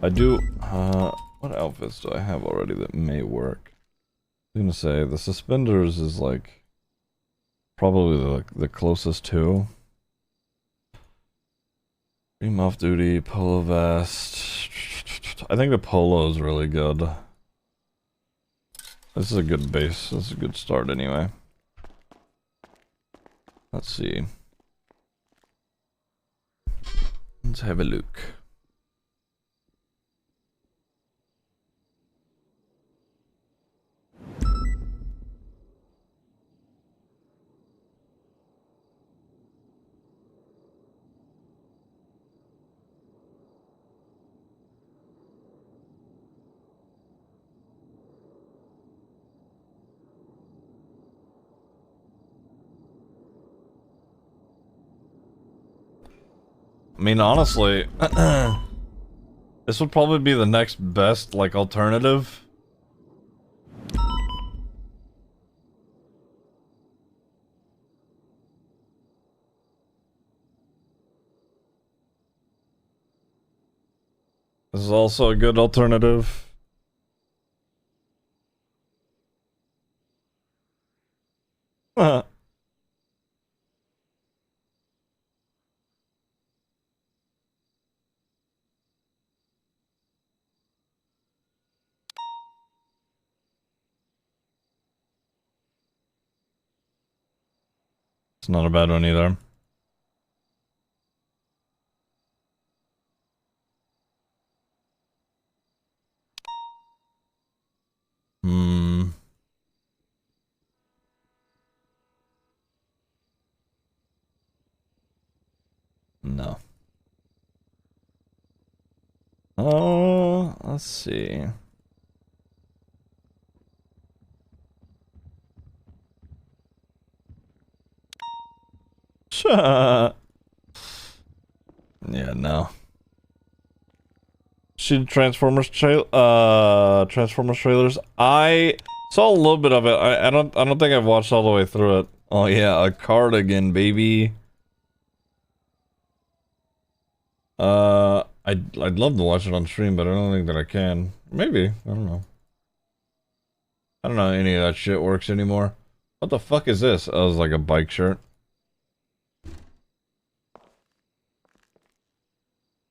I do, what outfits do I have already that may work? I was gonna say, the suspenders is like, probably the closest to. Cream off duty, polo vest. I think the polo is really good. This is a good base, this is a good start anyway. Let's see. Let's have a look. I mean, honestly, this would probably be the next best, like, alternative. This is also a good alternative. It's not a bad one either. Hmm. No. Oh, let's see. Yeah, no. Should Transformers Transformers trailers. I saw a little bit of it. I don't think I've watched all the way through it. Oh yeah, a cardigan, baby. I'd love to watch it on stream, but I don't think that I can. Maybe. I don't know. I don't know any of that shit works anymore. What the fuck is this? Oh, it's like a bike shirt.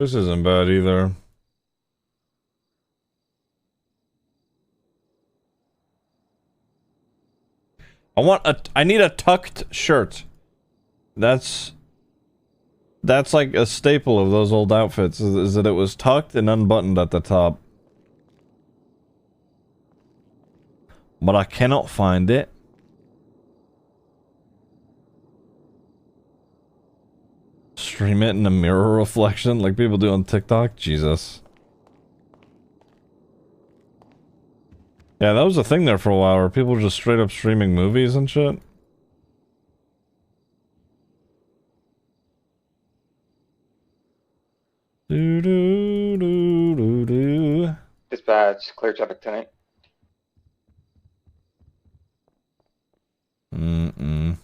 This isn't bad either. I need a tucked shirt. That's like a staple of those old outfits, is that it was tucked and unbuttoned at the top. But I cannot find it. Stream it in a mirror reflection like people do on TikTok? Jesus. Yeah, that was a thing there for a while where people were just straight up streaming movies and shit. Do do do do do. Dispatch, clear traffic tonight. Mm-mm.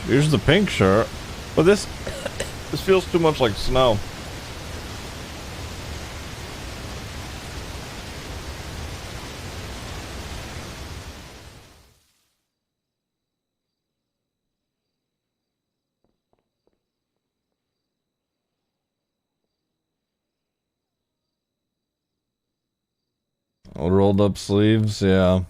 Here's the pink shirt. But this feels too much like snow. Rolled up sleeves, yeah.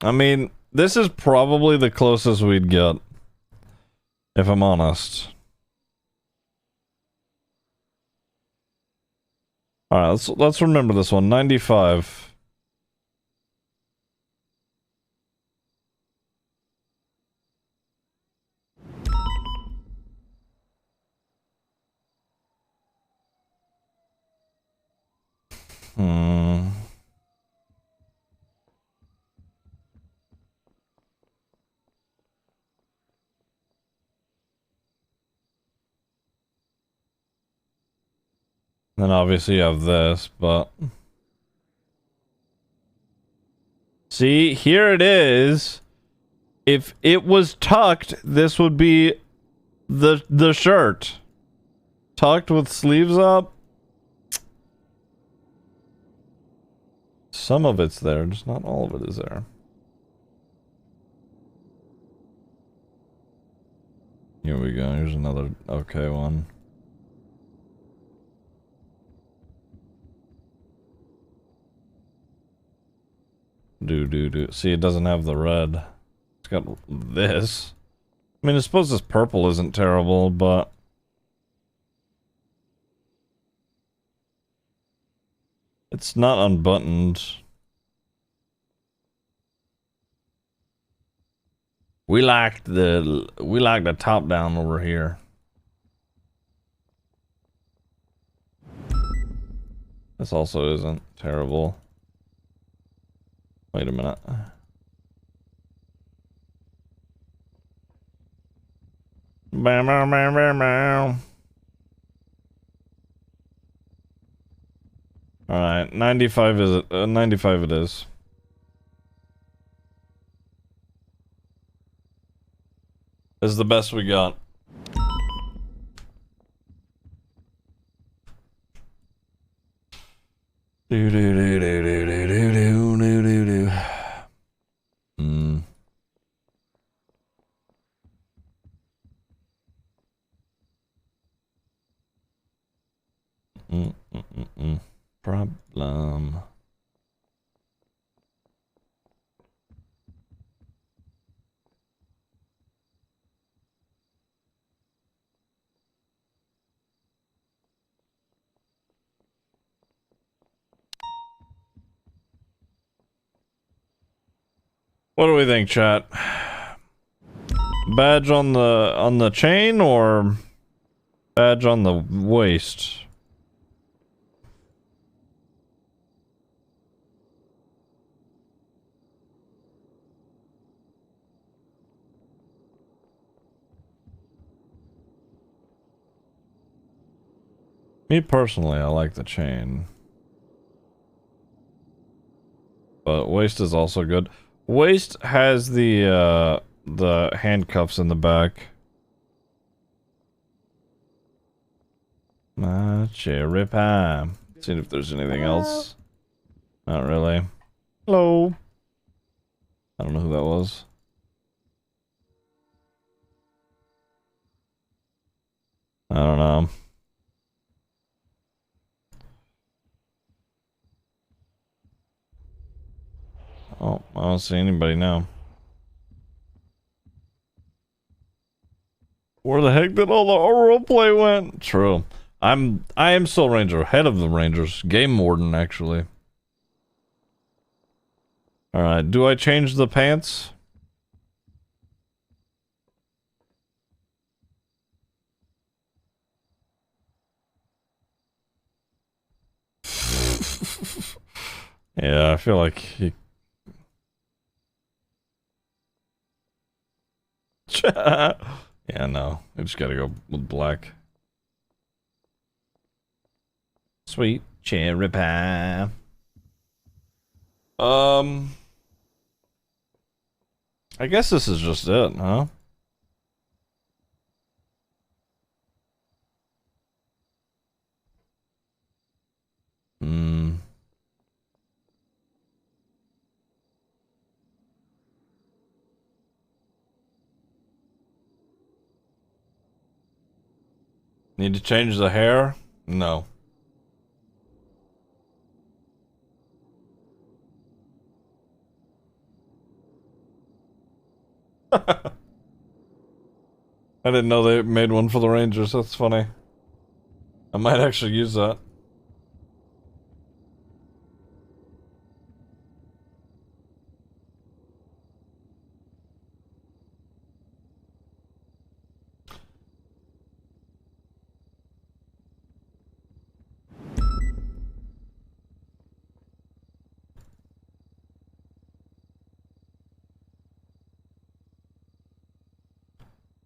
I mean, this is probably the closest we'd get, if I'm honest. Alright, let's remember this one. 95. Hmm. Then obviously you have this, but... See, here it is. If it was tucked, this would be the shirt. Tucked with sleeves up. Some of it's there, just not all of it is there. Here we go, here's another okay one. Do. See, it doesn't have the red. It's got this. I mean, I suppose this purple isn't terrible, but... It's not unbuttoned. We like the top down over here. This also isn't terrible. Wait a minute. Bam, bam, bam, bam, bam. Alright, 95 is it? 95 it is. This is the best we got. Do. Problem. What do we think, chat? Badge on the chain or badge on the waist? Me personally, I like the chain. But waist is also good. Waist has the handcuffs in the back. Cherry pie. See if there's anything else. Not really. Hello. I don't know who that was. I don't know. Oh, I don't see anybody now. Where the heck did all the role play went? True. I am still Ranger, head of the Rangers. Game warden, actually. Alright, do I change the pants? Yeah, I feel like he... Yeah, no. I just gotta go with black. Sweet cherry pie. I guess this is just it, huh? Need to change the hair? No. I didn't know they made one for the Rangers. That's funny. I might actually use that.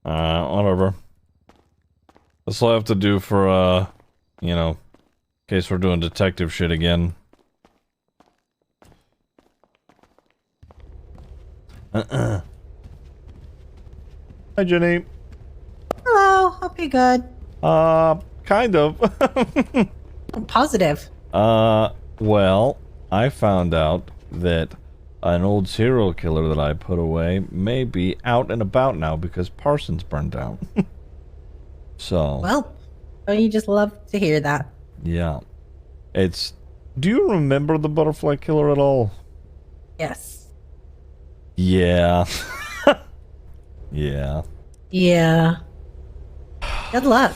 Whatever. This will have to do for, you know, case we're doing detective shit again. Hi, Jenny. Hello, hope you're good. Kind of. I'm positive. Well, I found out that an old serial killer that I put away may be out and about now because Parsons burned down. So. Well, don't you just love to hear that? Yeah. Do you remember the butterfly killer at all? Yes. Yeah. Yeah. Yeah. Good luck.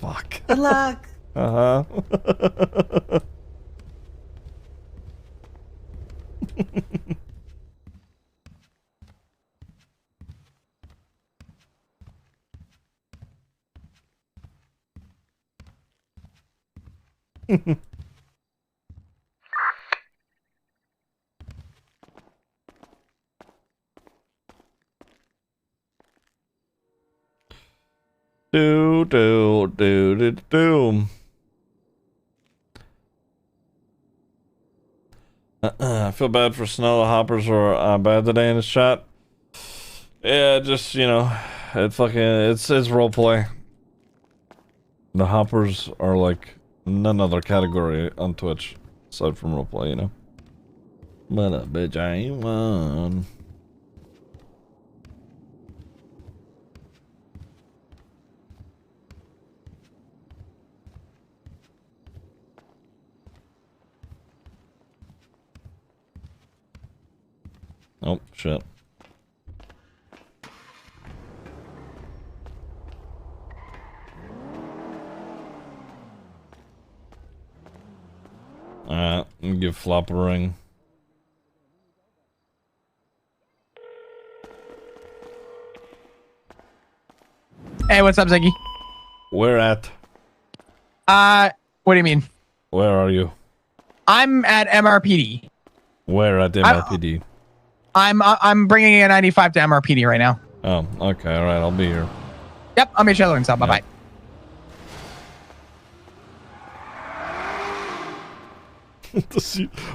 Fuck. Good luck. Uh-huh. Do. I feel bad for Snow. The hoppers were bad today in his chat. Yeah, just, it's roleplay. The hoppers are like none other category on Twitch, aside from roleplay, But a bitch I ain't one. Oh, shit. Alright, give Flop a ring. Hey, what's up, Ziggy? Where at? What do you mean? Where are you? I'm at MRPD. Where at MRPD? I'm bringing a 95 to MRPD right now. Oh, okay, alright, I'll be here. Yep, I'll meet you later. So, bye-bye.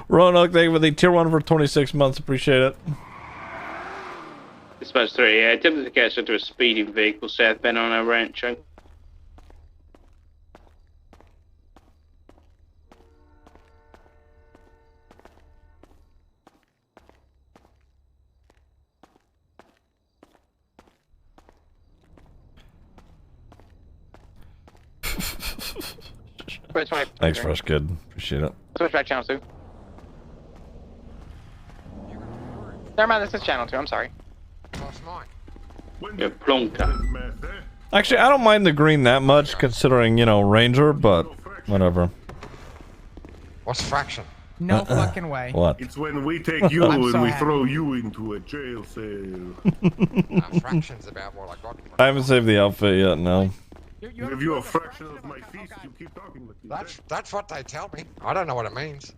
Roanoke, thank you for the tier 1 for 26 months. Appreciate it. Dispatch 3, attempted to catch into a speeding vehicle southbound on a rancho. Thanks, Fresh Kid. Appreciate it. Switch back channel 2. Never mind, this is channel 2, I'm sorry. Yeah, Plonka. Actually, I don't mind the green that much, considering, Ranger, but whatever. What's fraction? No fucking way. What? It's when we take you I'm and so we happy. throw you into a jail cell. Fraction's about more like I haven't saved the outfit yet, no. Give you a fraction of my feast, you keep talking like this. That's what they tell me. I don't know what it means.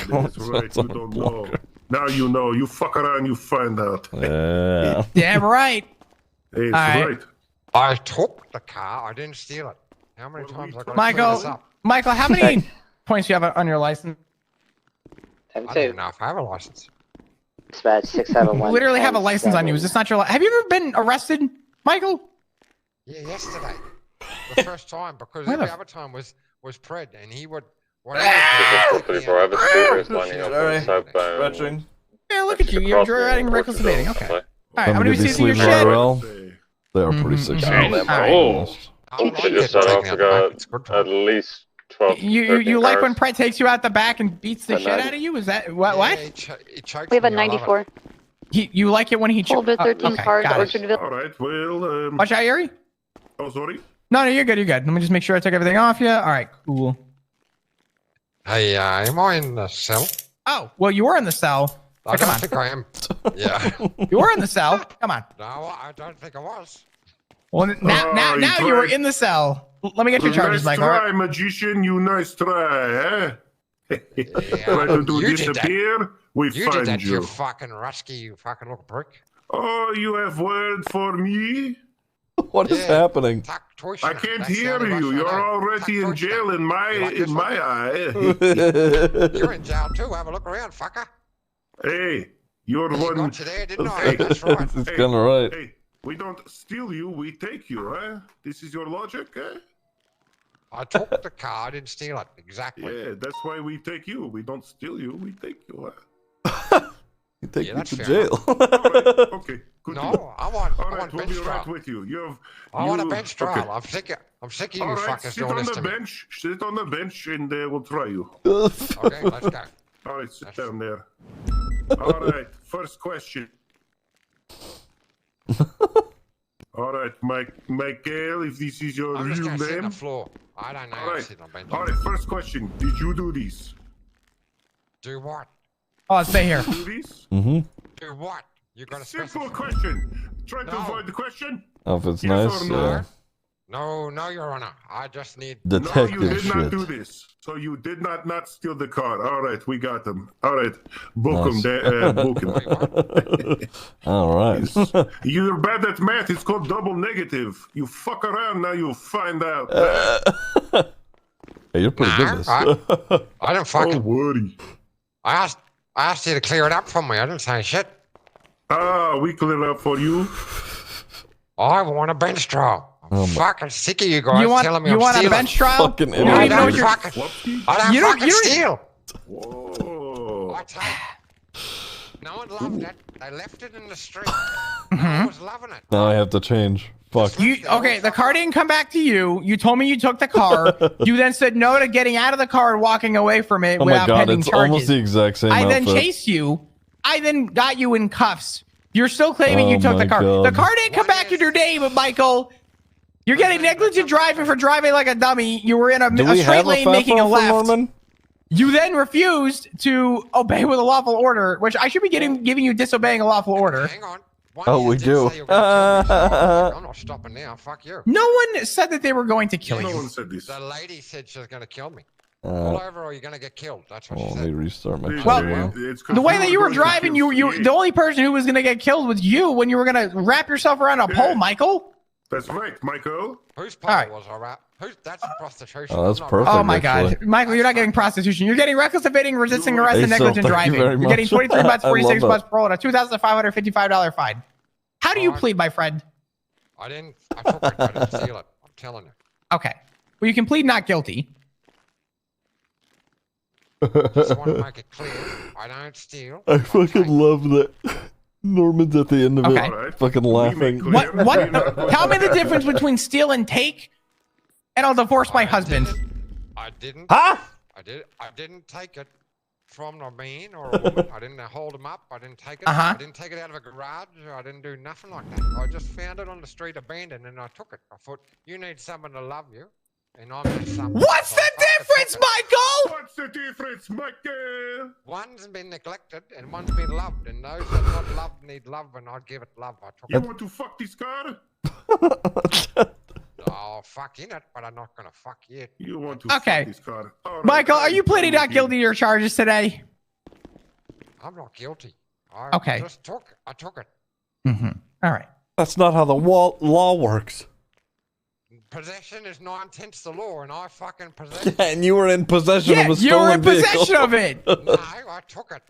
That's right, you don't know. Now you know. You fuck around, you find out. Yeah. Damn right. Hey, it's Alright. right. I took the car. I didn't steal it. How many times I got to clear this up? Michael, how many points do you have on your license? I don't even know if I have a license. Dispatch 671. You literally have a license on you. Is this not your have you ever been arrested, Michael? Yeah, yesterday. The first time, because Where every the other time was Pred, and he would... Stretching. Yeah, look at you. You're driving reckless evading. Okay. Alright, I'm gonna be Get these seizing your sleeping shit. well. They are pretty sick. Oh, at least 12. You like when Pret takes you out the back and beats the shit out of you? Is that what? What? We have a 94. You like it when he Holder 13 cars, got it. Orchardville. All right, well, Watch out, Yuri. oh, sorry. No, you're good. You're good. Let me just make sure I took everything off you. All right, cool. Hey, am I in the cell? Oh, well, you were in the cell. I Come don't on. think I am. Yeah. You were in the cell. Come on. No, I don't think I was. Well, now you were in the cell. Let me get your charges, Nice Michael. try, magician. You nice try, eh? Try to do you did that. disappear, we You did find that, you. you fucking rusky, you fucking little prick. Oh, you have word for me? What is happening? I can't hear you. You're already in jail in my eye. You're in jail too. Have a look around, fucker. Hey, you're the You one. got you there, didn't I? Hey, That's right. It's kind of right. Hey, we don't steal you, we take you, huh? This is your logic, eh? I took the car, I didn't steal it. Exactly. Yeah, that's why we take you. We don't steal you, we take you, huh? You take Yeah, me that's to fair jail. All right, okay. Good. No, I want We'll bench be right trial. with you. I want a bench trial. Okay. I'm sick of you All right, fuckers sit doing on this the to me. bench. Sit on the bench, and we'll try you. Okay, let's go. All right, sit down there. All right, first question. All right, Michael, if this is your I'm just real gonna sit on name. the floor. I don't know All how to right, sit on bench. all right. First question: did you do this? Do what? Oh, stay here. Do this? Mm-hmm. Do what? You gotta Simple specify. question. Try to No. avoid the question. Oh, if it's Yes nice, or no? yeah. No, Your Honor. I just need. No, Detective you did not shit. do this. So you did not steal the car. All right, we got him. All right, book Nice. him. Book him. Wait, what? All right. You're bad at math. It's called double negative. You fuck around, now you find out. Hey, you're pretty good at this. I don't fucking. Don't worry. I asked you to clear it up for me. I didn't say shit. We clear up for you. I want a bench trial. I'm Oh my- fucking sick of you guys You want telling me you I'm want stealing. a bench trial? Fucking You don't I even know don't what you're. fucking, Whoopsie. I don't You don't- fucking you don't- steal. Whoa. I tell you. No one loved it. They left it in the street. No one was loving it. Now I have to change. Fuck. You okay? The car didn't come back to you. You told me you took the car. You then said no to getting out of the car and walking away from it Oh my without god, pending it's charges. almost the exact same I then outfit. chased you. I then got you in cuffs. You're still claiming you Oh took the my car. God. The car didn't come What back is- in your name, Michael. You're getting negligent driving for driving like a dummy. You were in a Do we straight have a lane making a FAFO for left. Norman? You then refused to obey with a lawful order, which I should be giving you disobeying a lawful order. Hang on. One Oh, you we did do. say you were gonna kill me, so I'm not stopping now. Fuck you. No one said that they were going to kill No you. one said this. The lady said she was going to kill me. Pull over or you're going to get killed. That's what she Let me said. restart my Well, computer. It's 'cause The way that you were going to driving, kill you CA. the only person who was going to get killed was you when you were going to wrap yourself around a pole, Michael. That's right, Michael. Whose All right. pole was I right? That's prostitution. Oh, that's I'm not perfect. Oh my actually. God, Michael, you're not getting prostitution. You're getting reckless evading, resisting arrest, and Hey, so negligent thank you driving. very You're getting much. 23 months, I love 46 that. months parole, and a $2,555 fine. How do you All right. plead, my friend? I took it. I didn't steal it. I'm telling you. Okay, well, you can plead not guilty. Just want to make it clear. I don't steal. I fucking love that. Norman's at the end of Okay. it, Alright. fucking We laughing. make clear What? we're What? not going Tell me to- the difference between steal and take, and I'll divorce my husband. I didn't. Huh? I didn't take it from a man or a woman. I didn't hold him up. I didn't take it. Uh-huh. I didn't take it out of a garage. I didn't do nothing like that. I just found it on the street abandoned and I took it. I thought, you need someone to love you. And I'm that someone. What's So the I fucking difference, took it. Michael? What's the difference, Michael? One's been neglected and one's been loved. And those that are not loved need love and I give it love. I took You it. want to fuck this car? I'll fuck in it, but I'm not going to fuck you. You want to Okay. fuck this car? All right, Michael, are I'm you pleading done not with guilty to you. your charges today? I'm not guilty. I Okay. just took it. I took it. Mm-hmm. All right. That's not how the law works. Possession is 9/10 the law, and I fucking possessed it. And you were in possession Yeah, of a you were stolen in vehicle. possession of it. No, I took it.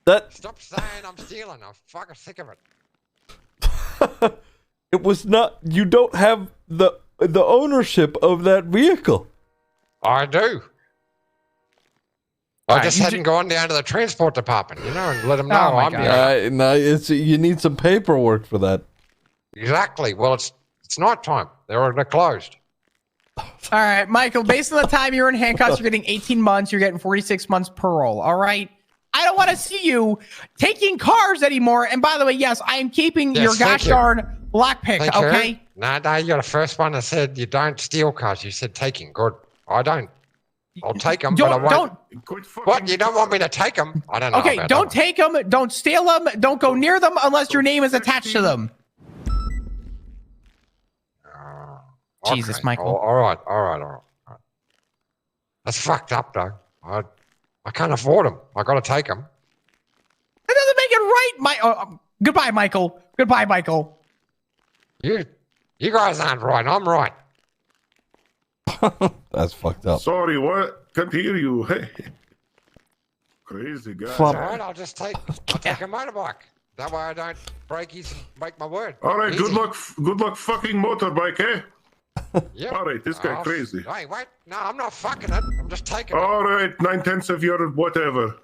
That Stop saying I'm stealing. I'm fucking sick of it. it was not. You don't have the ownership of that vehicle. I do. Alright, I just you hadn't gone down to the transport department, you know, and let them know Oh my I'm God. here. No, it's you need some paperwork for that. Exactly. Well, it's night time. They're closed. All right, Michael, based on the time you're in handcuffs, you're getting 18 months. You're getting 46 months parole. All right. I don't want to see you taking cars anymore. And by the way, yes, I am keeping Yes, your thank gosh you. darn lockpick. Thank you. Okay. No, you're the first one that said you don't steal cars. You said taking. Good. I don't. I'll take them, but I won't. Quit fucking What? You don't want me to take them? I don't know. Okay. about Don't that take them. Don't steal them. Don't go near them unless your name is attached to them. one. Jesus, Okay. Michael. All right. That's fucked up, though. I can't afford them. I got to take them. That doesn't make it right. Goodbye, Michael. Goodbye, Michael. You You guys aren't right. I'm right. That's fucked up. Sorry, what? Can't hear you. Hey. Crazy guy. Flop. All right, I'll take a motorbike. That way I don't break his and break my word. All right, Easy. good luck fucking motorbike, eh? Yep. All right, this guy Oh, crazy. Hey, wait. No, I'm not fucking it. I'm just taking it. All right, 9/10 of your whatever.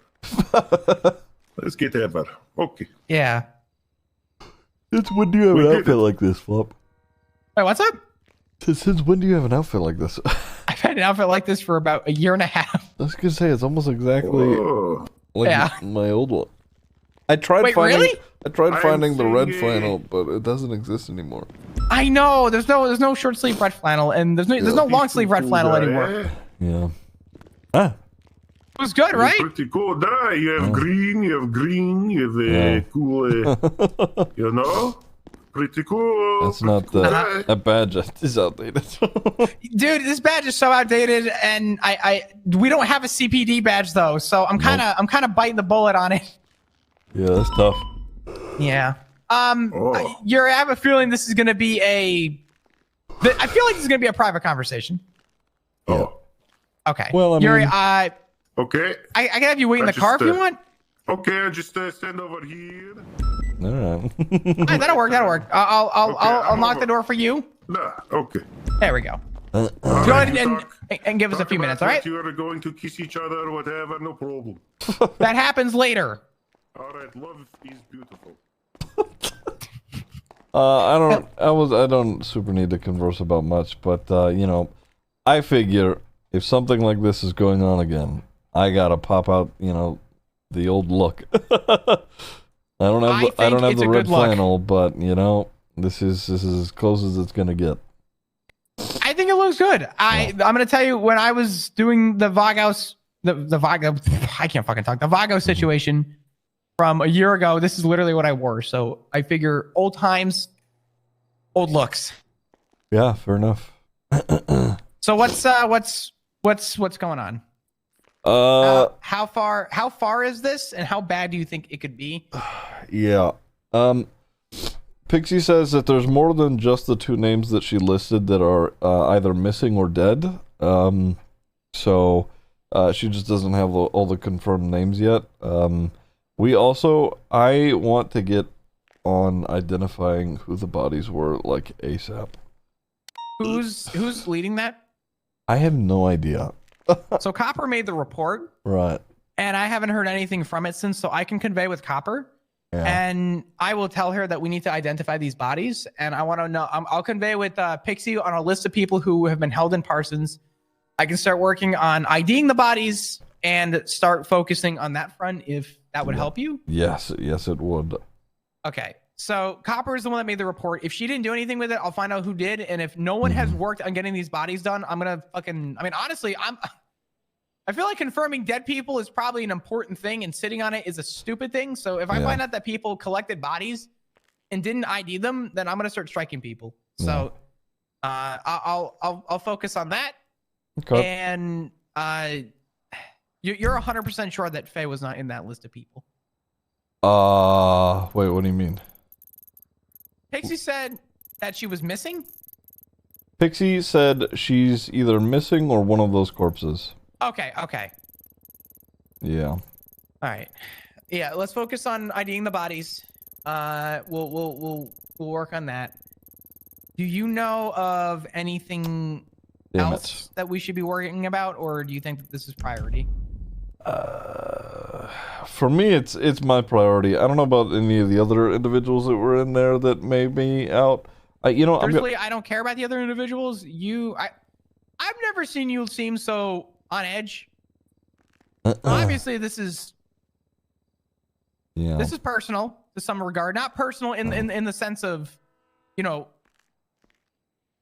Let's get ever. Okay. Yeah. Since when do you have We an did outfit it. like this, Flop? Wait, what's up? Since when do you have an outfit like this? I've had an outfit like this for about a year and a half. I was gonna say it's almost exactly Oh. like Yeah. my old one. I tried Wait, finding. really? I tried I'm finding the red Ziggy. flannel, but it doesn't exist anymore. I know. There's no short sleeve red flannel, and there's no long sleeve red flannel anymore. It Eh? Yeah. Ah. was good, You're right? pretty cool. Nah, you have green, you have Yeah. cool, you know? Pretty cool. That's pretty not cool the guy. that badge is outdated. Dude, this badge is so outdated, and we don't have a CPD badge though, so I'm kind of biting the bullet on it. Yeah, that's tough. Yeah. Oh. I have a feeling this is gonna be I feel like this is gonna be a private conversation. Oh, Okay. Well, I Yuri, mean- I okay. can have you wait in the I car if just, you want. Okay, I'll just stand over here. All right. All right, that'll work. I'll knock over. the door for you. Nah, okay. There we go. All Go right, ahead you and give us a talk few about minutes, all that right? You are going to kiss each other or whatever, no problem. That happens later. All right, love is beautiful. I don't super need to converse about much, but you know, I figure if something like this is going on again, I gotta pop out, you know, the old look. I don't have I the think it's a red good look. flannel, but you know, this is as close as it's gonna get. I think it looks good. I'm gonna tell you, when I was doing the Vagos, the Vago, I can't fucking talk. The Vago situation from a year ago. This is literally what I wore. So I figure old times, old looks. Yeah, fair enough. So what's going on? How far is this, and how bad do you think it could be? Yeah. Pixie says that there's more than just the two names that she listed that are either missing or dead. So she just doesn't have all the confirmed names yet. I want to get on identifying who the bodies were, like, ASAP. Who's leading that? I have no idea. So Copper made the report, Right. and I haven't heard anything from it since. So I can convey with Copper. Yeah. And I will tell her that we need to identify these bodies. And I want to know, I'll convey with Pixie on a list of people who have been held in Parsons. I can start working on IDing the bodies and start focusing on that front if that would help you. Yes, it would. Okay. So Copper is the one that made the report. If she didn't do anything with it, I'll find out who did. And if no one has worked on getting these bodies done, I'm going to honestly, I feel like confirming dead people is probably an important thing, and sitting on it is a stupid thing. So if I find out that people collected bodies and didn't ID them, then I'm gonna start striking people. So I'll focus on that. Okay. And you're 100% sure that Faye was not in that list of people. Wait, what do you mean? Pixie said that she was missing. Pixie said she's either missing or one of those corpses. Okay. Yeah. All right. Yeah, let's focus on IDing the bodies. We'll work on that. Do you know of anything Damn else that we should be worrying about, or do you think that this is priority? For me, it's my priority. I don't know about any of the other individuals that were in there that may be out. Personally, I don't care about the other individuals. I've never seen you seem so on edge. Obviously, this is personal to some regard. Not personal in the sense of,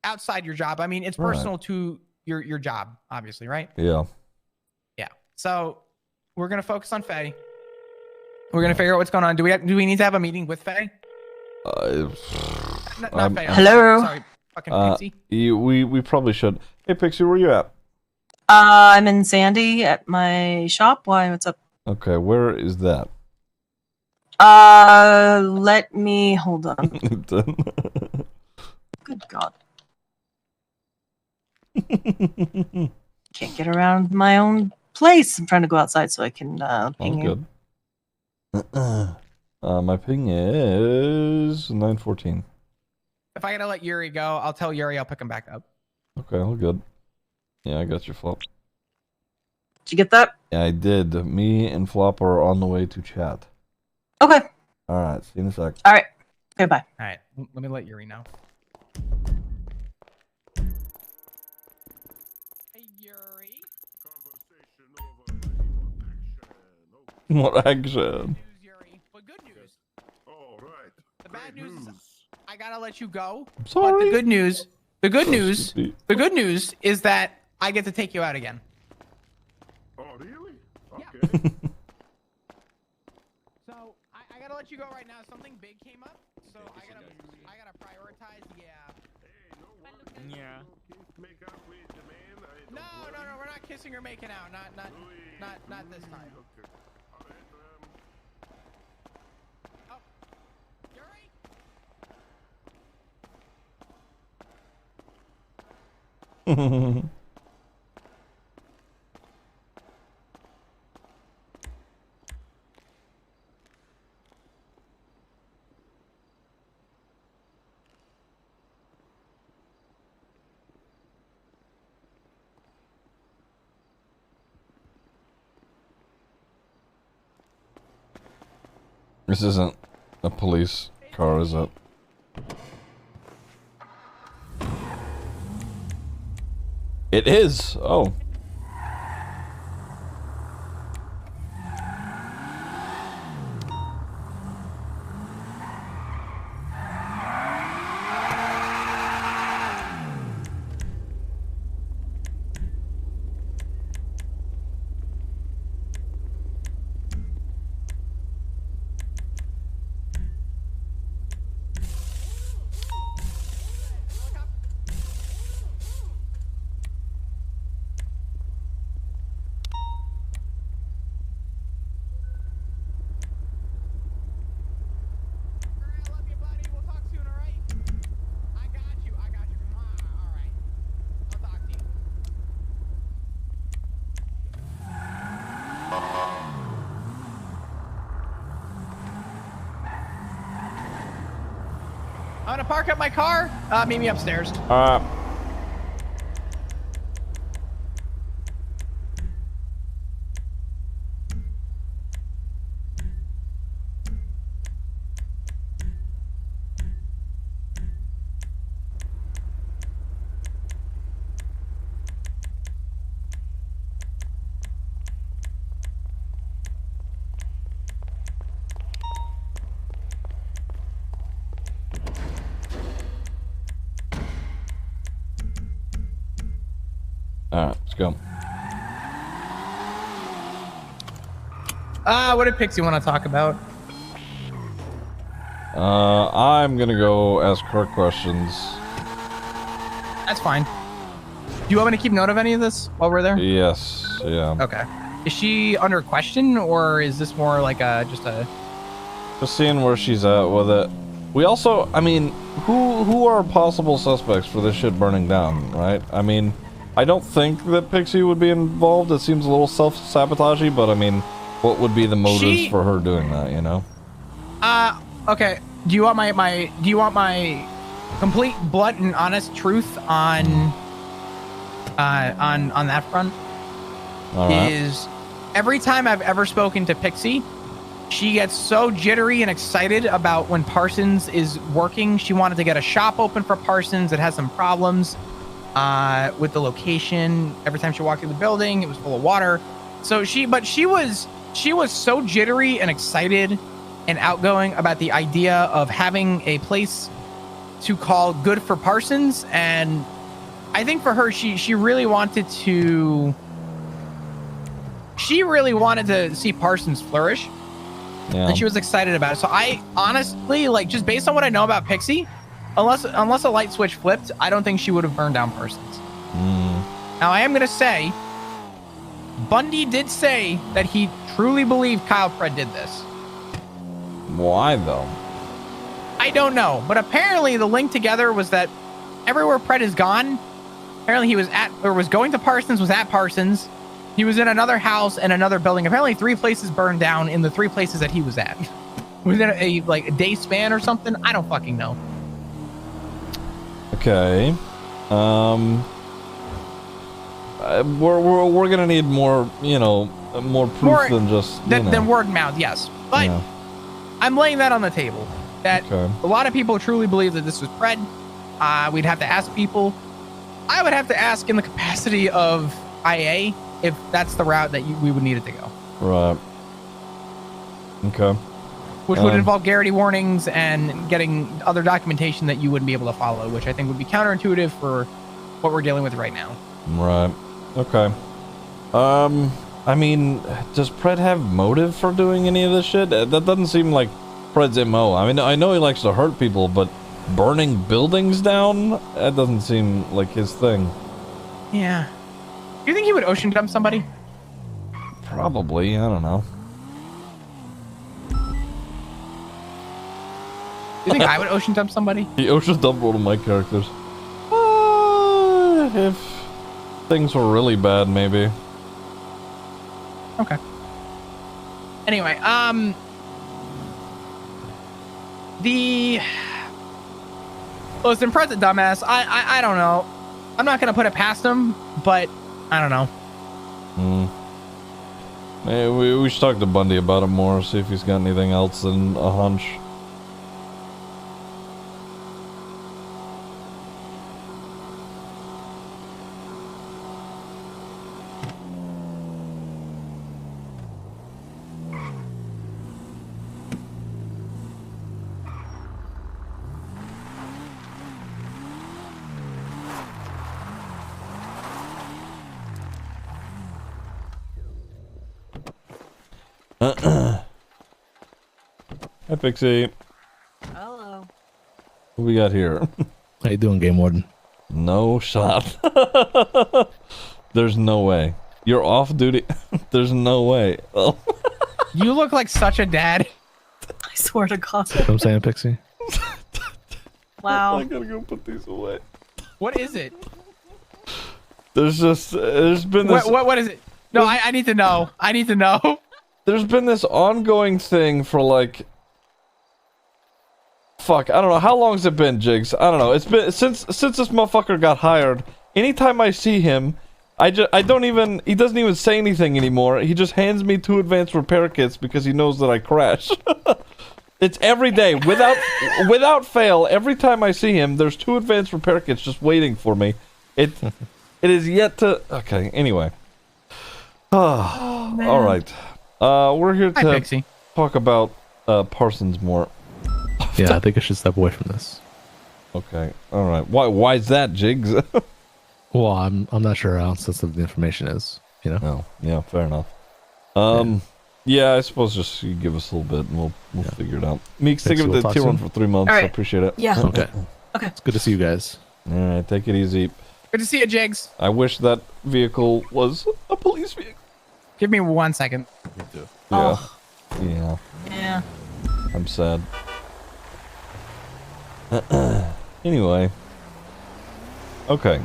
outside your job. I mean, it's personal to your job, obviously, right? Yeah. Yeah. So we're gonna focus on Faye. We're gonna figure out what's going on. Do we need to have a meeting with Faye? Not Faye. Hello? Sorry, fucking Pixie. We probably should. Hey, Pixie, where you at? I'm in Sandy at my shop. Why? What's up? Okay, where is that? Let me hold on. Good God. Can't get around my own place. I'm trying to go outside so I can ping you. Good. My ping is 914. If I gotta let Yuri go, I'll tell Yuri I'll pick him back up. Okay, all good. Yeah, I got your Flop. Did you get that? Yeah, I did. Me and Flop are on the way to chat. Okay. All right, see you in a sec. All right. Okay, bye. All right, let me let Yuri know. Hey, Yuri. What action? News, Yuri. But good news. All right. The bad news is I gotta let you go. I'm sorry. But the good news is that I get to take you out again. Oh, really? Yeah. Okay. So I gotta let you go right now. Something big came up, so I gotta prioritize. Yeah. Hey, no worries. Yeah. Make up with the man. No, we're not kissing or making out. Not this time. Okay. All right. Oh, Yuri. This isn't a police car, is it? It is. Oh. I love you, buddy. We'll talk soon, all right? I got you. All right. I'll talk to you. I'm gonna park up my car. Meet me upstairs. Alright, let's go. What did Pixie want to talk about? I'm gonna go ask her questions. That's fine. Do you want me to keep note of any of this while we're there? Yes, yeah. Okay. Is she under question, or is this more like just seeing where she's at with it. We also, I mean, who are possible suspects for this shit burning down, right? I mean, I don't think that Pixie would be involved. It seems a little self-sabotagey, but I mean, what would be the motives for her doing that, you know? Okay. Do you want my complete, blunt, and honest truth on that front? All right. Is every time I've ever spoken to Pixie, she gets so jittery and excited about when Parsons is working. She wanted to get a shop open for Parsons. It has some problems with the location. Every time she walked through the building, it was full of water. So she was so jittery and excited and outgoing about the idea of having a place to call good for Parsons. And I think for her, she really wanted to see Parsons flourish. Yeah. And she was excited about it. So I honestly, like, just based on what I know about Pixie, unless a light switch flipped, I don't think she would have burned down Parsons. Now, I am going to say, Bundy did say that he truly believed Kyle Fred did this. Why, though? I don't know. But apparently the link together was that everywhere Pred is gone. Apparently he was at or was going to Parsons, was at Parsons. He was in another house and another building. Apparently 3 places burned down in the 3 places that he was at. Within a like a day span or something. I don't fucking know. Okay. We're gonna need more, you know, more proof than just than word of mouth, yes. But yeah. I'm laying that on the table. That Okay. a lot of people truly believe that this was Pred. We'd have to ask people. I would have to ask in the capacity of IA if that's the route that we would need it to go. Right. Okay. Which would involve Garrity warnings and getting other documentation that you wouldn't be able to follow, which I think would be counterintuitive for what we're dealing with right now. Right. Okay. I mean, does Pred have motive for doing any of this shit? That doesn't seem like Pred's MO. I mean, I know he likes to hurt people, but burning buildings down? That doesn't seem like his thing. Yeah. Do you think he would ocean dump somebody? Probably. I don't know. Do you think I would ocean dump somebody? He ocean dumped one of my characters. If things were really bad, maybe. Okay. Anyway, listen, Pred's a dumbass. I don't know. I'm not gonna put it past him, but I don't know. Maybe we should talk to Bundy about it more, see if he's got anything else than a hunch. Hi, Pixie. Hello. What we got here? How you doing, Game Warden? No shot. There's no way. You're off duty? There's no way. Oh. You look like such a dad. I swear to God. You know what I'm saying, Pixie? Wow. I gotta go put these away. What is it? There's been this... What is it? No, I need to know. I need to know. There's been this ongoing thing for like... Fuck, I don't know. How long has it been, Jigs? I don't know. It's been... Since this motherfucker got hired, anytime I see him, he doesn't even say anything anymore. He just hands me 2 advanced repair kits because he knows that I crash. It's every day, without fail. Every time I see him, there's 2 advanced repair kits just waiting for me. It is yet to... Okay, anyway. Oh, man. All right. We're here Hi, to Pixie. talk about Parsons more. Yeah, I think I should step away from this. Okay. All right. Why is that, Jigs? Well, I'm not sure how sensitive the information is, you know? No. Yeah, fair enough. Yeah, I suppose just you give us a little bit and we'll figure it out. Meeks, take it we'll with the talk tier 1 soon. for 3 months. All right. I appreciate it. Yeah. Okay. Okay. It's good to see you guys. All right, take it easy. Good to see you, Jigs. I wish that vehicle was a police vehicle. Give me 1 second. Me too. Yeah. Oh. Yeah. Yeah. I'm sad. Anyway. Okay.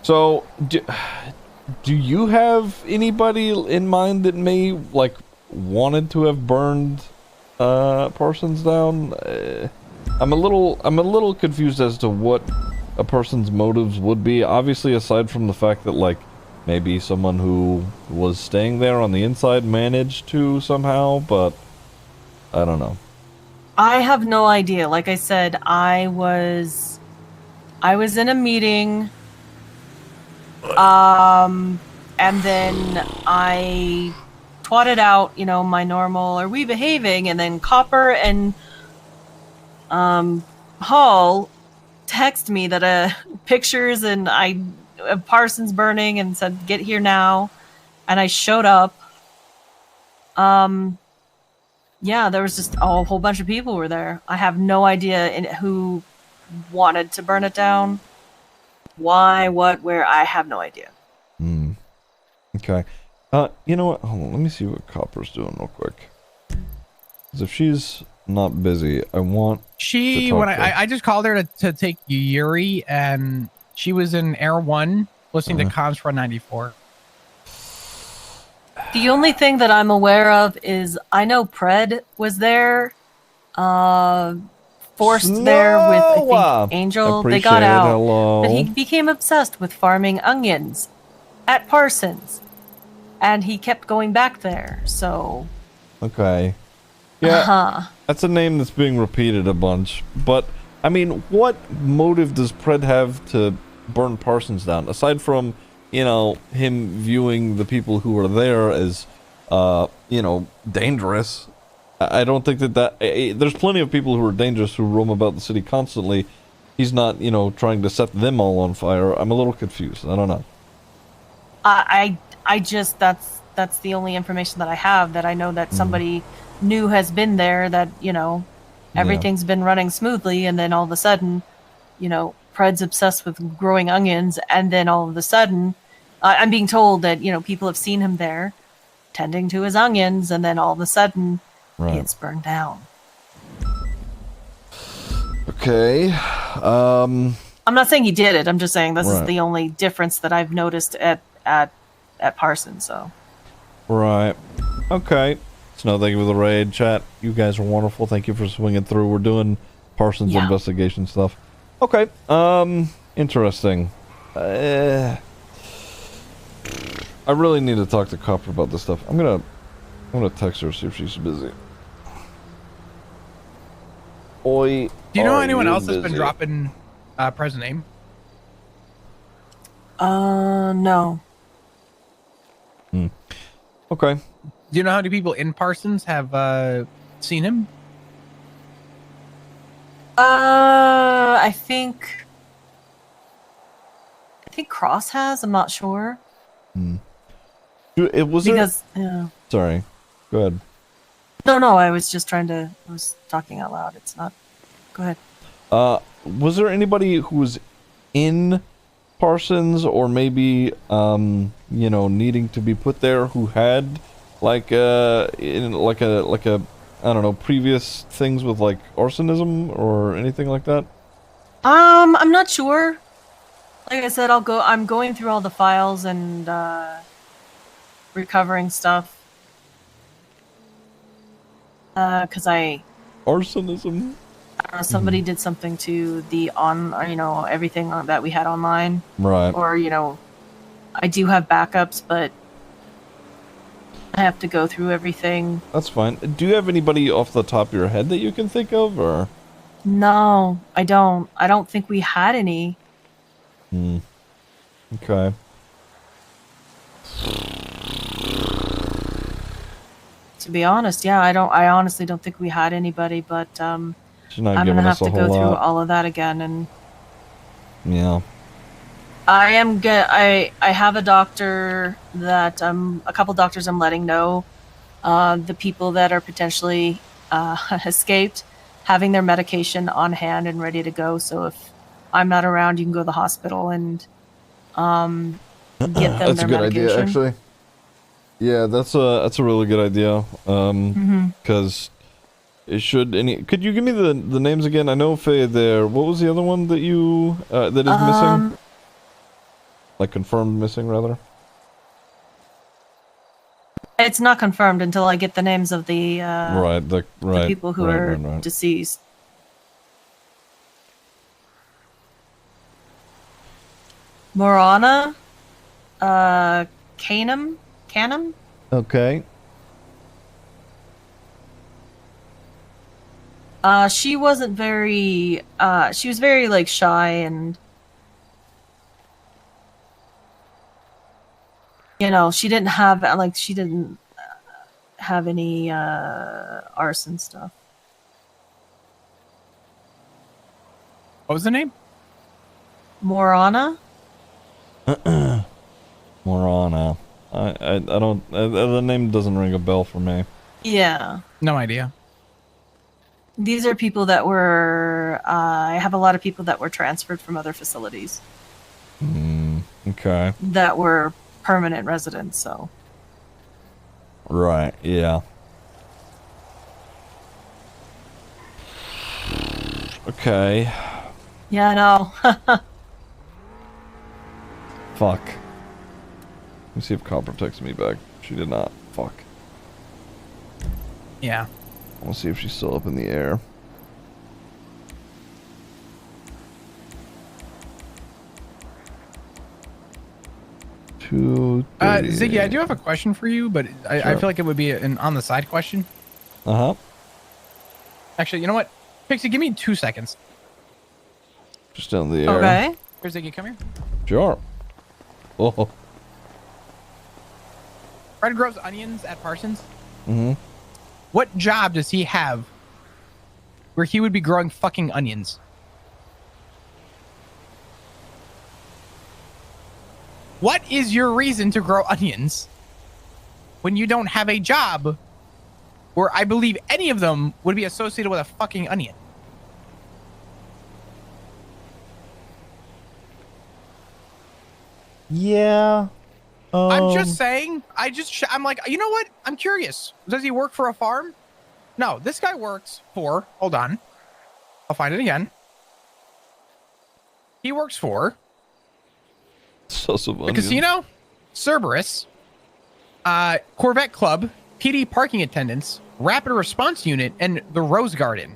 So, do you have anybody in mind that may, like, wanted to have burned, Parsons down? I'm a little confused as to what a person's motives would be. Obviously, aside from the fact that, like, maybe someone who was staying there on the inside managed to somehow, but I don't know. I have no idea. Like I said, I was in a meeting, and then I twatted out, you know, my normal, are we behaving? And then Copper and Hall text me that pictures and of Parsons burning and said, get here now. And I showed up. Yeah, there was just a whole bunch of people were there. I have no idea who wanted to burn it down. Why, what, where, I have no idea. Okay. You know what? Hold on, let me see what Copper's doing real quick. 'Cause if she's not busy. I want She, to talk when to- I just called her to take Yuri, and she was in Air 1 listening to comms for 94. The only thing that I'm aware of is I know Pred was there, forced there with, I Snow! think, Angel. They Appreciate got it. out. Hello. But he became obsessed with farming onions at Parsons. And he kept going back there, so... Okay. Yeah, Uh-huh. that's a name that's being repeated a bunch. But, I mean, what motive does Pred have to burn Parsons down? Aside from, you know, him viewing the people who are there as, you know, dangerous. I don't think that there's plenty of people who are dangerous who roam about the city constantly. He's not, you know, trying to set them all on fire. I'm a little confused. I don't know. I just, that's the only information that I have, that I know that somebody new has been there, that, you know, everything's been running smoothly, and then all of a sudden, you know, Pred's obsessed with growing onions, and then all of a sudden, I'm being told that, you know, people have seen him there tending to his onions, and then all of a sudden, it's burned down. Okay. I'm not saying he did it. I'm just saying this is the only difference that I've noticed at Parsons. So. Right. Okay. Snow, thank you for the raid, chat. You guys are wonderful. Thank you for swinging through. We're doing Parsons investigation stuff. Okay. Interesting. I really need to talk to Copper about this stuff. I'm gonna text her, see if she's busy. Oi. Do you know are anyone you else that's been busy? dropping Pred's name? No. Okay. Do you know how many people in Parsons have seen him? I think Cross has. I'm not sure. It was because yeah. Sorry. Go ahead. No. I was just trying to. I was talking out loud. It's not. Go ahead. Was there anybody who was in Parsons, or maybe you know, needing to be put there, who had like in like a I don't know, previous things with like arsonism or anything like that? I'm not sure. Like I said, I'm going through all the files and recovering stuff. Because arsonism. I don't know, somebody did something to the everything that we had online. Right. Or, you know, I do have backups, but I have to go through everything. That's fine. Do you have anybody off the top of your head that you can think of, or? No, I don't. I don't think we had any. Okay. To be honest, yeah, I honestly don't think we had anybody, but She's not I'm giving gonna us have a to whole go through lot. all of that again, and Yeah. I am good. I have a doctor that a couple doctors I'm letting know the people that are potentially escaped, having their medication on hand and ready to go. So if I'm not around, you can go to the hospital and get them That's their a good medication. idea, actually. Yeah, that's a really good idea. Because it should. Could you give me the names again? I know Faye there. What was the other one that you that is missing? Like confirmed missing, rather. It's not confirmed until I get the names of the the people who are deceased. Morana, Canum. Okay. She wasn't very. She was very like shy and. You know, she didn't have any arson stuff. What was the name? Morana. Morana. I don't. The name doesn't ring a bell for me. Yeah. No idea. These are people that were. I have a lot of people that were transferred from other facilities. Okay. That were permanent residents, so. Right, yeah. Okay. Yeah, I know. Fuck. Let me see if Copper texted me back. She did not. Fuck. Yeah. I want to see if she's still up in the air. Ziggy, I do have a question for you, but I Sure. feel like it would be an on the side question. Uh-huh. Actually, you know what? Pixie, give me 2 seconds. Just down the air. Okay. Here, Ziggy, come here. Sure. Oh. Fred grows onions at Parsons. Mm-hmm. What job does he have where he would be growing fucking onions? What is your reason to grow onions when you don't have a job where I believe any of them would be associated with a fucking onion? Yeah. I'm just saying. I'm like, you know what? I'm curious. Does he work for a farm? No, this guy works for. Hold on. I'll find it again. He works for the casino, Cerberus, Corvette Club, PD parking attendants, Rapid Response Unit, and the Rose Garden,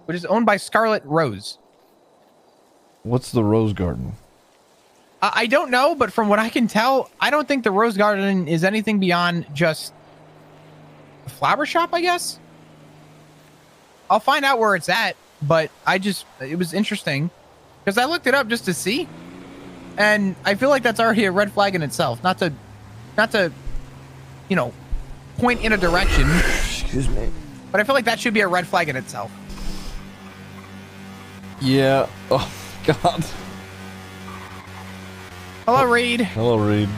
which is owned by Scarlet Rose. What's the Rose Garden? I don't know, but from what I can tell, I don't think the Rose Garden is anything beyond just a flower shop, I guess. I'll find out where it's at, but it was interesting because I looked it up just to see. And I feel like that's already a red flag in itself. Not to, you know, point in a direction. Excuse me. But I feel like that should be a red flag in itself. Yeah. Oh, God. Hello, Reed. Hello, Reed.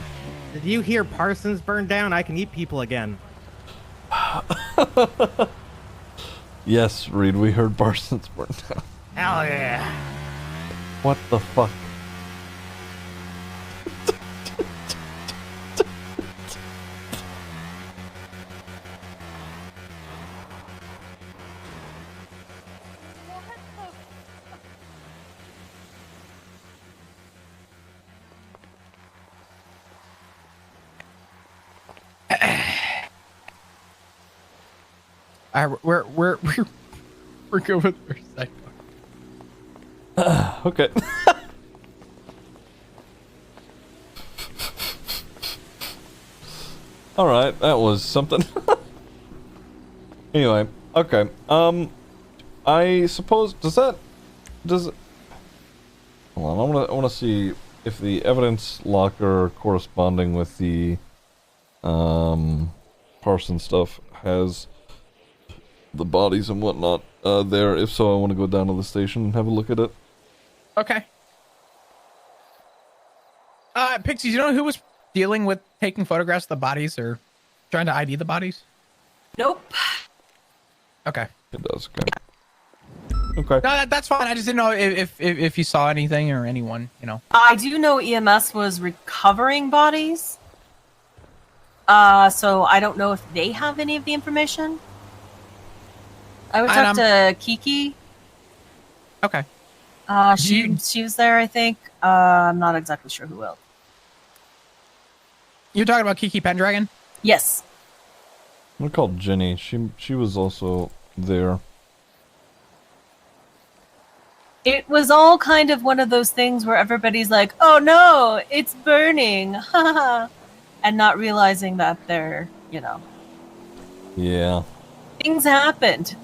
Did you hear Parsons burned down? I can eat people again. Yes, Reed, we heard Parsons burn down. Hell yeah. What the fuck? We're good with our sidebar. Okay. All right, that was something. Anyway, okay. I suppose does it? Hold on, I want to see if the evidence locker corresponding with the Parson stuff has the bodies and whatnot there. If so, I want to go down to the station and have a look at it. Okay. Pixies, you know who was dealing with taking photographs of the bodies or trying to ID the bodies? Nope. Okay. It does. Okay. Okay. No, that's fine. I just didn't know if you saw anything or anyone, you know. I do know EMS was recovering bodies. So I don't know if they have any of the information. I would talk to Kiki. Okay. She was there, I think. I'm not exactly sure who else. You're talking about Kiki Pendragon? Yes. I called Jenny. She was also there. It was all kind of one of those things where everybody's like, "Oh no, it's burning," and not realizing that they're, you know. Yeah. Things happened.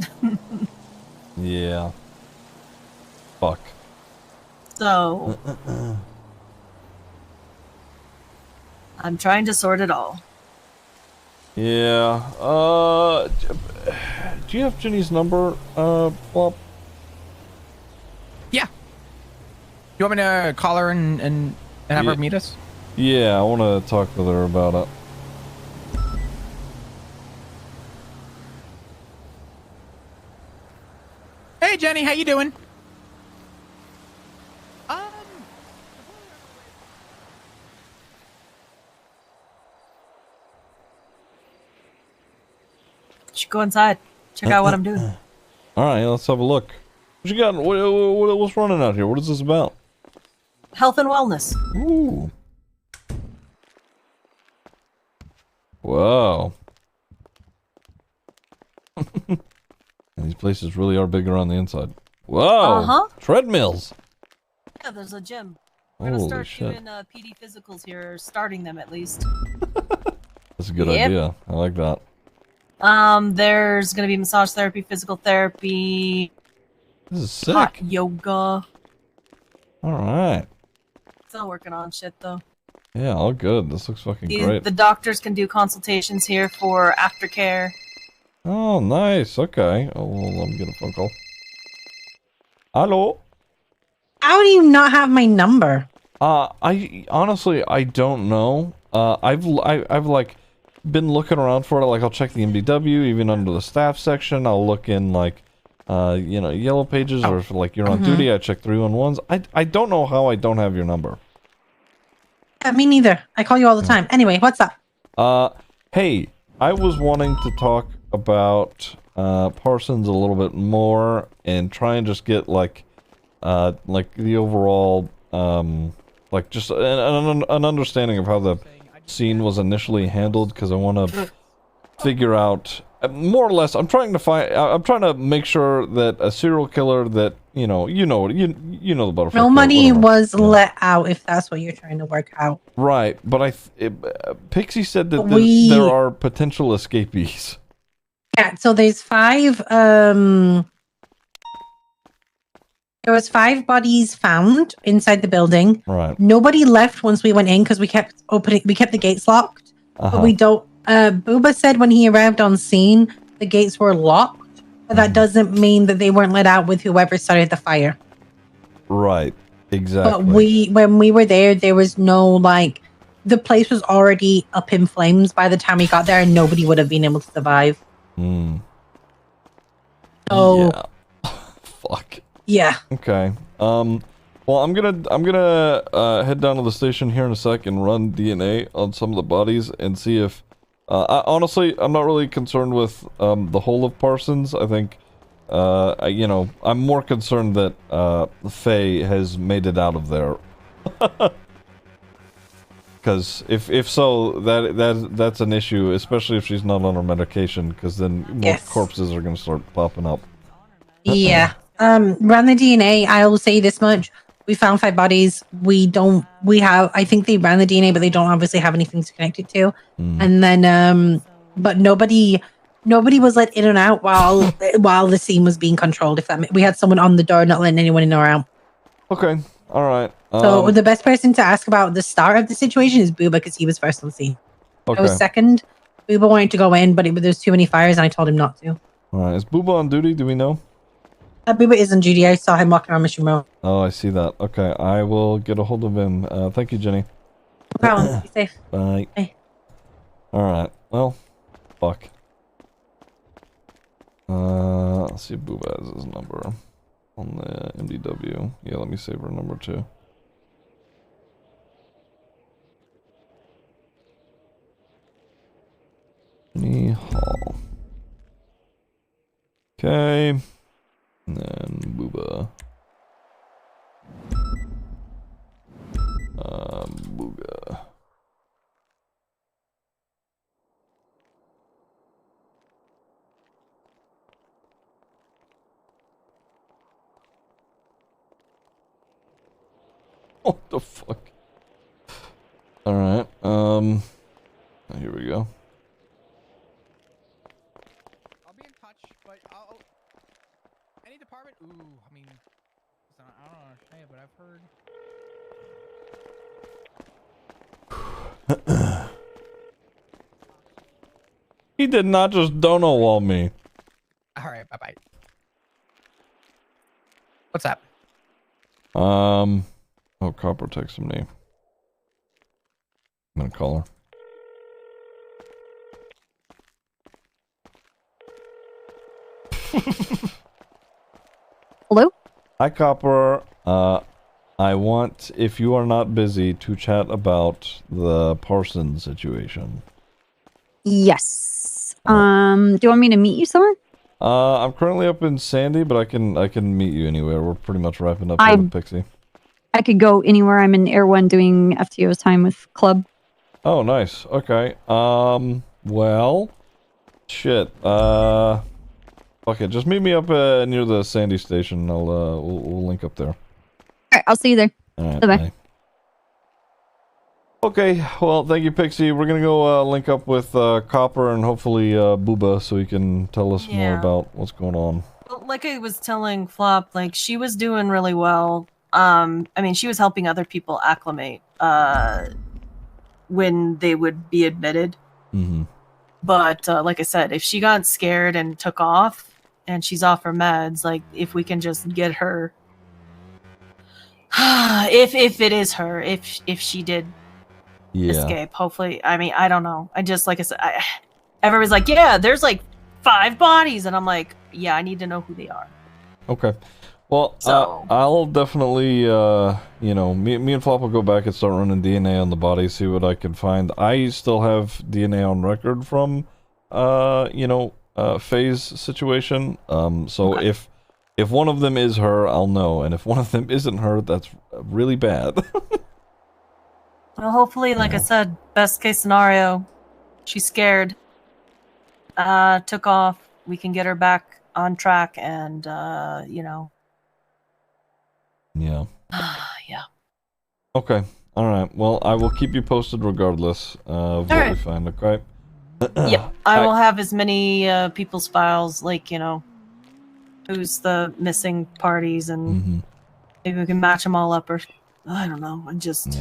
Yeah. Fuck. So I'm trying to sort it all. Yeah. Do you have Jenny's number, Bob? Yeah. You want me to call her and have her meet us? Yeah, I want to talk with her about it. Hey, Jenny, how you doing? Should go inside. Check out what I'm doing. All right, let's have a look. What you got? What's running out here? What is this about? Health and wellness. Ooh. Wow. And these places really are bigger on the inside. Whoa. Uh-huh. Treadmills. Yeah, there's a gym. We're gonna Holy start shit. doing PD physicals here, or starting them at least. That's a good Yep. idea. I like that. There's gonna be massage therapy, physical therapy, This is sick. hot yoga. Alright. Still working on shit though. Yeah, all good. This looks fucking great. The doctors can do consultations here for aftercare. Oh, nice. Okay. Oh, well, let me get a phone call. Hello? How do you not have my number? I honestly, I don't know. I've like been looking around for it. Like, I'll check the MDW, even under the staff section. I'll look in like, you know, yellow pages, or if like you're on duty, I check 311s. I don't know how I don't have your number. Me neither. I call you all the time. Anyway, what's up? Hey, I was wanting to talk about Parsons a little bit more and try and just get like the overall like just an understanding of how the scene was initially handled, because I want to figure out more or less. I'm trying to make sure that a serial killer that you know the butterfly. No money was let out, if that's what you're trying to work out. Right, but Pixie said that there are potential escapees. Yeah, so there's 5 there was 5 bodies found inside the building. Right. Nobody left once we went in because we kept the gates locked. But we don't Booba said when he arrived on scene the gates were locked, but that doesn't mean that they weren't let out with whoever started the fire. Right. Exactly. But when we were there was no, like, the place was already up in flames by the time we got there, and nobody would have been able to survive. So yeah. Fuck. Yeah. Okay. Well, I'm gonna head down to the station here in a sec and run DNA on some of the bodies and see if honestly, I'm not really concerned with the whole of Parsons. I think I'm more concerned that Faye has made it out of there. Because if so, that's an issue, especially if she's not on her medication, because then more corpses are gonna start popping up. Yeah. Run the DNA. I'll say this much. We found 5 bodies. I think they ran the DNA, but they don't obviously have anything to connect it to. And then, but nobody was let in and out while the scene was being controlled. We had someone on the door not letting anyone in or out. Okay. All right. So the best person to ask about the start of the situation is Booba, because he was first on scene. Okay. I was second. Booba wanted to go in, but there's too many fires, and I told him not to. All right. Is Booba on duty? Do we know? Booba is on duty. I saw him walking around Mission Road. Oh, I see that. Okay, I will get a hold of him. Thank you, Jenny. No problem. Be safe. Bye. Bye. Alright, well, fuck. Let's see if Booba has his number on the MDW. Yeah, let me save her number too. Jenny Hall. Okay. And then Booba. Booga. What the fuck? Alright, here we go. I'll be in touch, but any department? Ooh, I mean, I don't know what to say, but I've heard. He did not just dono wall me. Alright, bye-bye. What's up? Oh, Copper texted me. I'm gonna call her. Hello? Hi, Copper. I want, if you are not busy, to chat about the Parsons situation. Yes. Do you want me to meet you somewhere? I'm currently up in Sandy, but I can meet you anywhere. We're pretty much wrapping up here with Pixie. I could go anywhere. I'm in Air 1 doing FTO's time with Club. Oh, nice. Okay. Well, shit. Fuck it. Just meet me up near the Sandy station. We'll link up there. Alright, I'll see you there. Alright, Bye-bye. bye. Okay, well, thank you, Pixie. We're gonna go link up with Copper and hopefully Booba so he can tell us more about what's going on. Well, like I was telling Flop, like she was doing really well. I mean, she was helping other people acclimate when they would be admitted. Mm-hmm. But like I said, if she got scared and took off, and she's off her meds, like if we can just get her, if it is her, if she did escape, hopefully. I mean, I don't know. I just like I said, everybody's like, yeah, there's like 5 bodies, and I'm like, yeah, I need to know who they are. Okay. Well, I'll definitely, you know, me and Flop will go back and start running DNA on the body, see what I can find. I still have DNA on record from, you know, Faye's situation. So Okay. if one of them is her, I'll know, and if one of them isn't her, that's really bad. Well, hopefully, like I said, best case scenario, she's scared, took off. We can get her back on track, and you know. Yeah. Yeah. Okay. All right. Well, I will keep you posted regardless of what we find. Okay. Yeah, I will have as many people's files, like, you know, who's the missing parties, and maybe we can match them all up, or I don't know. I just,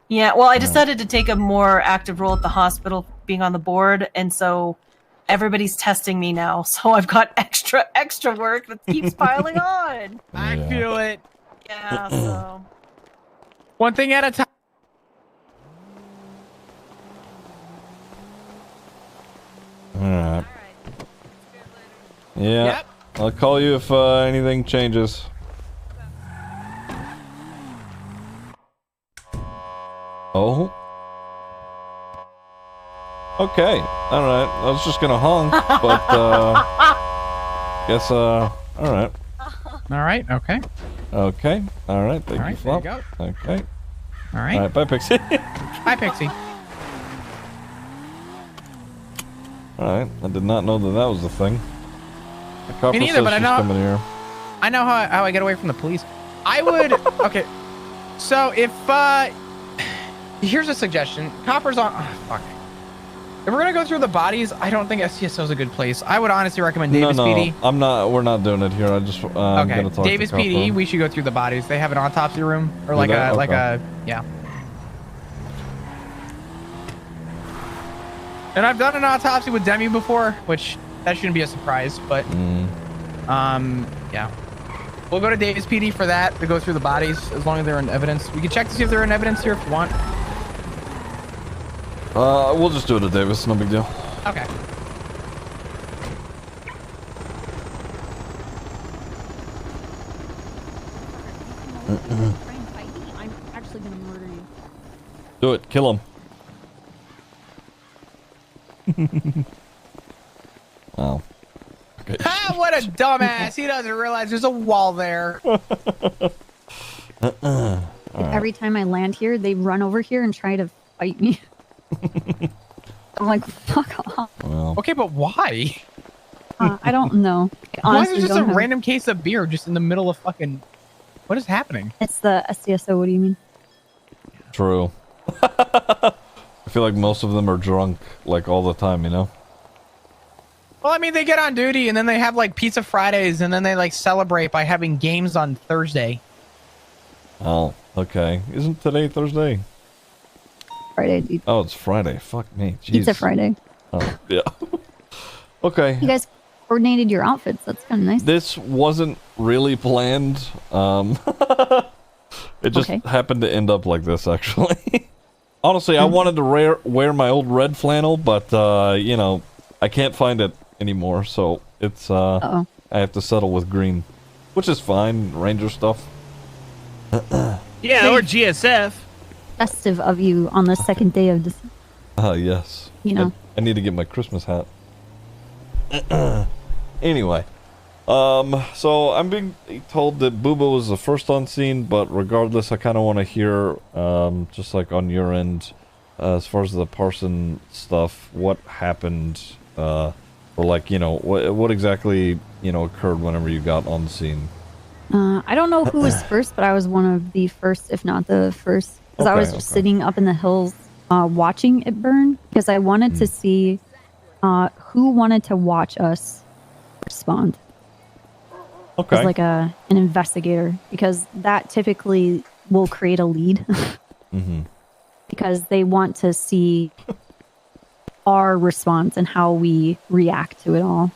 yeah. Well, I decided to take a more active role at the hospital, being on the board, and so everybody's testing me now. So I've got extra work that keeps piling on. I feel it. Yeah. So one thing at a time. Alright. Yeah. Yep. I'll call you if anything changes. Oh. Okay. Alright. I was just gonna honk, but guess alright. Alright, okay. Okay. Alright, thank you, Alright, Flop. there you Okay. Alright. Alright, bye, Pixie. Hi, Pixie. Alright, I did not know that was the thing. The copper Me neither, says but I she's know coming here. I know how I get away from the police. I would okay. So if here's a suggestion. Copper's on fuck. If we're gonna go through the bodies, I don't think STSO is a good place. I would honestly recommend Davis PD. We're not doing it here. I just I'm Okay, gonna talk Davis to PD. Copper. We should go through the bodies. They have an autopsy room, or Do like they? like Okay. a yeah. And I've done an autopsy with Demi before, which that shouldn't be a surprise. But yeah, we'll go to Davis PD for that to go through the bodies as long as they're in evidence. We can check to see if they're in evidence here if you want. We'll just do it at Davis. No big deal. Okay. I'm actually gonna murder you. Do it. Kill him. Oh. Okay. Ah, what a dumbass! He doesn't realize there's a wall there. Every time I land here, they run over here and try to fight me. I'm like, fuck off. Well. Okay, but why? I don't know. Why Honestly, is there just don't a have- random case of beer just in the middle of fucking? What is happening? It's the SCSO. What do you mean? True. I feel like most of them are drunk, like, all the time, you know? Well, I mean, they get on duty and then they have like Pizza Fridays and then they like celebrate by having games on Thursday. Oh, okay. Isn't today Thursday? Friday, dude. Oh, it's Friday. Fuck me. Jeez. Pizza Friday. Oh, yeah. Okay. You guys coordinated your outfits. That's kind of nice. This wasn't really planned. It just happened to end up like this, actually. Honestly, I wanted to wear my old red flannel, but, you know, I can't find it anymore, so it's, I have to settle with green. Which is fine, Ranger stuff. Yeah, or GSF. Festive of you on the second day of December. Yes. You know. I need to get my Christmas hat. Anyway, so I'm being told that Booba was the first on scene, but regardless, I kind of want to hear, just like on your end, as far as the Parson stuff, what happened, or like, you know, what exactly, you know, occurred whenever you got on the scene. I don't know who was first, but I was one of the first, if not the first, because I was just sitting up in the hills, watching it burn, because I wanted to see, who wanted to watch us respond. Okay. As like an investigator, because that typically will create a lead. Mm-hmm. Because they want to see our response and how we react to it all.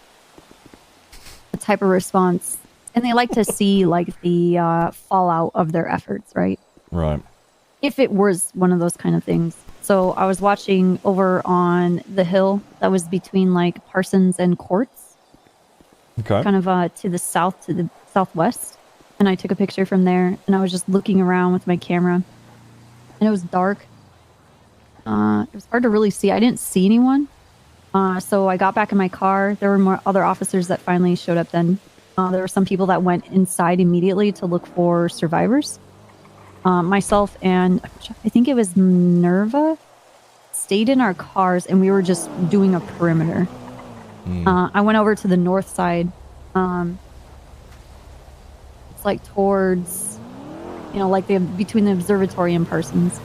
The type of response. And they like to see like the fallout of their efforts, right? Right. If it was one of those kind of things. So I was watching over on the hill that was between like Parsons and Courts. Okay. Kind of to the south, to the southwest. And I took a picture from there and I was just looking around with my camera. And it was dark. It was hard to really see. I didn't see anyone. So I got back in my car. There were more other officers that finally showed up then. There were some people that went inside immediately to look for survivors. Myself and I think it was Minerva stayed in our cars and we were just doing a perimeter. I went over to the north side. It's like towards, you know, like between the observatory and Parsons.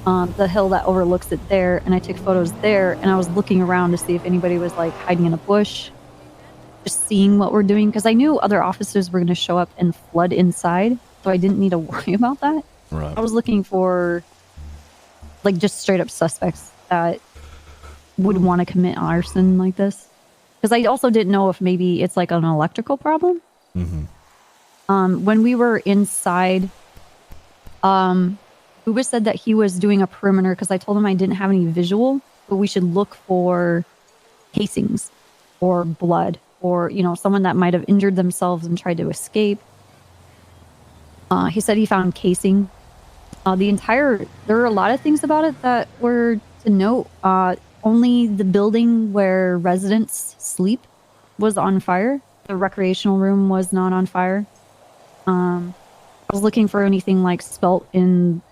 The hill that overlooks it there, and I took photos there, and I was looking around to see if anybody was like hiding in a bush, just seeing what we're doing, because I knew other officers were going to show up and flood inside, so I didn't need to worry about that. Right. I was looking for like just straight up suspects that would want to commit arson like this, because I also didn't know if maybe it's like an electrical problem. When we were inside, Uba said that he was doing a perimeter because I told him I didn't have any visual, but we should look for casings or blood or, you know, someone that might have injured themselves and tried to escape. He said he found casing. There were a lot of things about it that were to note. Only the building where residents sleep was on fire. The recreational room was not on fire. I was looking for anything like spelt in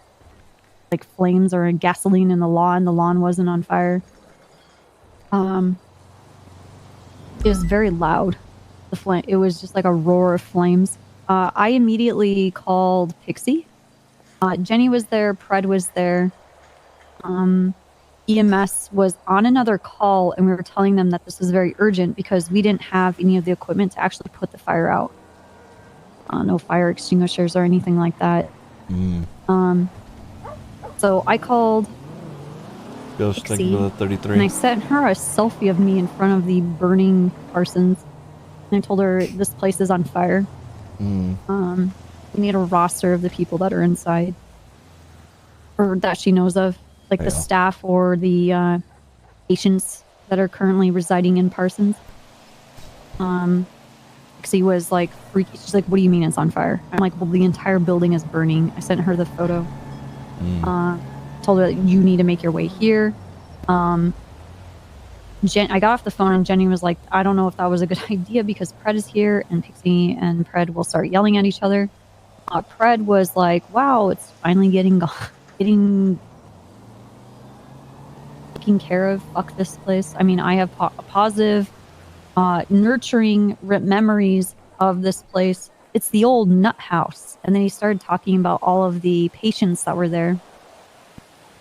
like flames or gasoline in the lawn. The lawn wasn't on fire. It was very loud. It was just like a roar of flames. I immediately called Pixie. Jenny was there. Pred was there. EMS was on another call, and we were telling them that this was very urgent because we didn't have any of the equipment to actually put the fire out. No fire extinguishers or anything like that. So I called Pixie, and I sent her a selfie of me in front of the burning Parsons. And I told her this place is on fire. We need a roster of the people that are inside, or that she knows of, like the staff or the patients that are currently residing in Parsons. Pixie was like freaky. She's like, "What do you mean it's on fire?" I'm like, "Well, the entire building is burning." I sent her the photo. Told her that you need to make your way here. I got off the phone and Jenny was like, "I don't know if that was a good idea because Pred is here and Pixie and Pred will start yelling at each other." Pred was like, "Wow, it's finally getting taken care of. Fuck this place." I mean, I have positive, nurturing memories of this place. It's the old nut house. And then he started talking about all of the patients that were there,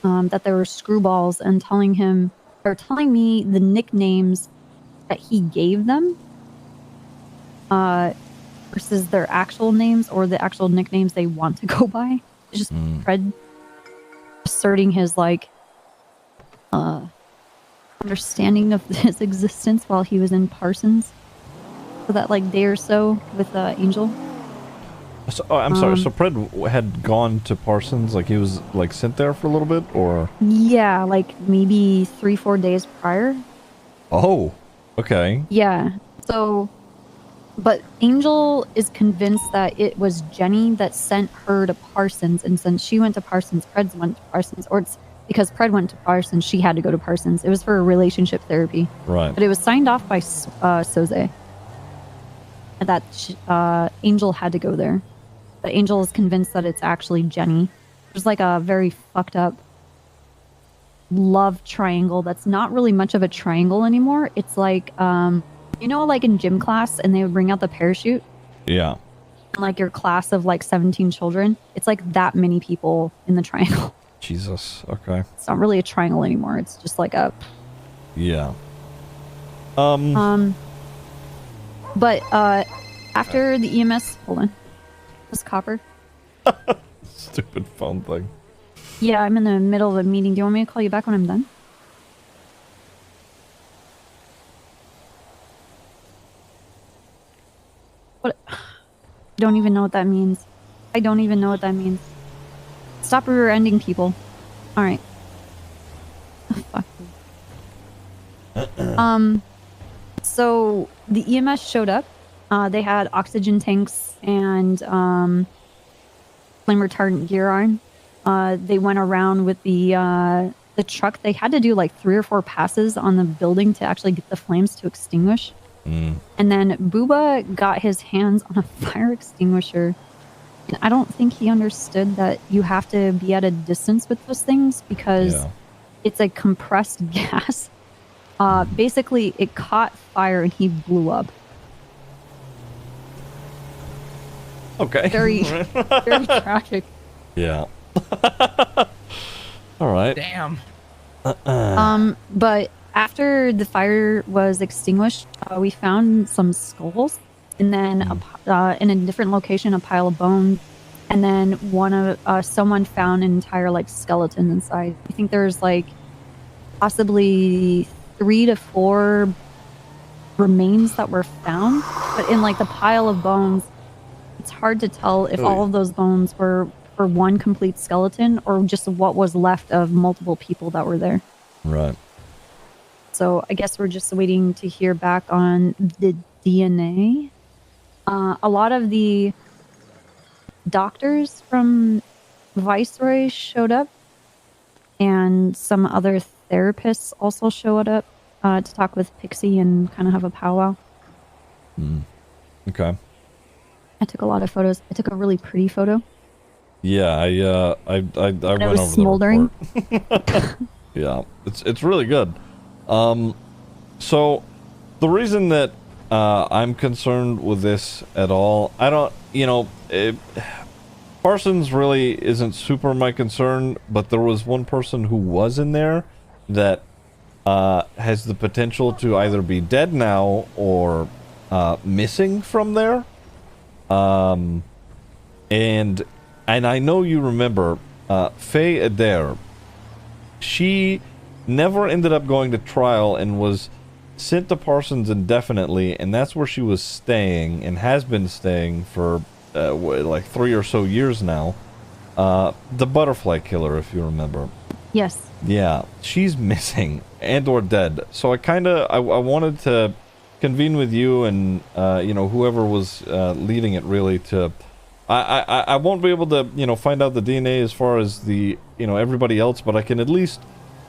that there were screwballs, and telling me the nicknames that he gave them, versus their actual names or the actual nicknames they want to go by. It's just Fred asserting his like understanding of his existence while he was in Parsons for that like day or so with Angel. So, I'm sorry. So Pred had gone to Parsons, like he was like sent there for a little bit, or? Yeah, like maybe 3-4 days prior. Oh, okay. Yeah. So, but Angel is convinced that it was Jenny that sent her to Parsons, and since she went to Parsons, Pred went to Parsons, or because Pred went to Parsons. She had to go to Parsons. It was for relationship therapy. Right. But it was signed off by Soze. That Angel had to go there. But Angel is convinced that it's actually Jenny. There's like a very fucked up love triangle that's not really much of a triangle anymore. It's like, like in gym class and they would bring out the parachute? Yeah. Like your class of like 17 children. It's like that many people in the triangle. Jesus. Okay. It's not really a triangle anymore. It's just like a... Yeah. But after the EMS... Hold on. This copper. Stupid phone thing. Yeah, I'm in the middle of a meeting. Do you want me to call you back when I'm done? What? I don't even know what that means. I don't even know what that means. Stop rear-ending people. Alright. Oh, fuck. So the EMS showed up. They had oxygen tanks and flame retardant gear on. They went around with the truck. They had to do like 3 or 4 passes on the building to actually get the flames to extinguish. And then Booba got his hands on a fire extinguisher. And I don't think he understood that you have to be at a distance with those things because it's a compressed gas. Basically, it caught fire and he blew up. Okay. Very, very tragic. Yeah. All right. Damn. But after the fire was extinguished, we found some skulls, and then in a different location, a pile of bones, and then someone found an entire like skeleton inside. I think there's like possibly 3 to 4 remains that were found, but in like the pile of bones, it's hard to tell if all of those bones were for one complete skeleton or just what was left of multiple people that were there. Right. So I guess we're just waiting to hear back on the DNA. A lot of the doctors from Viceroy showed up, and some other therapists also showed up to talk with Pixie and kind of have a powwow. Okay. I took a lot of photos. I took a really pretty photo. Yeah, I went it was over smoldering. the report. Yeah, it's really good. So the reason that I'm concerned with this at all, I don't, Parsons really isn't super my concern, but there was one person who was in there that has the potential to either be dead now or missing from there. And I know you remember Faye Adair. She never ended up going to trial and was sent to Parsons indefinitely, and that's where she was staying and has been staying for like 3 or so years now. The butterfly killer, if you remember. Yes. Yeah, she's missing and or dead. So I wanted to convene with you and whoever was leading it really to. I won't be able to find out the DNA as far as the everybody else, but I can at least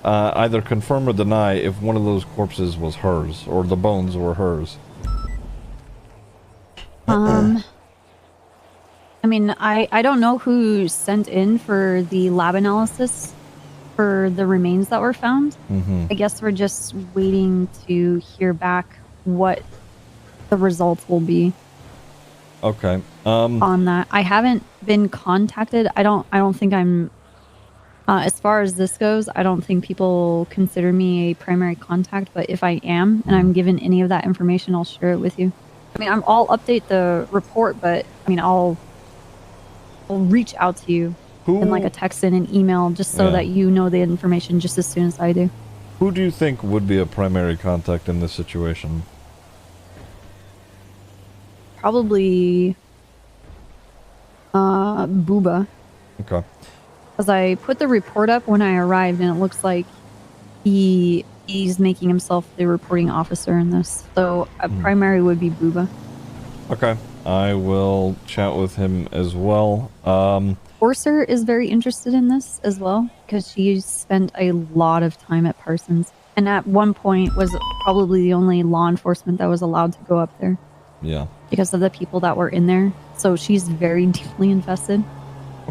either confirm or deny if one of those corpses was hers or the bones were hers. I mean, I don't know who sent in for the lab analysis for the remains that were found. I guess we're just waiting to hear back what the results will be. Okay. On that, I haven't been contacted. I don't think I'm. As far as this goes, I don't think people consider me a primary contact. But if I am, and I'm given any of that information, I'll share it with you. I mean, I'll update the report, but I mean, I'll reach out to you in like a text and an email, just so that you know the information just as soon as I do. Who do you think would be a primary contact in this situation? Probably Booba. Okay. Because I put the report up when I arrived, and it looks like he's making himself the reporting officer in this. So a primary would be Booba. Okay. I will chat with him as well. Orser is very interested in this as well because she spent a lot of time at Parsons, and at one point was probably the only law enforcement that was allowed to go up there. Yeah. Because of the people that were in there, so she's very deeply invested.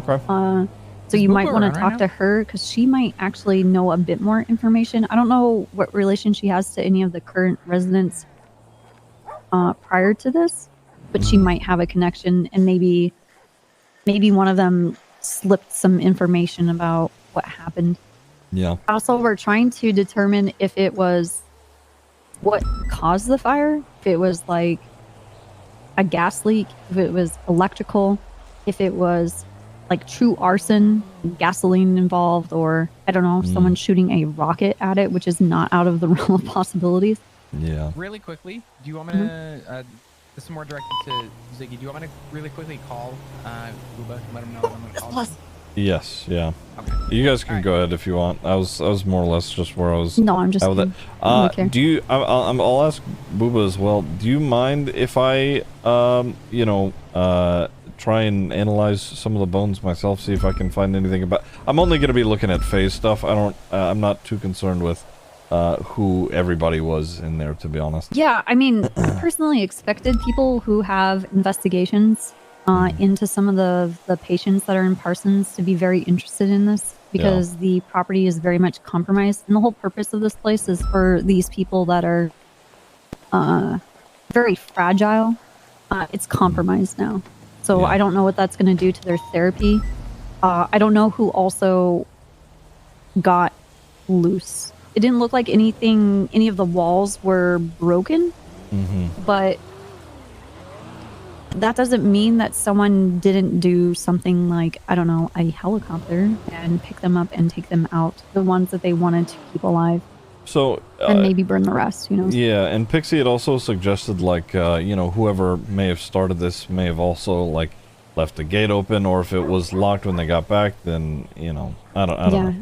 Okay. So you might want to talk to her because she might actually know a bit more information. I don't know what relation she has to any of the current residents prior to this, but she might have a connection, and maybe one of them slipped some information about what happened. Yeah. Also, we're trying to determine if it was what caused the fire, if it was like a gas leak, if it was electrical, if it was like true arson, gasoline involved, or I don't know, someone shooting a rocket at it, which is not out of the realm of possibilities. Yeah. Really quickly, do you want me to, this is more directed to Ziggy, do you want me to really quickly call Uba and let him know that I'm going to call him? Yes, yeah. Okay. You guys can go ahead if you want. I was more or less just where I was. No, I'm just at with it. Do you? I'll ask Booba as well. Do you mind if I, try and analyze some of the bones myself, see if I can find anything about? I'm only gonna be looking at phase stuff. I'm not too concerned with who everybody was in there, to be honest. Yeah, I mean, I personally expected people who have investigations into some of the patients that are in Parsons to be very interested in this because the property is very much compromised. And the whole purpose of this place is for these people that are very fragile. It's compromised now. So I don't know what that's going to do to their therapy. I don't know who also got loose. It didn't look like any of the walls were broken, but that doesn't mean that someone didn't do something like, I don't know, a helicopter and pick them up and take them out, the ones that they wanted to keep alive. So and maybe burn the rest, who knows? Yeah, and Pixie had also suggested, like, whoever may have started this may have also, like, left the gate open, or if it was locked when they got back, then, I don't know.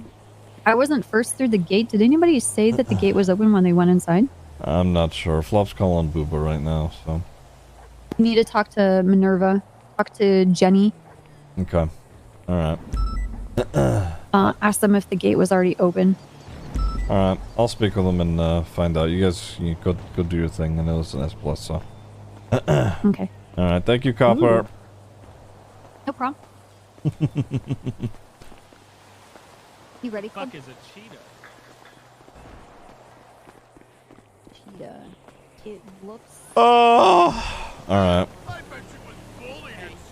I wasn't first through the gate. Did anybody say that the gate was open when they went inside? I'm not sure. Flop's calling Booba right now, so. You need to talk to Minerva. Talk to Jenny. Okay. Alright. Ask them if the gate was already open. Alright, I'll speak with them and find out. You guys go do your thing. I know it's an S+, so. Okay. Alright, thank you, Copper. Ooh. No problem. You ready, Clint? Fuck is a cheetah? Cheetah. It looks... Oh! Alright.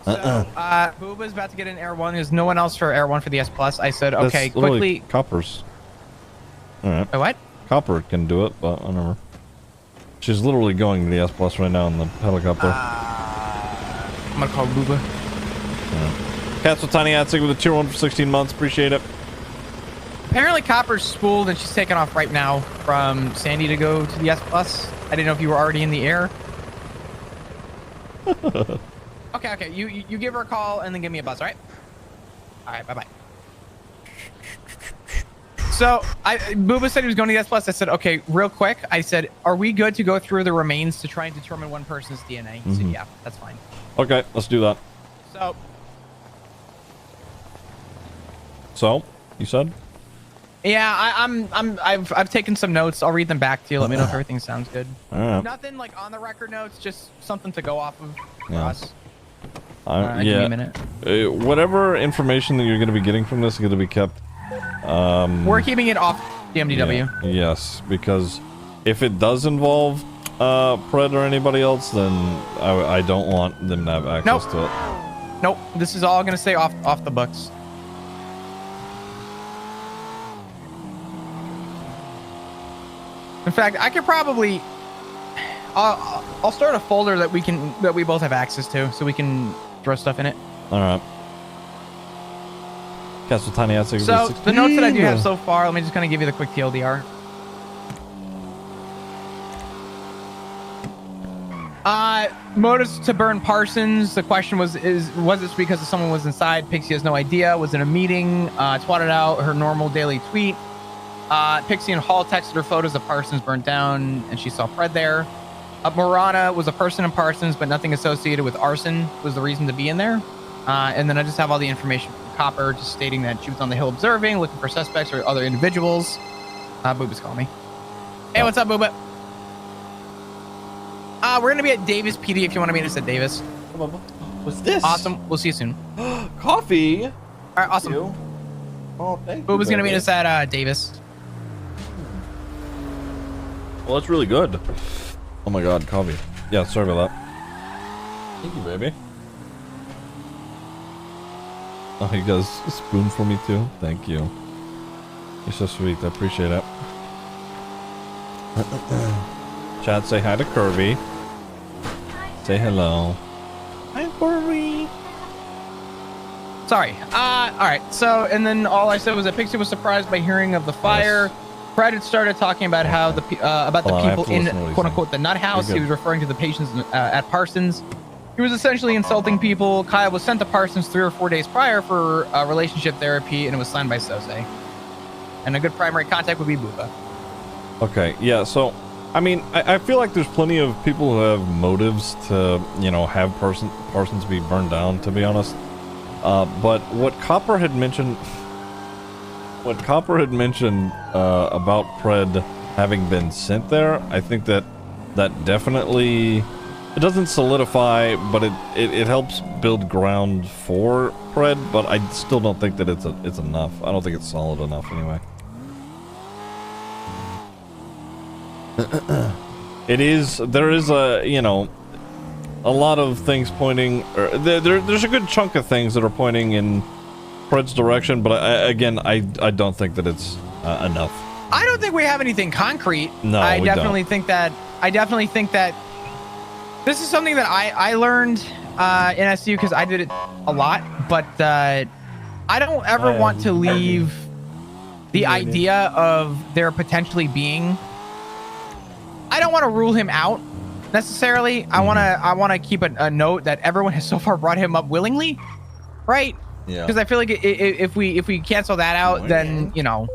So, Booba's about to get in Air 1. There's no one else for Air 1 for the S+. I said, okay, That's literally quickly... Copper's. Alright. What? Copper can do it, but whatever. She's literally going to the S+ right now in the helicopter. I'm gonna call Booba. Cats with Tiny Hat with a tier 1 for 16 months. Appreciate it. Apparently Copper's spooled and she's taking off right now from Sandy to go to the S+. I didn't know if you were already in the air. Okay. You give her a call and then give me a buzz, all right? All right, bye-bye. So, Booba said he was going to the S+. I said, okay, real quick. I said, are we good to go through the remains to try and determine one person's DNA? He said, yeah, that's fine. Okay, let's do that. So, you said? Yeah, I've taken some notes. I'll read them back to you. Let me know if everything sounds good. All right. Nothing like on the record notes, just something to go off of for us. Yeah. Give me a minute. Whatever information that you're going to be getting from this is going to be kept. We're keeping it off the MDW. Yeah, yes, because if it does involve Pred or anybody else, then I don't want them to have access to it. Nope. This is all going to stay off the books. In fact, I could probably I'll start a folder that we both have access to, so we can throw stuff in it. All right. Castle Tiny Hat. So the notes that I do have so far, let me just kind of give you the quick TLDR. Motives to burn Parsons. The question was this because someone was inside? Pixie has no idea. Was in a meeting. Twatted out her normal daily tweet. Pixie and Hall texted her photos of Parsons burnt down, and she saw Fred there. Morana was a person in Parsons, but nothing associated with arson was the reason to be in there. And then I just have all the information from Copper, just stating that she was on the hill observing, looking for suspects or other individuals. Booba's calling me. Hey, what's up, Booba? We're gonna be at Davis PD if you want to meet us at Davis. What's this? Awesome. We'll see you soon. Coffee. All right, awesome. Oh, thank you. Booba's gonna meet baby. us at Davis. Well, that's really good. Oh my god, coffee. Yeah, sorry about that. Thank you, baby. Oh, you guys a spoon for me too? Thank you. You're so sweet. I appreciate it. Chat, say hi to Kirby. Say hello. Hi, Kirby. Sorry. All right. So, and then all I said was that Pixie was surprised by hearing of the fire. Fred had started talking about how the people in quote unquote the nut house. He was referring to the patients at Parsons. He was essentially insulting people. Kyle was sent to Parsons 3 or 4 days prior for relationship therapy, and it was signed by Soze. And a good primary contact would be Booba. Okay, yeah, so, I mean, I feel like there's plenty of people who have motives to, you know, have Parsons be burned down, to be honest. But what Copper had mentioned about Pred having been sent there, I think that definitely, it doesn't solidify, but it helps build ground for Pred, but I still don't think that it's enough. I don't think it's solid enough anyway. There is a, you know, a lot of things pointing, or there's a good chunk of things that are pointing in Pred's direction, but I don't think that it's enough. I don't think we have anything concrete. No, I we definitely don't. think that this is something that I learned in SU because I did it a lot, but I don't ever want to leave the idea of there potentially being. I don't want to rule him out necessarily. I want to keep a note that everyone has so far brought him up willingly, right? Yeah. Because I feel like if we cancel that out, then you know,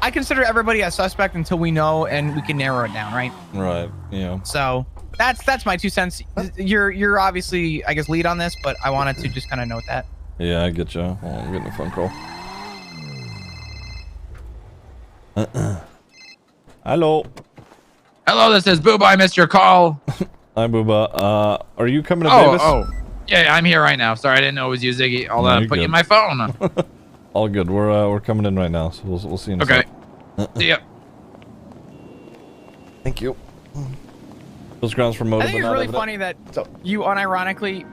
I consider everybody a suspect until we know and we can narrow it down, right? Right. Yeah. So that's my 2 cents. You're obviously, I guess, lead on this, but I wanted to just kind of note that. Yeah, I get you. Oh, I'm getting a phone call. Hello. Hello, this is Booba. I missed your call. Hi, Booba. Are you coming to Davis? Yeah, I'm here right now. Sorry, I didn't know it was you, Ziggy. I'll No, you're put you good. in my phone. All good. We're coming in right now, so we'll see you in a Okay. sec. See ya. Thank you. Those grounds for motive. I think it's really funny that you unironically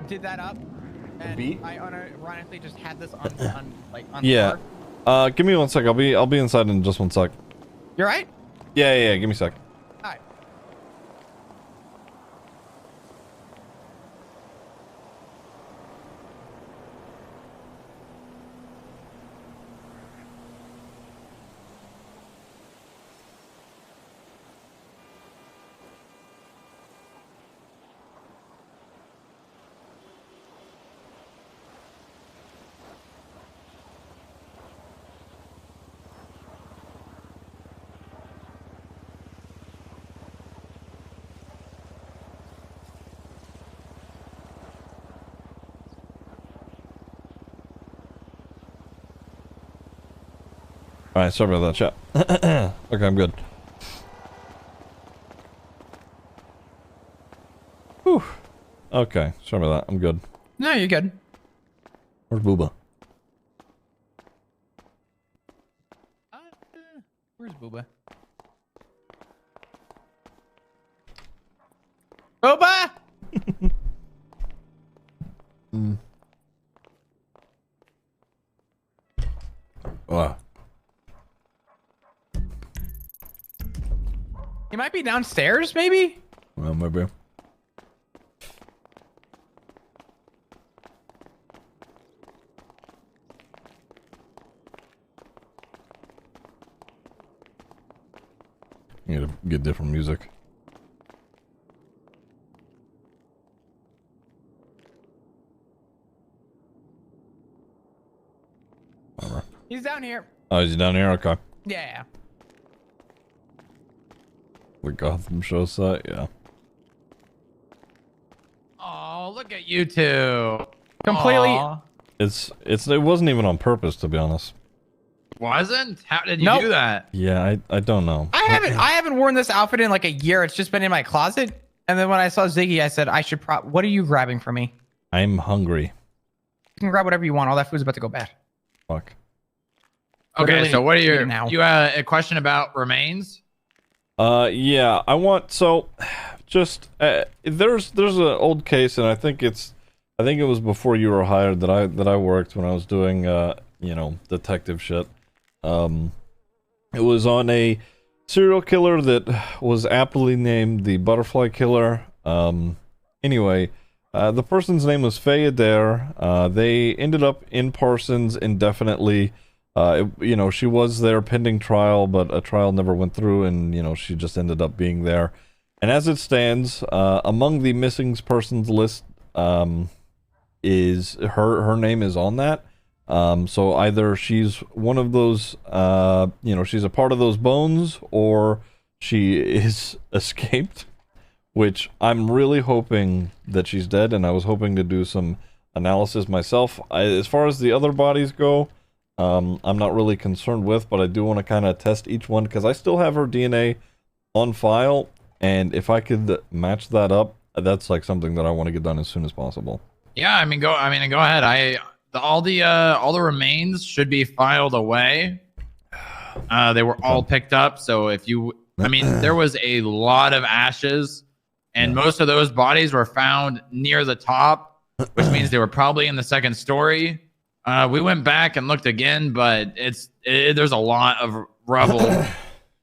did that up, and beat? I unironically just had this on on Yeah. board. Give me 1 sec. I'll be inside in just 1 sec. You're right. Yeah. Give me a sec. All right. All right. Sorry about that, chat. Okay, I'm good. Whew. Okay. Sorry about that. I'm good. No, you're good. Where's Booba? Where's Booba? Booba! Wow. He might be downstairs, maybe? Well, maybe. You gotta get different music. Whatever. He's down here. Oh, is he down here? Okay. Yeah. The Gotham show set, yeah. Oh, look at you two. Completely. Aw. it wasn't even on purpose, to be honest. Wasn't? How did you Nope. do that? Yeah, I don't know. I haven't worn this outfit in like a year. It's just been in my closet. And then when I saw Ziggy, I said, I should what are you grabbing for me? I'm hungry. You can grab whatever you want. All that food's about to go bad. Fuck. Okay, Literally so what are eat your it now. you a question about remains? Yeah, I want just there's an old case, and I think it was before you were hired that I worked when I was doing detective shit. It was on a serial killer that was aptly named the Butterfly Killer. Anyway, the person's name was Faye Adair. They ended up in Parsons indefinitely. She was there pending trial, but a trial never went through, and she just ended up being there. And as it stands, among the missing persons list, is her name is on that. So either she's one of those, she's a part of those bones, or she is escaped, which I'm really hoping that she's dead, and I was hoping to do some analysis myself. As far as the other bodies go, I'm not really concerned with, but I do want to kind of test each one, because I still have her DNA on file, and if I could match that up, that's like something that I want to get done as soon as possible. Yeah, go ahead. All the remains should be filed away. They were all picked up, so there was a lot of ashes, and most of those bodies were found near the top, which means they were probably in the second story. We went back and looked again, but there's a lot of rubble.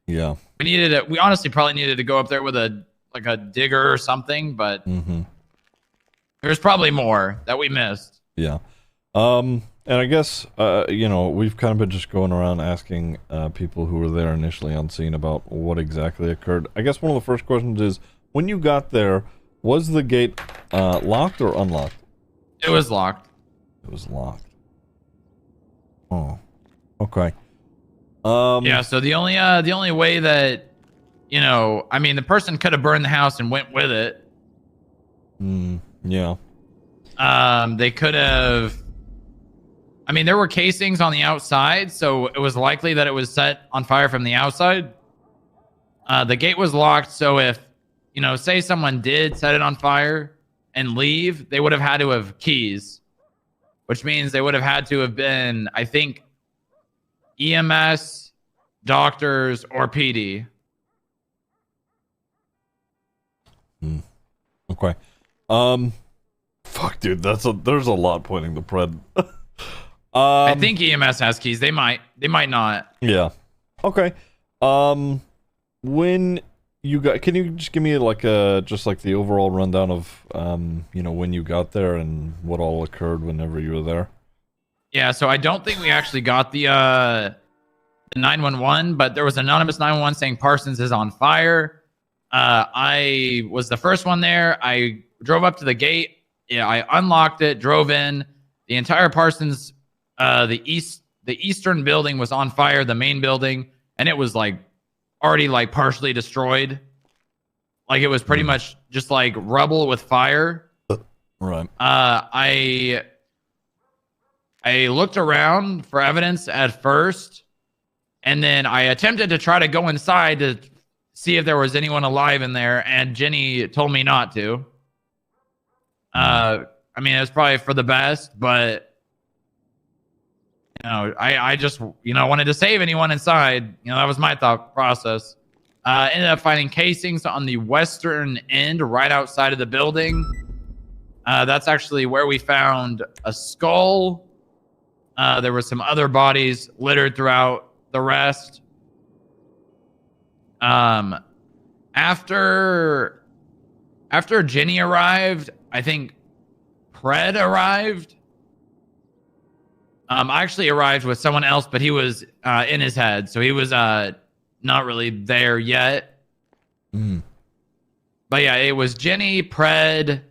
Yeah. We honestly probably needed to go up there with a digger or something, but there's probably more that we missed. Yeah. And I guess, we've kind of been just going around asking people who were there initially on scene about what exactly occurred. I guess one of the first questions is, when you got there, was the gate locked or unlocked? It was locked. It was locked. Oh. Okay. Yeah, so the only way that, the person could have burned the house and went with it. Yeah. They could have... there were casings on the outside, so it was likely that it was set on fire from the outside. The gate was locked, so if, say someone did set it on fire and leave, they would have had to have keys, which means they would have had to have been, I think, EMS, doctors, or PD. Okay. Fuck, dude, there's a lot pointing to Pred. I think EMS has keys. They might not. Yeah. Okay. When you got, can you just give me the overall rundown of when you got there and what all occurred whenever you were there? Yeah, so I don't think we actually got the 911, but there was anonymous 911 saying Parsons is on fire. I was the first one there. I drove up to the gate. Yeah, I unlocked it, drove in. The entire Parsons, the eastern building was on fire, the main building, and it was already partially destroyed. It was pretty much just rubble with fire. Right. I looked around for evidence at first, and then I attempted to try to go inside to see if there was anyone alive in there, and Jenny told me not to. It was probably for the best, but I just wanted to save anyone inside. That was my thought process. Ended up finding casings on the western end, right outside of the building. That's actually where we found a skull. There were some other bodies littered throughout the rest. After Jenny arrived, I think Pred arrived. I actually arrived with someone else, but he was in his head, so he was not really there yet. But yeah, it was Jenny, Pred,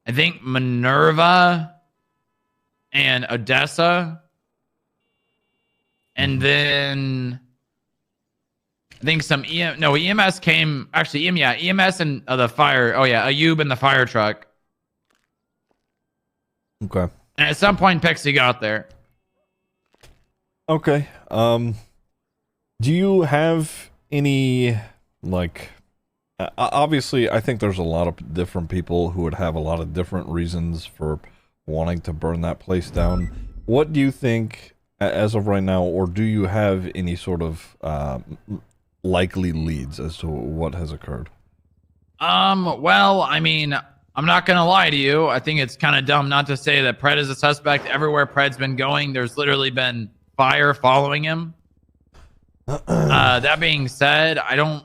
I think Minerva, and Odessa. And then I think EMS came, actually, EMS and the fire. Oh yeah, Ayub and the fire truck. Okay. And at some point, Pixie got there. Okay. Do you have any, like, obviously, I think there's a lot of different people who would have a lot of different reasons for wanting to burn that place down. What do you think, as of right now, or do you have any sort of likely leads as to what has occurred? Well, I mean, I'm not gonna lie to you. I think it's kind of dumb not to say that Pred is a suspect. Everywhere Pred's been going, there's literally been fire following him. That being said, I don't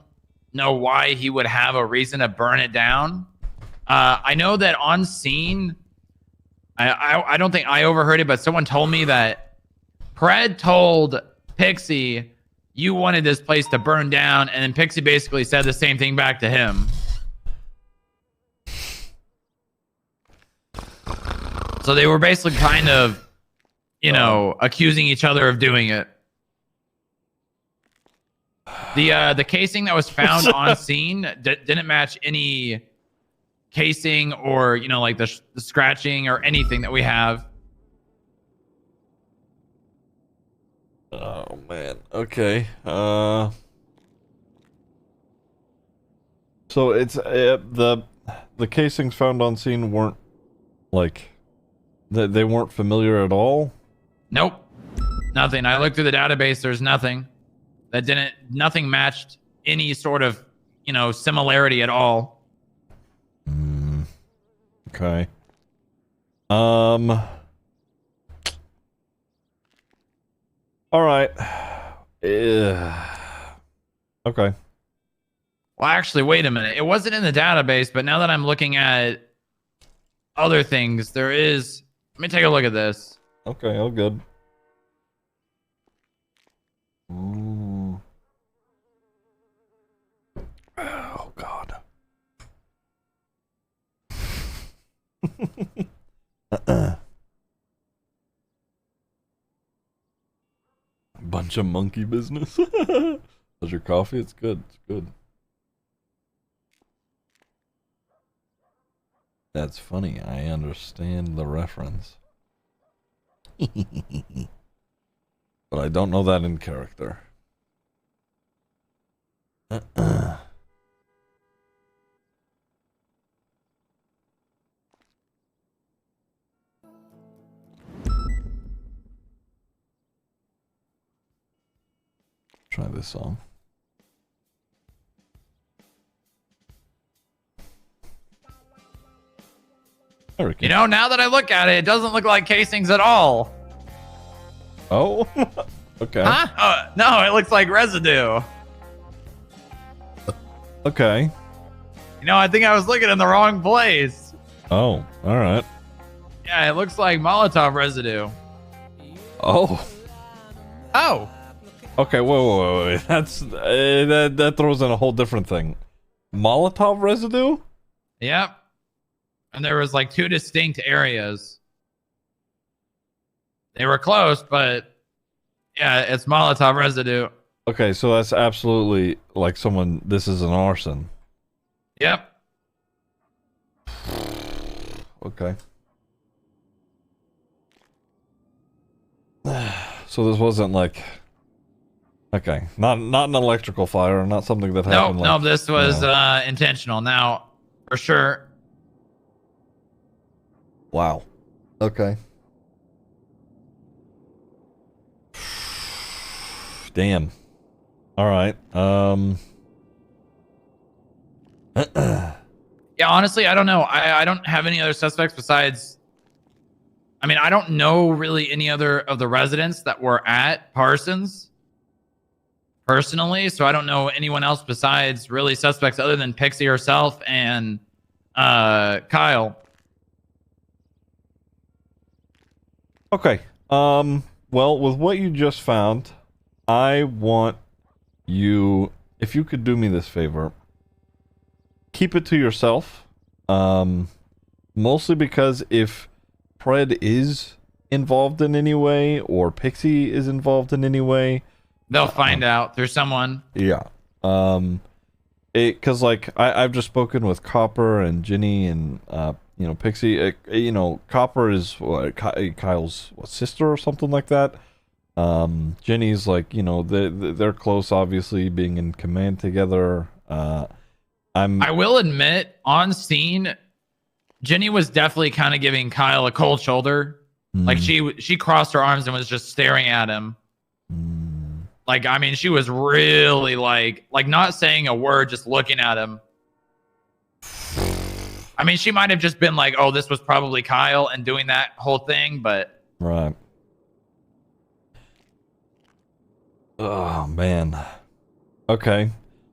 know why he would have a reason to burn it down. I know that on scene, I don't think I overheard it, but someone told me that Pred told Pixie, you wanted this place to burn down, and then Pixie basically said the same thing back to him. So they were basically kind of, you know, accusing each other of doing it. The casing that was found on scene didn't match any casing or, you know, like the scratching or anything that we have. Oh man. Okay. So it's the casings found on scene weren't like they weren't familiar at all. Nope. Nothing. I looked through the database. There's nothing that nothing matched any sort of, you know, similarity at all. Okay. All right. Okay. Well, actually, wait a minute. It wasn't in the database, but now that I'm looking at other things, there is. Let me take a look at this. Okay, all good. Ooh. Oh God. Bunch of monkey business. How's your coffee? It's good. It's good. That's funny. I understand the reference. But I don't know that in character. Try this song. You know, now that I look at it, it doesn't look like casings at all. Oh, okay. Huh? No, it looks like residue. Okay. You know, I think I was looking in the wrong place. Oh, all right. Yeah, it looks like Molotov residue. Oh. Oh. Okay, wait. That's that throws in a whole different thing. Molotov residue? Yep. And there was like two distinct areas. They were close, but yeah, it's Molotov residue. Okay, so that's absolutely like someone. This is an arson. Yep. Okay. So this wasn't like. Okay, not an electrical fire, not something that happened. No, this was intentional. Now, for sure. Wow. Okay. Damn. All right. Yeah, honestly, I don't know. I don't have any other suspects besides. I mean, I don't know really any other of the residents that were at Parsons personally, so I don't know anyone else besides really suspects other than Pixie herself and Kyle. Okay. Well, with what you just found, I want you, if you could do me this favor, keep it to yourself. Mostly because if Pred is involved in any way, or Pixie is involved in any way, they'll find out through someone. Yeah. Because like I've just spoken with Copper and Ginny and Pixie, Copper is Kyle's sister or something like that. Jenny's like, they're close, obviously, being in command together. I will admit, on scene, Jenny was definitely kind of giving Kyle a cold shoulder. Like she crossed her arms and was just staring at him. Like, I mean, she was really like not saying a word, just looking at him. I mean, she might have just been like, "Oh, this was probably Kyle," and doing that whole thing, but right. Oh man. Okay.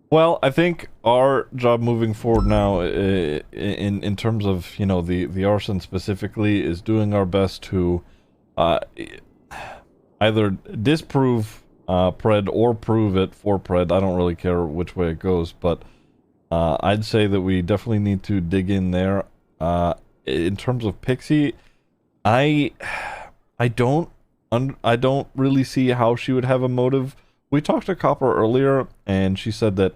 Well, I think our job moving forward now, in terms of the arson specifically, is doing our best to either disprove Pred or prove it for Pred. I don't really care which way it goes, but I'd say that we definitely need to dig in there. In terms of Pixie, I don't really see how she would have a motive. We talked to Copper earlier, and she said that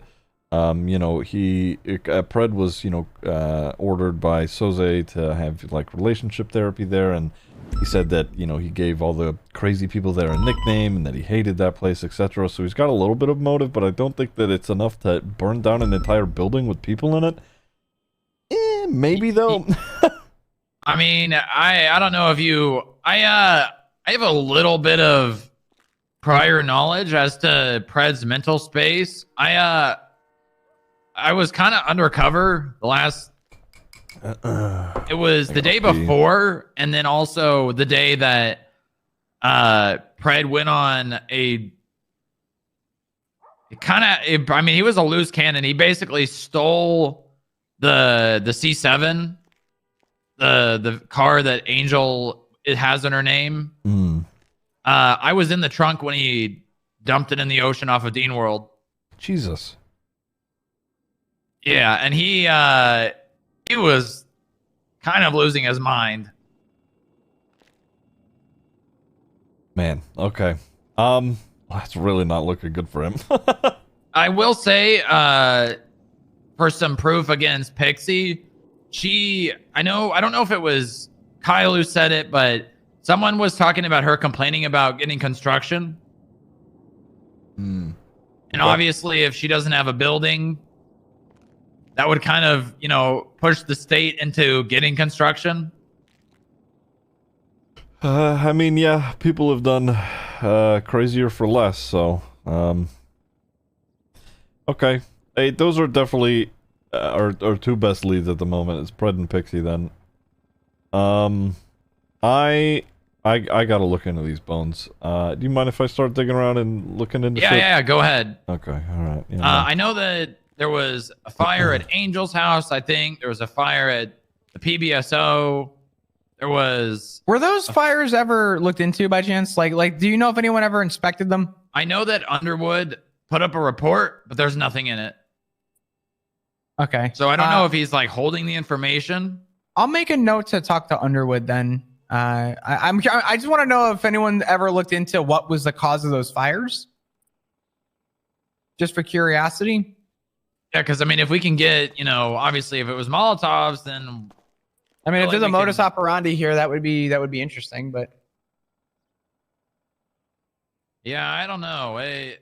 Pred was ordered by Soze to have like relationship therapy there, and he said that he gave all the crazy people there a nickname and that he hated that place, etc. So he's got a little bit of motive, but I don't think that it's enough to burn down an entire building with people in it. Maybe though. I mean, I don't know if you I have a little bit of prior knowledge as to Pred's mental space. I was kind of undercover the last it was the day before, and then also the day that Pred went on a I mean, he was a loose cannon. He basically stole the C7, the car that Angel has in her name. I was in the trunk when he dumped it in the ocean off of Dean World. Jesus. Yeah, and he was kind of losing his mind. Man, okay. That's really not looking good for him. I will say, for some proof against Pixie, I don't know if it was Kyle who said it, but someone was talking about her complaining about getting construction. And obviously, if she doesn't have a building, that would kind of, push the state into getting construction. I mean, yeah, people have done crazier for less, so okay. Hey, those are definitely our two best leads at the moment. It's Pred and Pixie then. I gotta look into these bones. Do you mind if I start digging around and looking into shit? Yeah, go ahead. Okay, alright. I know that there was a fire at Angel's house, I think. There was a fire at the PBSO. Were those fires ever looked into by chance? Like, do you know if anyone ever inspected them? I know that Underwood put up a report, but there's nothing in it. Okay. So I don't know if he's like holding the information. I'll make a note to talk to Underwood then. I just want to know if anyone ever looked into what was the cause of those fires. Just for curiosity. Yeah, because I mean, if we can get, obviously, if it was Molotovs, then I mean, if there's a modus operandi here, that would be interesting. But yeah, I don't know. It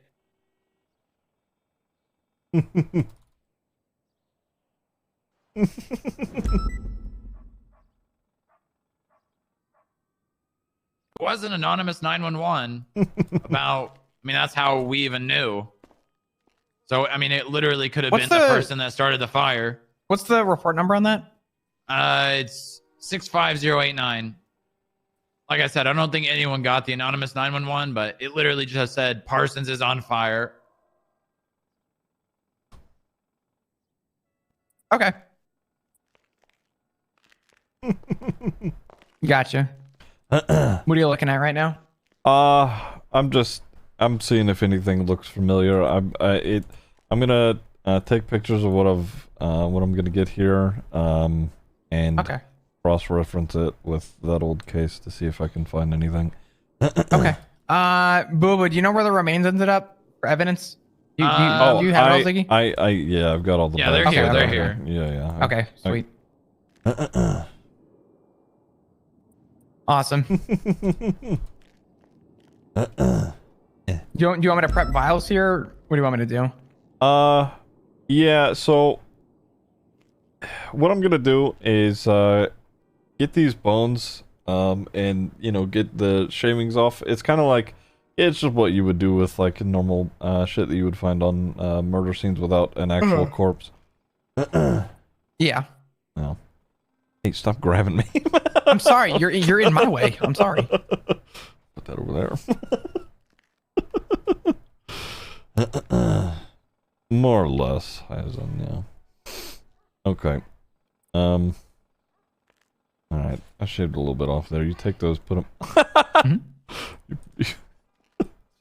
was an anonymous 911 about. I mean, that's how we even knew. So I mean, it literally could have been the person that started the fire. What's the report number on that? It's 65089. Like I said, I don't think anyone got the anonymous 911, but it literally just said Parsons is on fire. Okay. Gotcha. What are you looking at right now? I'm seeing if anything looks familiar. I'm gonna take pictures of what I'm gonna get here. And okay. Cross-reference it with that old case to see if I can find anything. Okay. Booba, do you know where the remains ended up for evidence? Do you have it all, Ziggy? Yeah, I've got all the. Yeah, they're here. They're here. Yeah. Okay, sweet. Awesome. Do you want me to prep vials here? What do you want me to do? Yeah, so what I'm gonna do is get these bones and get the shavings off. It's kind of like it's just what you would do with like normal shit that you would find on murder scenes without an actual corpse. Yeah. No. Hey, stop grabbing me. I'm sorry. You're in my way. I'm sorry. Put that over there. More or less, as in, yeah. Okay. All right. I shaved a little bit off there. You take those, put them.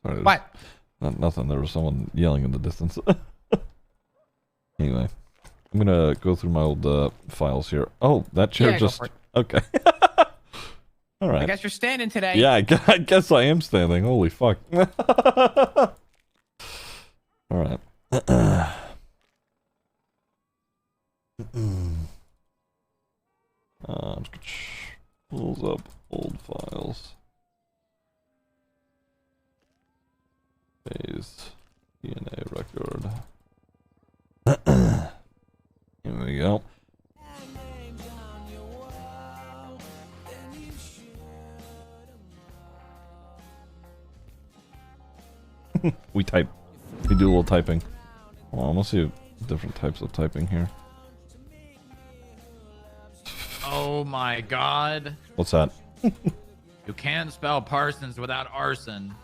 Sorry, What? Nothing. There was someone yelling in the distance. Anyway, I'm gonna go through my old files here. Oh, that chair just. Okay. All right. I guess you're standing today. Yeah, I guess I am standing. Holy fuck. All right. Pulls up old files. Phase DNA record. Here we go. We type. We do a little typing. Well, let's see different types of typing here. Oh my god. What's that? You can't spell Parsons without arson.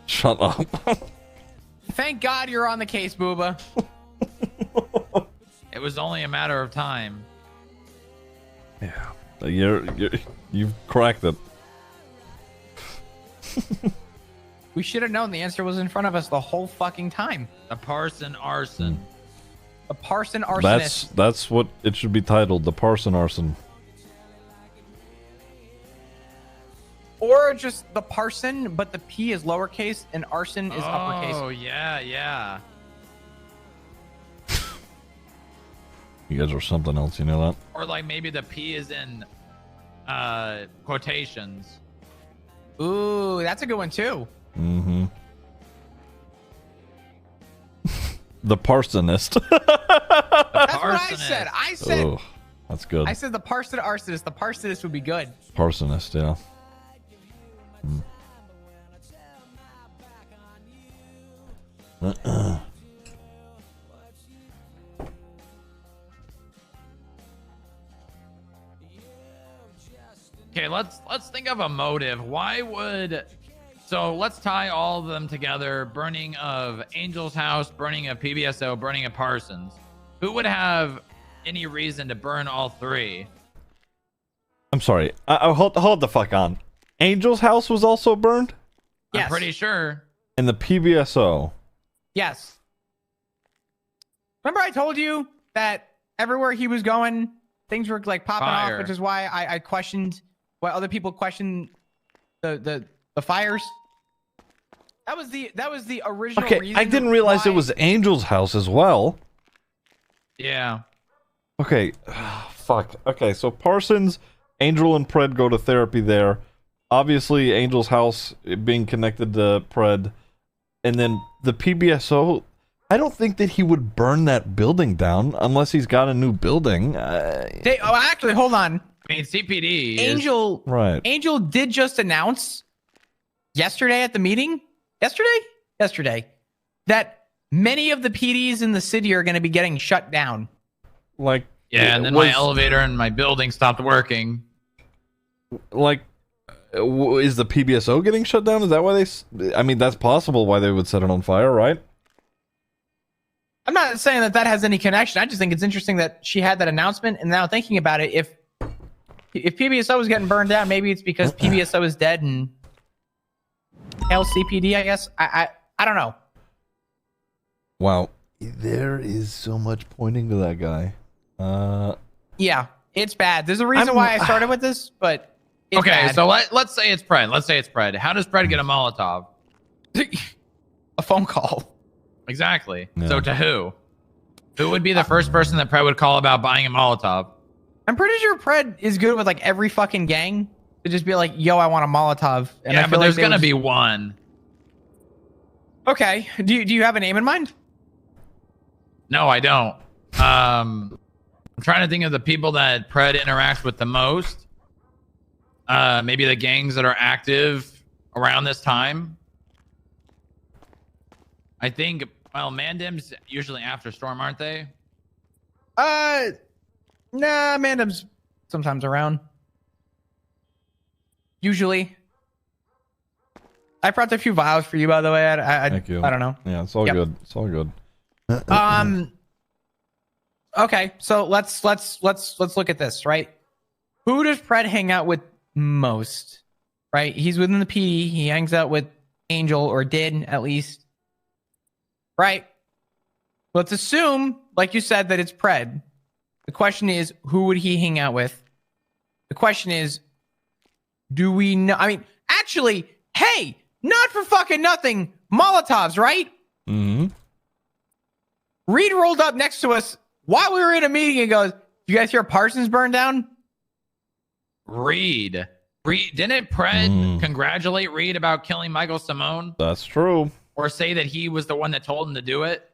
Shut up. Thank God you're on the case, Booba. It was only a matter of time. Yeah. You've cracked it. We should have known the answer was in front of us the whole fucking time. The Parson arson. The Parson arsonist. That's what it should be titled, the Parson arson. Or just the Parson, but the P is lowercase and arson is uppercase. Oh, yeah. You guys are something else, you know that? Or like maybe the P is in quotations. Ooh, that's a good one too. Mm-hmm. The Parsonist. That's what I said. I said. Oh, that's good. I said the Parson arsonist. The Parsonist would be good. Parsonist, yeah. Okay, let's think of a motive. Why would so let's tie all of them together. Burning of Angel's house, burning of PBSO, burning of Parsons. Who would have any reason to burn all three? I'm sorry. Hold the fuck on. Angel's house was also burned? Yes. I'm pretty sure. And the PBSO. Yes. Remember I told you that everywhere he was going, things were like popping off, which is why I questioned what other people questioned the fires. That was the original reason. I didn't realize it was Angel's house as well. Yeah. Okay. Fuck. Okay, so Parsons, Angel, and Pred go to therapy there. Obviously, Angel's house being connected to Pred. And then the PBSO, I don't think that he would burn that building down unless he's got a new building. Actually, hold on. I mean, CPD. Angel. Right. Angel did just announce yesterday at the meeting. Yesterday. That many of the PDs in the city are going to be getting shut down. Like. Yeah, and then my elevator in my building stopped working. Like. Is the PBSO getting shut down? Is that why they... I mean, that's possible why they would set it on fire, right? I'm not saying that has any connection. I just think it's interesting that she had that announcement. And now thinking about it, if PBSO was getting burned down, maybe it's because PBSO is dead and hell CPD, I guess. I don't know. Wow. There is so much pointing to that guy. Yeah, it's bad. There's a reason why I started with this, but... Okay, bad. so let's say it's Pred. How does Pred get a Molotov? A phone call. Exactly. Yeah. So to who? Who would be the first person that Pred would call about buying a Molotov? I'm pretty sure Pred is good with like every fucking gang to just be like, "Yo, I want a Molotov." And I Yeah, feel but like there's they gonna would- be one. Okay. Do you have a name in mind? No, I don't. I'm trying to think of the people that Pred interacts with the most. Maybe the gangs that are active around this time. I think, well, Mandem's usually after Storm, aren't they? Nah, Mandem's sometimes around. Usually. I brought a few vials for you, by the way. Thank you. I don't know. Yeah, it's all Yep. good. It's all good. Okay, so let's look at this, right? Who does Pred hang out with most? Right? He's within the PD. He hangs out with Angel, or did at least. Right? Let's assume, like you said, that it's Pred. The question is, who would he hang out with? The question is, do we know? I mean, actually, hey, not for fucking nothing, Molotovs, right? Mm-hmm. Reed rolled up next to us while we were in a meeting and goes, "You guys hear Parsons burned down?" Reed, didn't Pred congratulate Reed about killing Michael Simone? That's true. Or say that he was the one that told him to do it?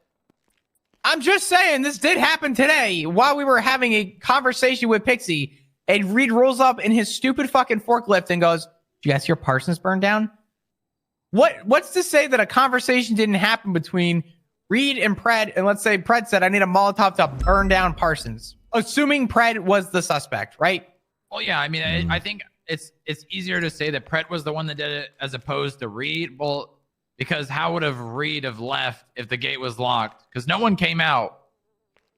I'm just saying, this did happen today while we were having a conversation with Pixie. And Reed rolls up in his stupid fucking forklift and goes, "Do you guys hear Parsons burned down?" What's to say that a conversation didn't happen between Reed and Pred, and let's say Pred said, "I need a Molotov to burn down Parsons," assuming Pred was the suspect, right? Well, yeah. I mean, I think it's easier to say that Pred was the one that did it as opposed to Reed. Well, because how would have Reed have left if the gate was locked? Because no one came out.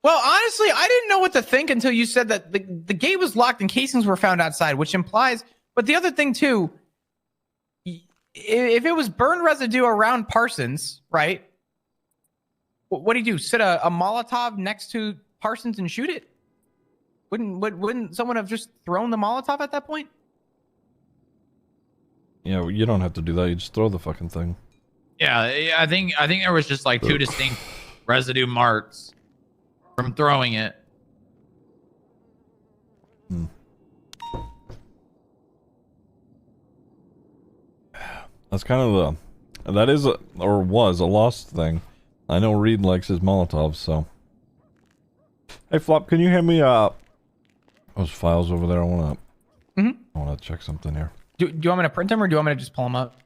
Well, honestly, I didn't know what to think until you said that the gate was locked and casings were found outside, which implies. But the other thing too, if it was burned residue around Parsons, right? What do you do? Sit a Molotov next to Parsons and shoot it? Wouldn't someone have just thrown the Molotov at that point? Yeah, well, you don't have to do that. You just throw the fucking thing. Yeah, I think there was just like two distinct residue marks from throwing it. That's kind of that is or was a lost thing. I know Reed likes his Molotovs, so. Hey, Flop, can you hand me those files over there? I wanna check something here. Do you want me to print them or do you want me to just pull them up?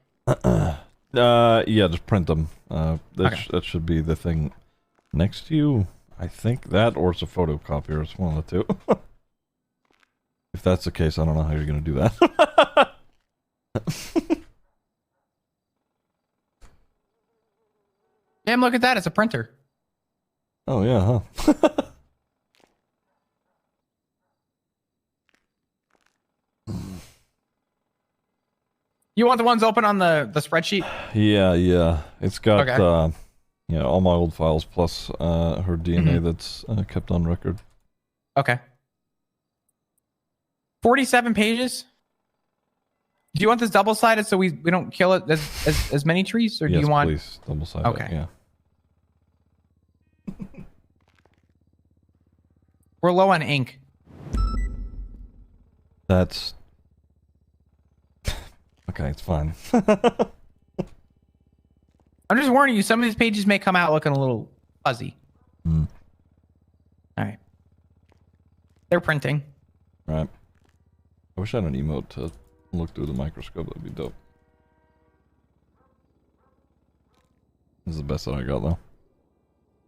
Yeah, just print them. That should be the thing next to you. I think that, or it's a photocopier. It's one of the two. If that's the case, I don't know how you're gonna do that. Damn, look at that. It's a printer. Oh, yeah, huh? You want the ones open on the spreadsheet? Yeah. It's got, Okay. all my old files plus her DNA that's kept on record. Okay. 47 pages? Do you want this double-sided so we don't kill it as many trees? Or do Yes, you want... please. Double-sided, Okay. yeah. We're low on ink. That's... Okay, it's fine. I'm just warning you, some of these pages may come out looking a little fuzzy. All right. They're printing. Right. I wish I had an emote to look through the microscope. That'd be dope. This is the best that I got, though.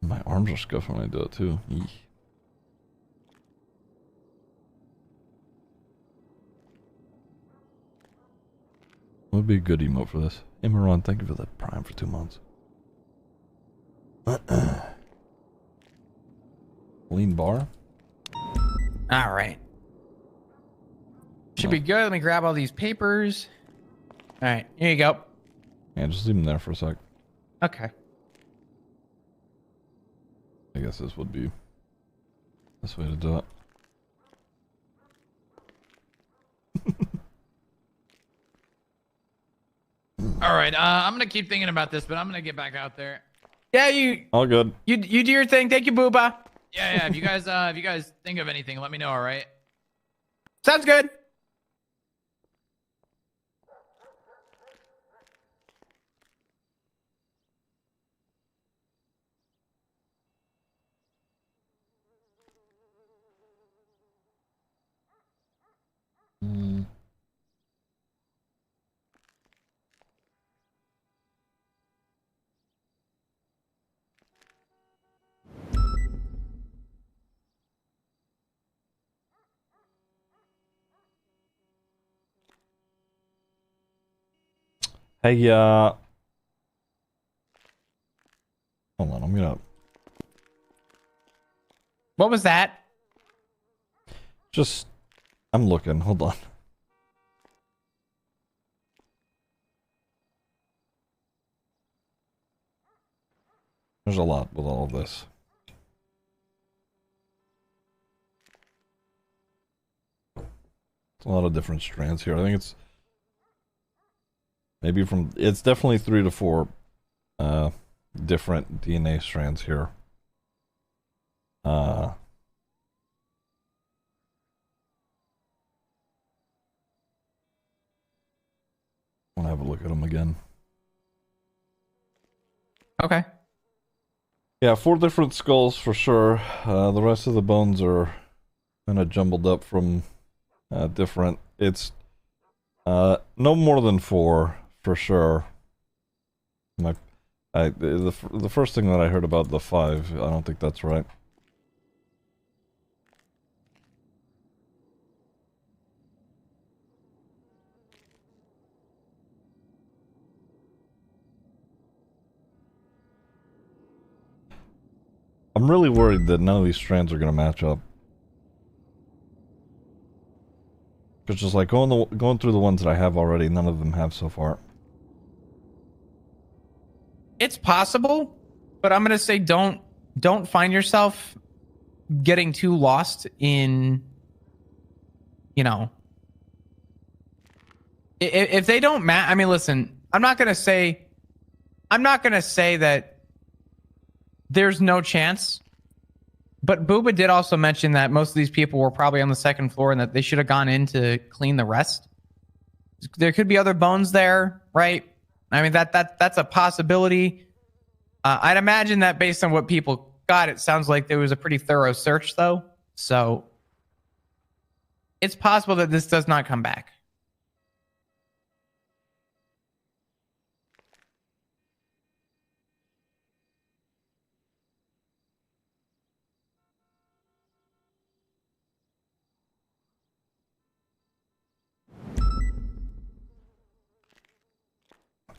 My arms are scuffed when I do it, too. Eek. What would be a good emote for this? Hey, Maron, thank you for that Prime for 2 months. Lean bar? All right. Should be good. Let me grab all these papers. All right. Here you go. Yeah, just leave them there for a sec. Okay. I guess this would be this way to do it. All right, I'm gonna keep thinking about this, but I'm gonna get back out there. Yeah, you All good. do your thing. Thank you, Booba. Yeah. If you guys think of anything, let me know. All right. Sounds good. Hey, hold on, I'm gonna... What was that? Just... I'm looking, hold on. There's a lot with all of this. It's a lot of different strands here. I think it's... Maybe from... It's definitely 3 to 4 different DNA strands here. I want to have a look at them again. Okay. Yeah, 4 different skulls for sure. The rest of the bones are kind of jumbled up from different... It's no more than 4 for sure. The first thing that I heard about the 5, I don't think that's right. I'm really worried that none of these strands are going to match up. It's just like going through the ones that I have already, none of them have so far. It's possible, but I'm gonna say don't find yourself getting too lost in, you know, if they don't match. I mean, listen, I'm not gonna say that there's no chance, but Booba did also mention that most of these people were probably on the second floor and that they should have gone in to clean the rest. There could be other bones there, right? I mean, that's a possibility. I'd imagine that based on what people got, it sounds like there was a pretty thorough search, though. So it's possible that this does not come back.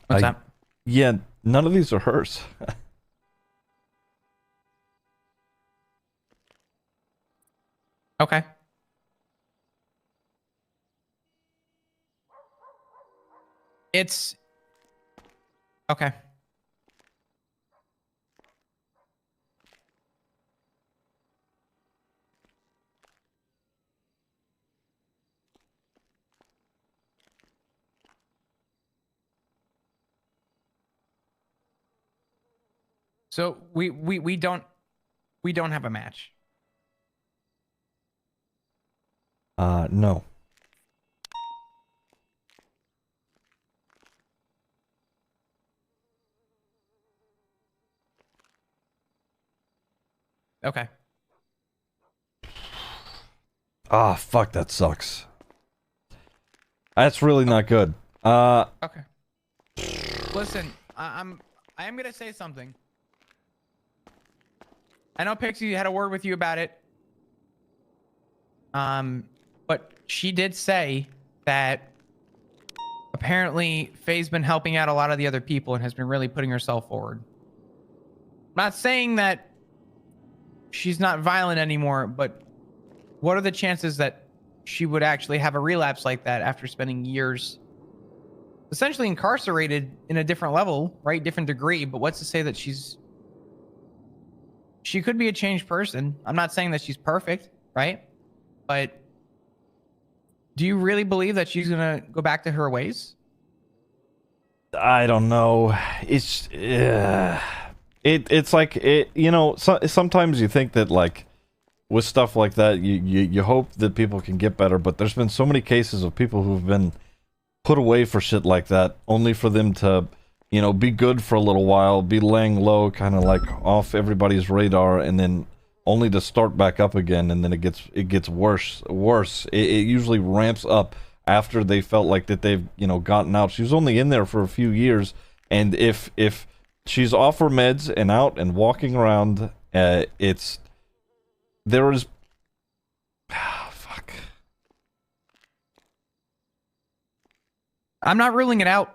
What's that? Yeah, none of these are hers. Okay. It's okay. So we don't have a match. No. Okay. Ah, fuck, that sucks. That's really not good. Okay. Listen, I am gonna say something. I know Pixie had a word with you about it. But she did say that apparently Faye's been helping out a lot of the other people and has been really putting herself forward. I'm not saying that she's not violent anymore, but what are the chances that she would actually have a relapse like that after spending years essentially incarcerated in a different level, right? Different degree, but what's to say that she could be a changed person. I'm not saying that she's perfect, right? But do you really believe that she's going to go back to her ways? I don't know. It's it's like you know, sometimes you think that like with stuff like that, you hope that people can get better, but there's been so many cases of people who've been put away for shit like that, only for them to, you know, be good for a little while, be laying low, kind of like off everybody's radar, and then only to start back up again, and then it gets worse. It usually ramps up after they felt like that they've, you know, gotten out. She was only in there for a few years, and if she's off her meds and out and walking around, fuck. I'm not ruling it out.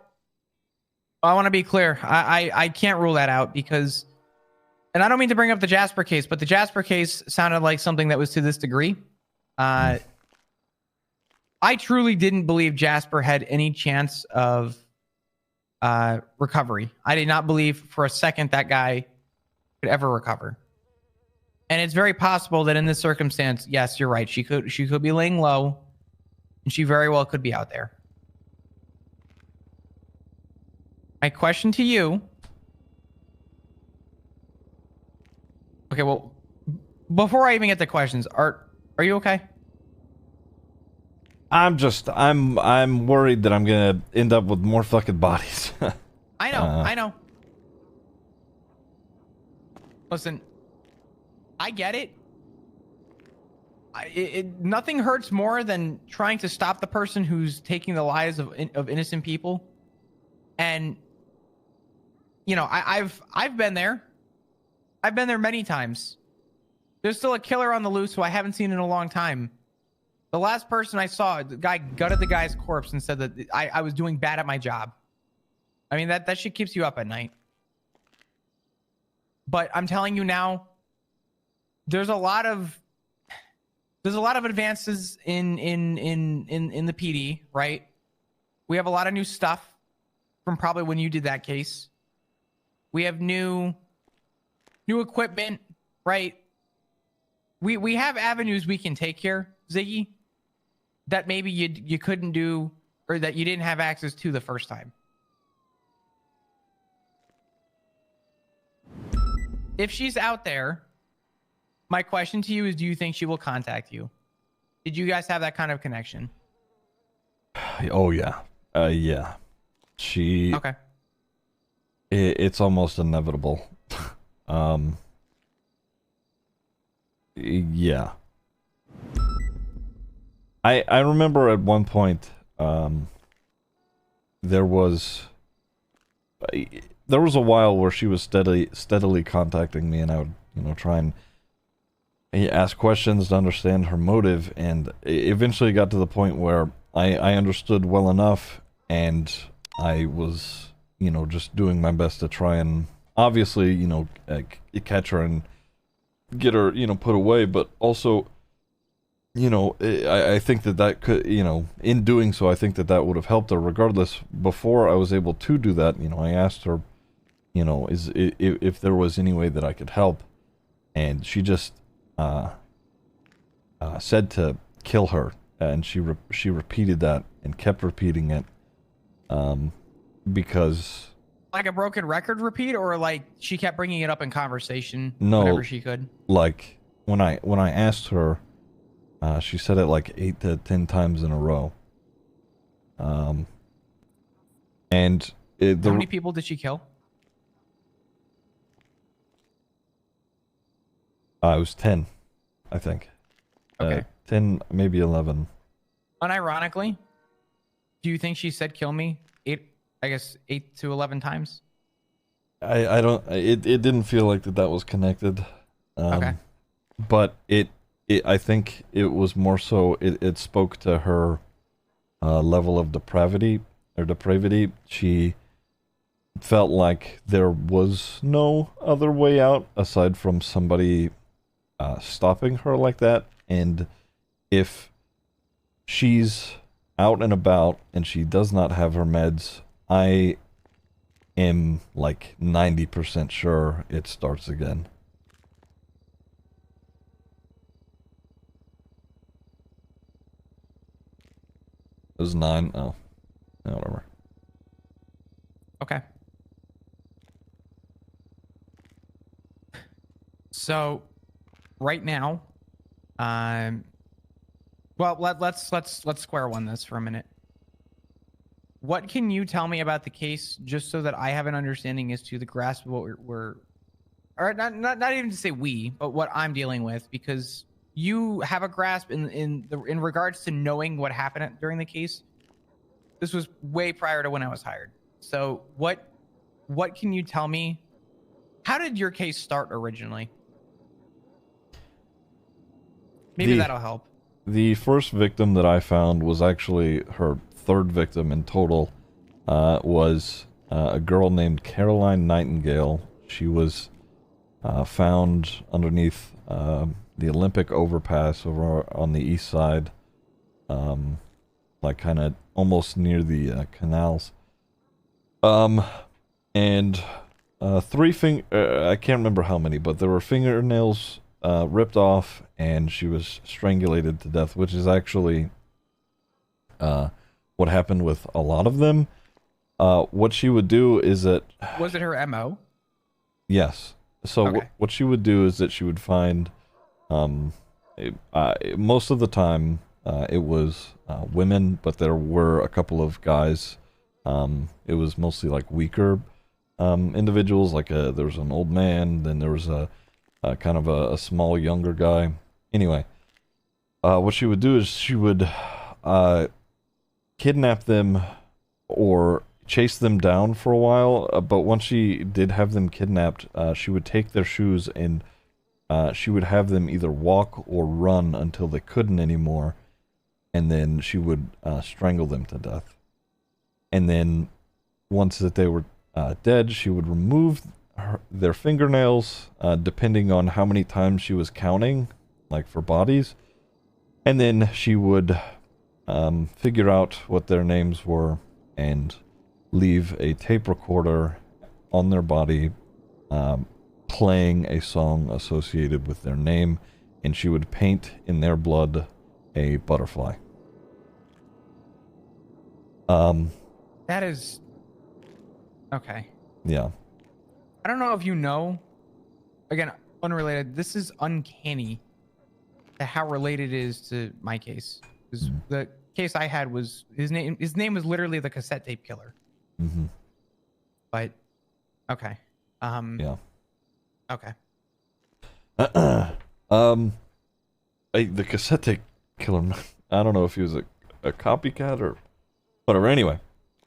I want to be clear. I can't rule that out because, and I don't mean to bring up the Jasper case, but the Jasper case sounded like something that was to this degree. I truly didn't believe Jasper had any chance of recovery. I did not believe for a second that guy could ever recover. And it's very possible that in this circumstance, yes, you're right. She could be laying low, and she very well could be out there. My question to you. Okay, well, before I even get to questions, are you okay? I'm worried that I'm gonna end up with more fucking bodies. I know. Listen, I get it. Nothing hurts more than trying to stop the person who's taking the lives of innocent people. And you know, I've been there. I've been there many times. There's still a killer on the loose who I haven't seen in a long time. The last person I saw, the guy gutted the guy's corpse and said that I was doing bad at my job. I mean, that shit keeps you up at night. But I'm telling you now, there's a lot of advances in the PD, right? We have a lot of new stuff from probably when you did that case. We have new equipment, right? We have avenues we can take here, Ziggy, that maybe you couldn't do, or that you didn't have access to the first time. If she's out there, my question to you is, do you think she will contact you? Did you guys have that kind of connection? Oh yeah. Yeah. She... Okay. It's almost inevitable. Yeah. I remember at one point, there was a while where she was steadily contacting me, and I would, you know, try and ask questions to understand her motive, and eventually got to the point where I understood well enough, and I was, you know, just doing my best to try and obviously, you know, catch her and get her, you know, put away, but also, you know, I think that could, you know, in doing so, I think that would have helped her regardless. Before I was able to do that, you know, I asked her, you know, if there was any way that I could help, and she just said to kill her, and she repeated that and kept repeating it, because... Like a broken record repeat, or like she kept bringing it up in conversation No, whenever she could? Like when I asked her, she said it like 8 to 10 times in a row. And how many people did she kill? It was 10, I think. Okay. 10, maybe 11. Unironically, do you think she said kill me 8 to 11 times? I don't, it didn't feel like that was connected. Okay. But I think it was more so, it spoke to her level of depravity. She felt like there was no other way out aside from somebody stopping her like that. And if she's out and about and she does not have her meds, I am like 90% sure it starts again. It was 9. Oh, yeah, whatever. Okay. So, right now, Well, let's square one this for a minute. What can you tell me about the case, just so that I have an understanding as to the grasp of what we're or not even to say we, but what I'm dealing with, because you have a grasp in regards to knowing what happened during the case. This was way prior to when I was hired. So what can you tell me? How did your case start originally? Maybe that'll help. The first victim that I found was actually her third victim in total. Was a girl named Caroline Nightingale. She was found underneath the Olympic overpass over on the east side, like kind of almost near the canals. And I can't remember how many, but there were fingernails ripped off, and she was strangulated to death, which is actually what happened with a lot of them. What she would do is that... Was it her MO? Yes. So okay. what she would do is that she would find... most of the time, it was women, but there were a couple of guys. It was mostly like weaker individuals, like there was an old man, then there was a kind of a small younger guy. Anyway, what she would do is she would kidnap them or chase them down for a while, but once she did have them kidnapped, she would take their shoes and she would have them either walk or run until they couldn't anymore, and then she would strangle them to death. And then once that they were dead, she would remove their fingernails, depending on how many times she was counting, like for bodies, and then she would figure out what their names were and leave a tape recorder on their body, playing a song associated with their name, and she would paint in their blood a butterfly. That is... Okay. Yeah. I don't know if you know, again, unrelated, this is uncanny to how related it is to my case. Because the case I had was, his name was literally the cassette tape killer. Mm-hmm. But, okay. Yeah. Okay. The cassette tape killer, I don't know if he was a copycat or whatever. Anyway.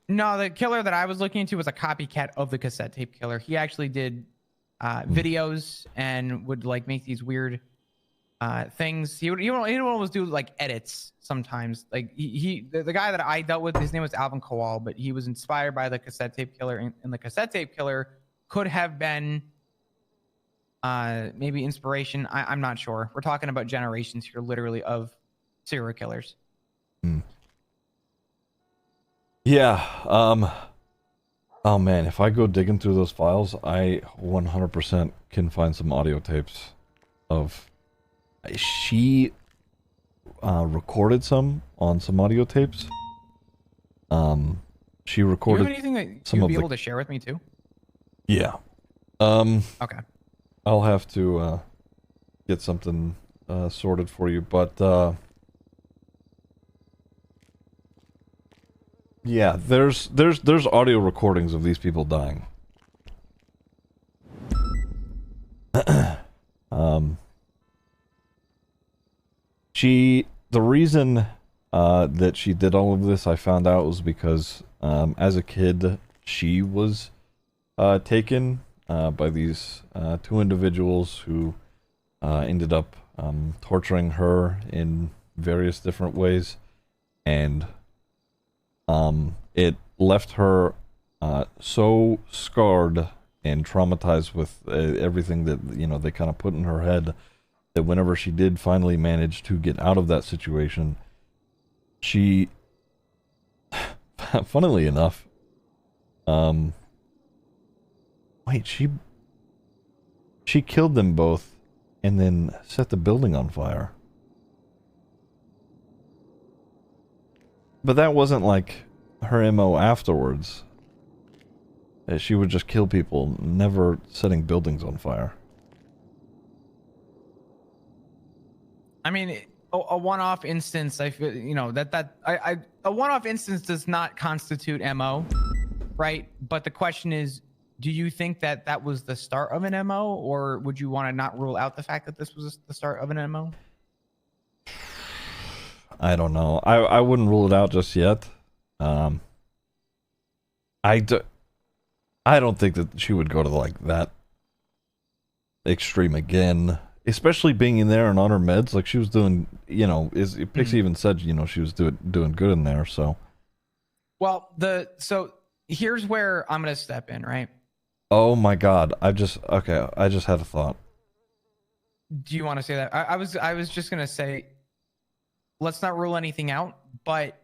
No, the killer that I was looking into was a copycat of the cassette tape killer. He actually did videos and would like make these weird things. He would always do like edits sometimes. Like the guy that I dealt with, his name was Alvin Kowal, but he was inspired by the cassette tape killer, and the cassette tape killer could have been maybe inspiration. I'm not sure. We're talking about generations here, literally, of serial killers. Yeah. Oh man, if I go digging through those files, I 100% can find some audio tapes of... She recorded some on some audio tapes. She recorded... Do you have anything that you'd be able to share with me too? Yeah. Okay. I'll have to get something sorted for you, but yeah, there's audio recordings of these people dying. The reason that she did all of this, I found out, was because as a kid she was taken by these two individuals who ended up torturing her in various different ways, and it left her so scarred and traumatized with everything that, you know, they kind of put in her head, that whenever she did finally manage to get out of that situation, she, funnily enough, wait, she killed them both and then set the building on fire. But that wasn't like her MO afterwards. She would just kill people, never setting buildings on fire. I mean, a one-off instance. I feel a one-off instance does not constitute MO, right? But the question is, do you think that that was the start of an MO, or would you want to not rule out the fact that this was the start of an MO? I don't know. I wouldn't rule it out just yet. I don't think that she would go to like that extreme again, especially being in there and on her meds. Like she was doing, Pixie even said, she was doing good in there. So, well, so here's where I'm gonna step in, right? Oh my God! I just had a thought. Do you want to say that? I was just gonna say, let's not rule anything out, but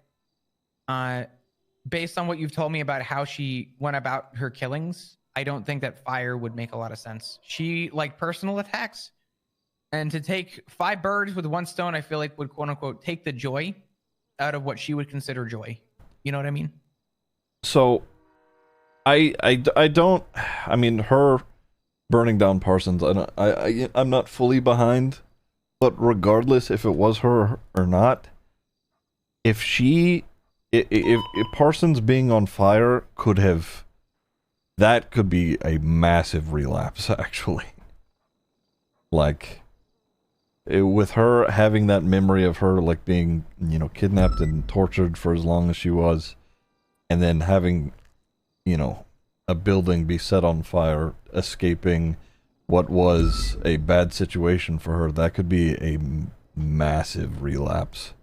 based on what you've told me about how she went about her killings, I don't think that fire would make a lot of sense. She liked personal attacks, and to take 5 birds with 1 stone, I feel like would quote unquote take the joy out of what she would consider joy. You know what I mean? So, I don't. I mean, her burning down Parsons. I'm not fully behind, but regardless if it was her or not, if Parsons being on fire that could be a massive relapse, actually. Like, with her having that memory of her, like, being, kidnapped and tortured for as long as she was, and then having, a building be set on fire, escaping what was a bad situation for her, that could be a massive relapse.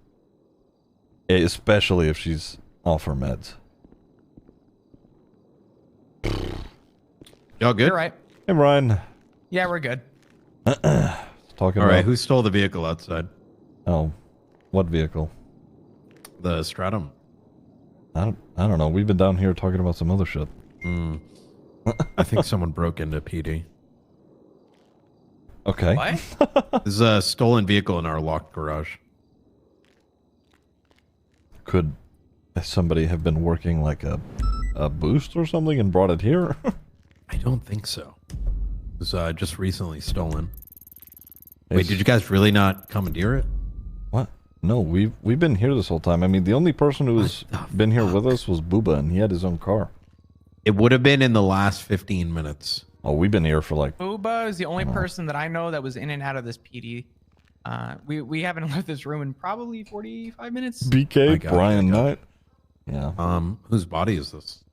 Especially if she's off her meds. Y'all good? You're right. Hey, Brian. Yeah, we're good. Talking All right, about... who stole the vehicle outside? Oh, what vehicle? The Stratum. I don't know. We've been down here talking about some other shit. I think someone broke into PD. Okay. What? There's a stolen vehicle in our locked garage. Could somebody have been working like a boost or something and brought it here? I don't think so. It was just recently stolen. Wait, did you guys really not commandeer it? What? No, we've been here this whole time. I mean, the only person who's been here with us was Booba, and he had his own car. It would have been in the last 15 minutes. Oh, we've been here for like... Booba is the only person that I know that was in and out of this PD. We haven't left this room in probably 45 minutes. BK, Brian Knight. Yeah. Whose body is this?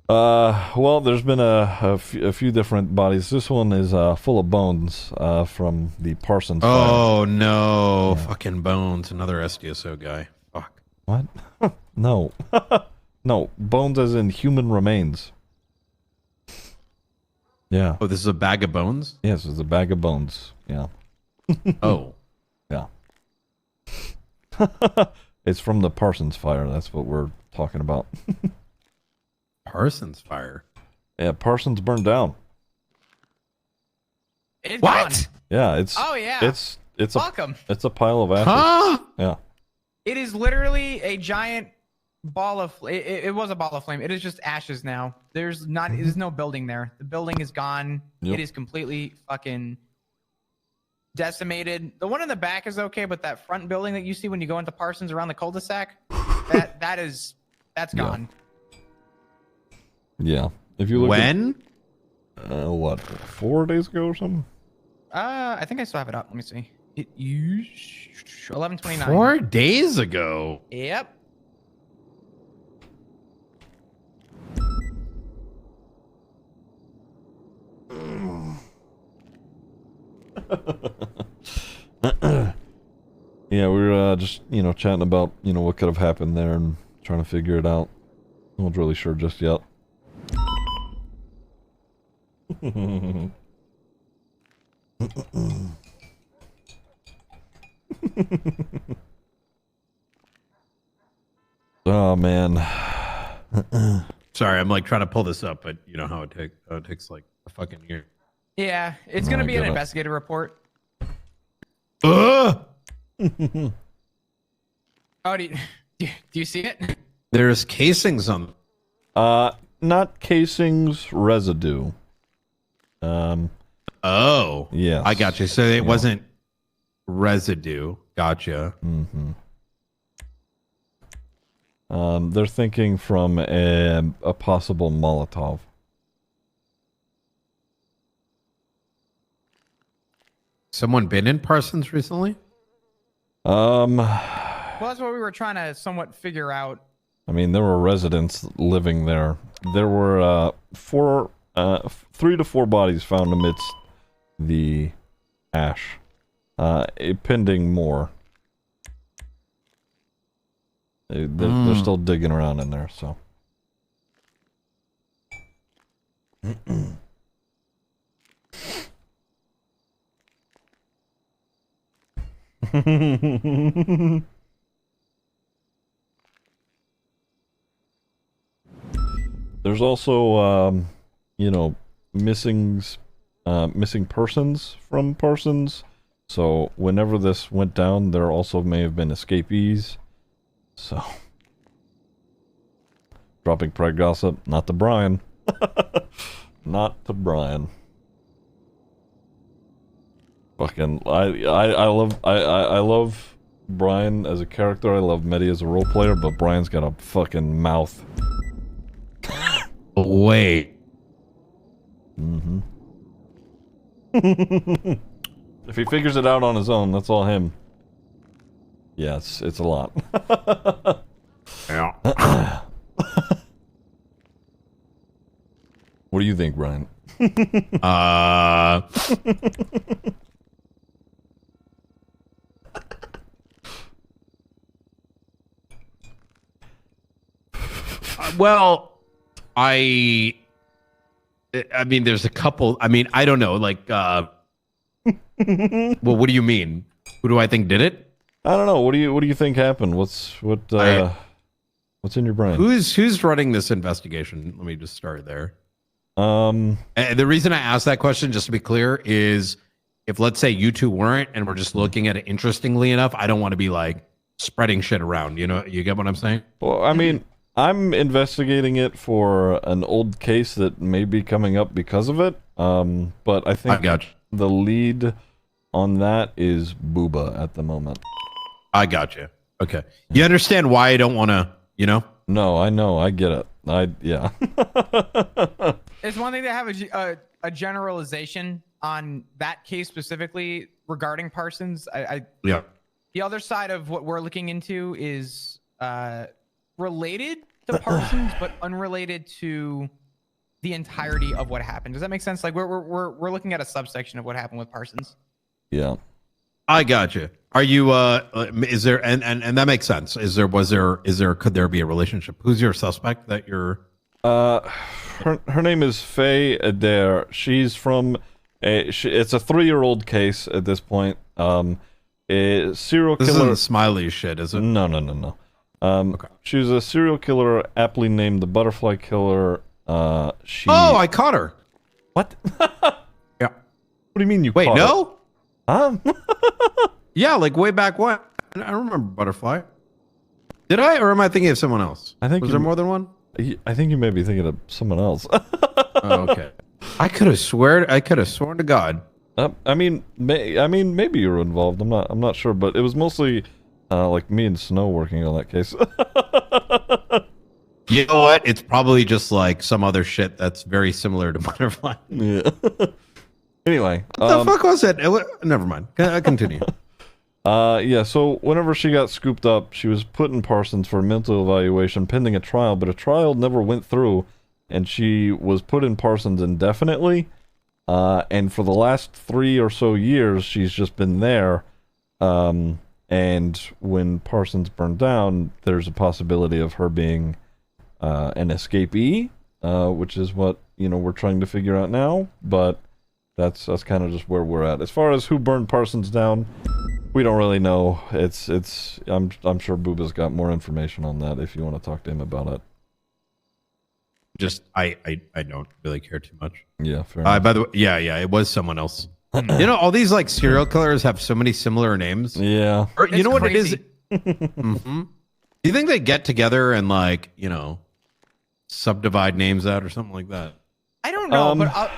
Well, there's been a few different bodies. This one is full of bones from the Parsons fire. Oh, no. Yeah. Fucking bones. Another SDSO guy. Fuck. What? No. No. Bones as in human remains. Yeah. Oh, this is a bag of bones? Yes, it's a bag of bones. Yeah. Oh. Yeah. It's from the Parsons fire. That's what we're talking about. Parsons fire? Yeah, Parsons burned down. It's what? Gone. Yeah, it's... Oh, yeah. It's Welcome. It's a pile of ashes. Huh? Yeah. It is literally a giant ball of... It was a ball of flame. It is just ashes now. There's no building there. The building is gone. Yep. It is completely fucking decimated. The one in the back is okay, but that front building that you see when you go into Parsons around the cul-de-sac, that's gone. Yeah. If you look when? What, 4 days ago or something? I think I still have it up. Let me see. 11:29. 4 days ago. Yep. Yeah, we were just, chatting about, what could have happened there and trying to figure it out. I'm not really sure just yet. Oh, man. Sorry, I'm like trying to pull this up, but you know how it takes like a fucking year. Yeah, it's gonna be an investigative report. Oh, do you see it? There's casings on. Not casings, residue. Oh, yeah. I got you. So it wasn't residue. Gotcha. Mm-hmm. They're thinking from a possible Molotov. Someone been in Parsons recently? Well, that's what we were trying to somewhat figure out. I mean, there were residents living there. There were 3 to 4 bodies found amidst the ash. Pending more. They're still digging around in there, so. There's also, you know, missing persons from Parsons. So whenever this went down, there also may have been escapees. So, dropping preg gossip, not to Brian. Not to Brian. Fucking, I love Brian as a character. I love Medi as a role player, but Brian's got a fucking mouth. Wait. Mm-hmm. If he figures it out on his own, that's all him. Yeah, it's a lot. Yeah. What do you think, Brian? Well, I mean, there's a couple. I mean, I don't know. Like, well, what do you mean? Who do I think did it? I don't know. What do you think happened? What's in your brain? Who's running this investigation? Let me just start there. And the reason I asked that question, just to be clear, is if let's say you two weren't, and we're just looking at it interestingly enough, I don't want to be like spreading shit around. You know, you get what I'm saying? Well, I mean, I'm investigating it for an old case that may be coming up because of it. But I think the lead on that is Booba at the moment. I got you. Okay. You understand why I don't want to, you know? No, I know. I get it. Yeah. It's one thing to have a generalization on that case specifically regarding Parsons. Yeah. The other side of what we're looking into is related to Parsons, but unrelated to the entirety of what happened. Does that make sense? Like we're looking at a subsection of what happened with Parsons. Yeah. I got you. Are you is there and that makes sense. Could there be a relationship? Who's your suspect that you're her name is Faye Adair. She's from it's a 3-year-old case at this point. A serial killer. This isn't Smiley shit, is it? No. Okay. She was a serial killer aptly named the Butterfly Killer. Oh, I caught her. What? Yeah. What do you mean you Wait, caught no? her? Yeah, like way back when. I remember Butterfly. Did I, or am I thinking of someone else? Was there more than one? I think you may be thinking of someone else. Oh, okay. I could have sworn to God. I mean, maybe you were involved. I'm not sure, but it was mostly like me and Snow working on that case. You know what? It's probably just like some other shit that's very similar to Butterfly. Yeah. Anyway, what the fuck was it? Never mind. Continue. Yeah, so whenever she got scooped up, she was put in Parsons for a mental evaluation pending a trial, but a trial never went through, and she was put in Parsons indefinitely, and for the last 3 or so years, she's just been there, and when Parsons burned down, there's a possibility of her being an escapee, which is what, we're trying to figure out now, but that's kind of just where we're at. As far as who burned Parsons down, we don't really know. I'm sure Booba's got more information on that if you want to talk to him about it. Just I don't really care too much. Yeah, fair enough. By the way, yeah, it was someone else. All these like serial killers have so many similar names. Yeah. Or, you know what it is? Mm-hmm. Do you think they get together and like, subdivide names out or something like that? I don't know, but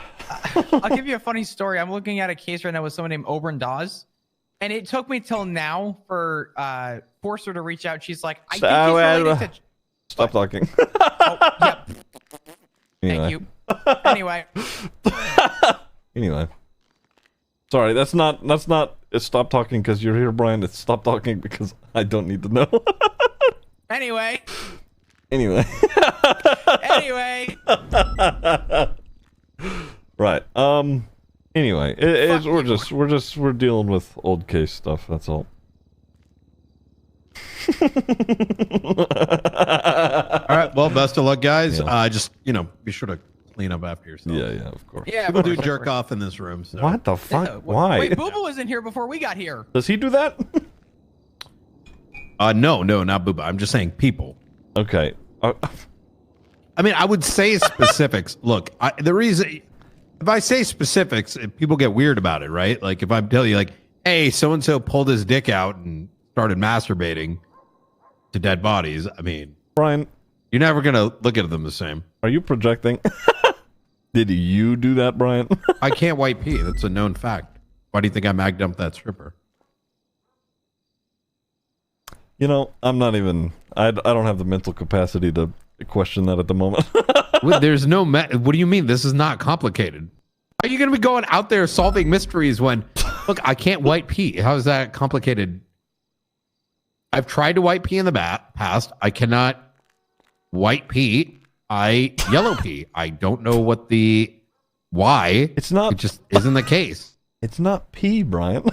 I'll give you a funny story. I'm looking at a case right now with someone named Oberon Dawes. And it took me till now for Forcer to reach out. She's like, I think So, he's related to... Stop talking. Oh, yep. Anyway. Thank you. Anyway. Anyway. Sorry, that's not it's stop talking because you're here, Brian. It's stop talking because I don't need to know. Anyway. Anyway. Anyway. Right. Anyway, we're dealing with old case stuff. That's all. All right. Well, best of luck, guys. Yeah. Just be sure to clean up after yourself. Yeah, of course. Yeah, People do jerk off in this room. So. What the fuck? Why? Wait, Boo Boo was in here before we got here. Does he do that? No, not Booba. I'm just saying people. Okay. I mean, I would say specifics. Look, the reason if I say specifics, people get weird about it, right? Like if I'm telling you, like, hey, so and so pulled his dick out and started masturbating to dead bodies. I mean, Brian, you're never gonna look at them the same. Are you projecting? Did you do that, Brian? I can't white pee. That's a known fact. Why do you think I mag dumped that stripper? You know, I'm not even. I don't have the mental capacity to question that at the moment. There's no. What do you mean? This is not complicated. Are you going to be going out there solving mysteries when, look, I can't white pee? How is that complicated? I've tried to white pee in the past. I cannot white pee. I yellow pee. I don't know why. It's not. It just isn't the case. It's not pee, Brian.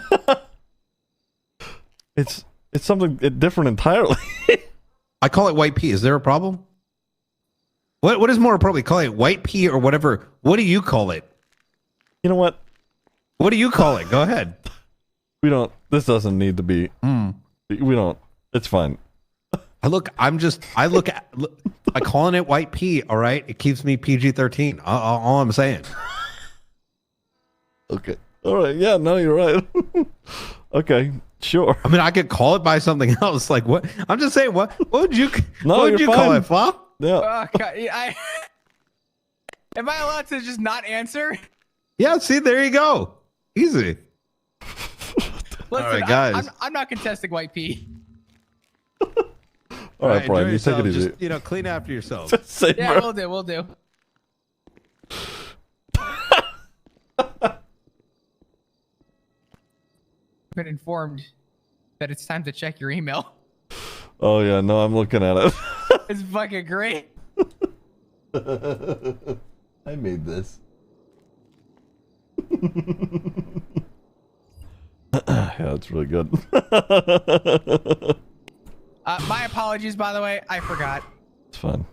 It's something different entirely. I call it white pee. Is there a problem? What is more appropriate? Call it white pee or whatever. What do you call it? You know what? What do you call it? Go ahead. We don't. This doesn't need to be. We don't. It's fine. I calling it white pee. All right, it keeps me PG-13. All I'm saying. Okay. All right. Yeah. No, you're right. Okay. Sure. I mean, I could call it by something else. Like what? I'm just saying. What would you? No, what would you call it, Flop? Yeah. Am I allowed to just not answer? Yeah. See, there you go. Easy. Listen, all right, guys. I'm not contesting white pee. All right, Brian, you take it easy. Just, clean after yourself. Yeah, we'll do. Been informed that it's time to check your email. Oh yeah, no, I'm looking at it. It's fucking great. I made this. Yeah, it's really good. My apologies, by the way. I forgot. It's fine.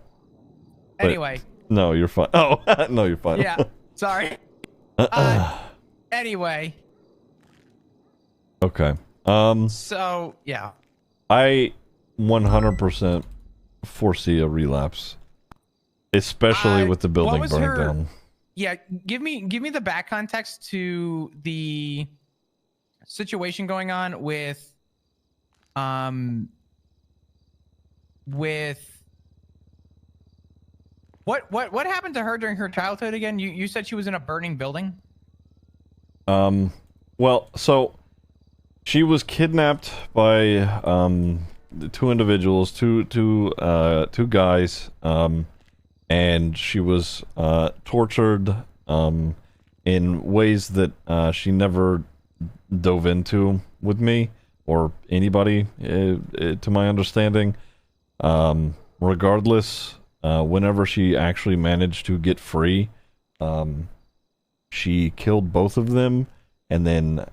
Anyway. No, you're fine. Oh, no, you're fine. Yeah, sorry. Anyway. Okay. So, yeah. I 100% foresee a relapse, especially with the building burning down. Yeah, give me the back context to the situation going on with what happened to her during her childhood again? You said she was in a burning building? Well, so she was kidnapped by two individuals, two guys, and she was tortured in ways that she never dove into with me or anybody, to my understanding. Regardless, whenever she actually managed to get free, she killed both of them, and then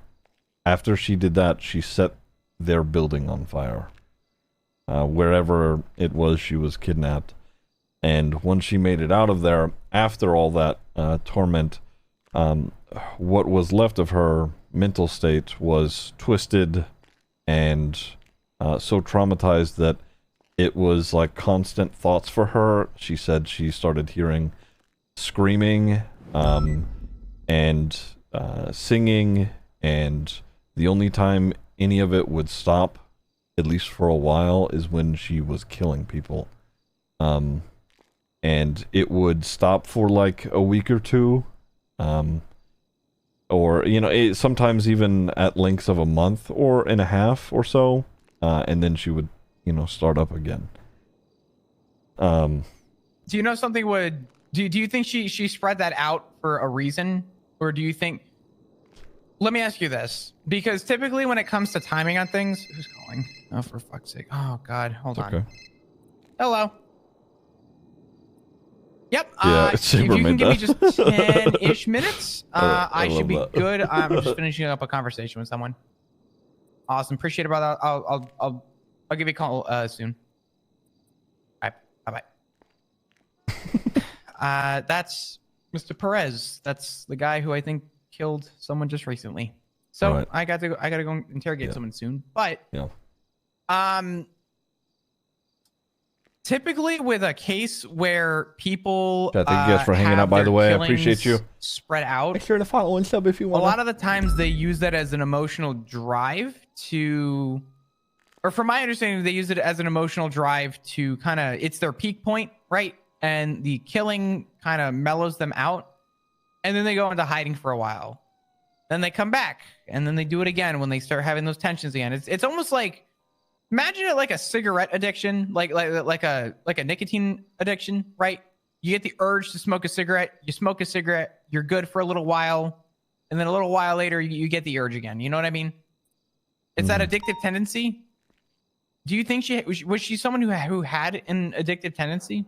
after she did that, she set their building on fire. Wherever it was she was kidnapped. And when she made it out of there, after all that torment, what was left of her mental state was twisted and so traumatized that it was like constant thoughts for her. She said she started hearing screaming and singing, and the only time any of it would stop, at least for a while, is when she was killing people. And it would stop for like a week or two. or sometimes even at lengths of a month or and a half or so, and then she would start up again. Do you know something would do you think she spread that out for a reason, or do you think? Let me ask you this, because typically when it comes to timing on things, who's calling? Oh, for fuck's sake! Oh God, hold on. Okay. Hello. Yep. Yeah, if you can give me just 10-ish minutes, I should be that. good. I'm just finishing up a conversation with someone. Awesome. Appreciate it, brother. I'll give you a call soon. All right. Bye-bye. That's Mr. Perez. That's the guy who I think killed someone just recently. So Right. I gotta go interrogate someone soon. But typically with a case where people Thank you guys for hanging out, by the way. I appreciate you. Spread out. Make sure to follow and sub if you A want. lot of the times they use that as an emotional drive to, or from my understanding, they use it as an emotional drive to kind of, it's their peak point, right? And the killing kind of mellows them out. And then they go into hiding for a while. Then they come back and then they do it again when they start having those tensions again. It's almost like, imagine it like a cigarette addiction, like a nicotine addiction, right? You get the urge to smoke a cigarette, you smoke a cigarette, you're good for a little while, and then a little while later you get the urge again. You know what I mean? It's that addictive tendency. Do you think was she someone who had an addictive tendency?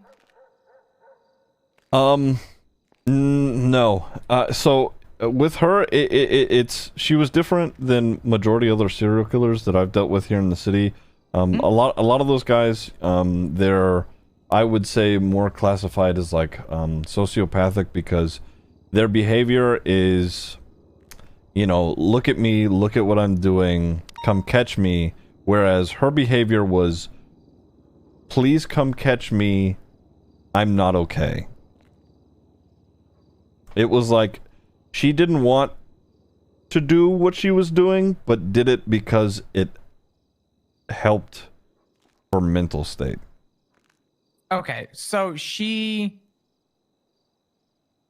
No. So with her, it's she was different than majority of other serial killers that I've dealt with here in the city. A lot of those guys, they're, I would say, more classified as like sociopathic, because their behavior is, look at me, look at what I'm doing, come catch me. Whereas her behavior was, please come catch me, I'm not okay. It was like she didn't want to do what she was doing, but did it because it helped her mental state. Okay, so she.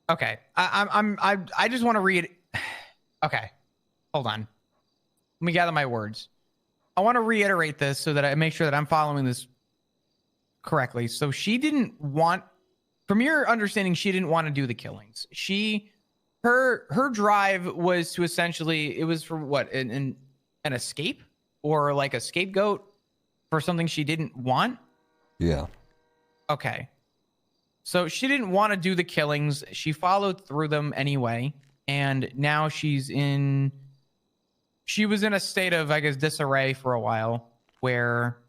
Okay, I just want to read. Okay, hold on. Let me gather my words. I want to reiterate this so that I make sure that I'm following this correctly. So she didn't want, from your understanding, she didn't want to do the killings. Her drive was to essentially, it was for what, an escape or like a scapegoat for something she didn't want? Yeah. Okay. So she didn't want to do the killings. She followed through them anyway. And now she was in a state of, I guess, disarray for a while, where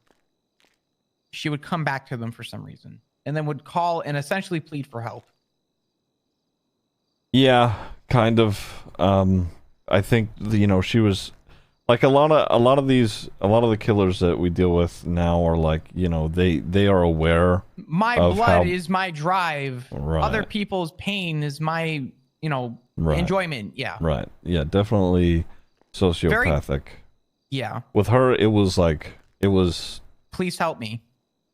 she would come back to them for some reason and then would call and essentially plead for help. Yeah, kind of. I think she was like a lot of the killers that we deal with now are like, they are aware. My blood is my drive. Right. Other people's pain is my, right. enjoyment. Yeah. Right. Yeah, definitely sociopathic. Yeah. With her, it was please help me.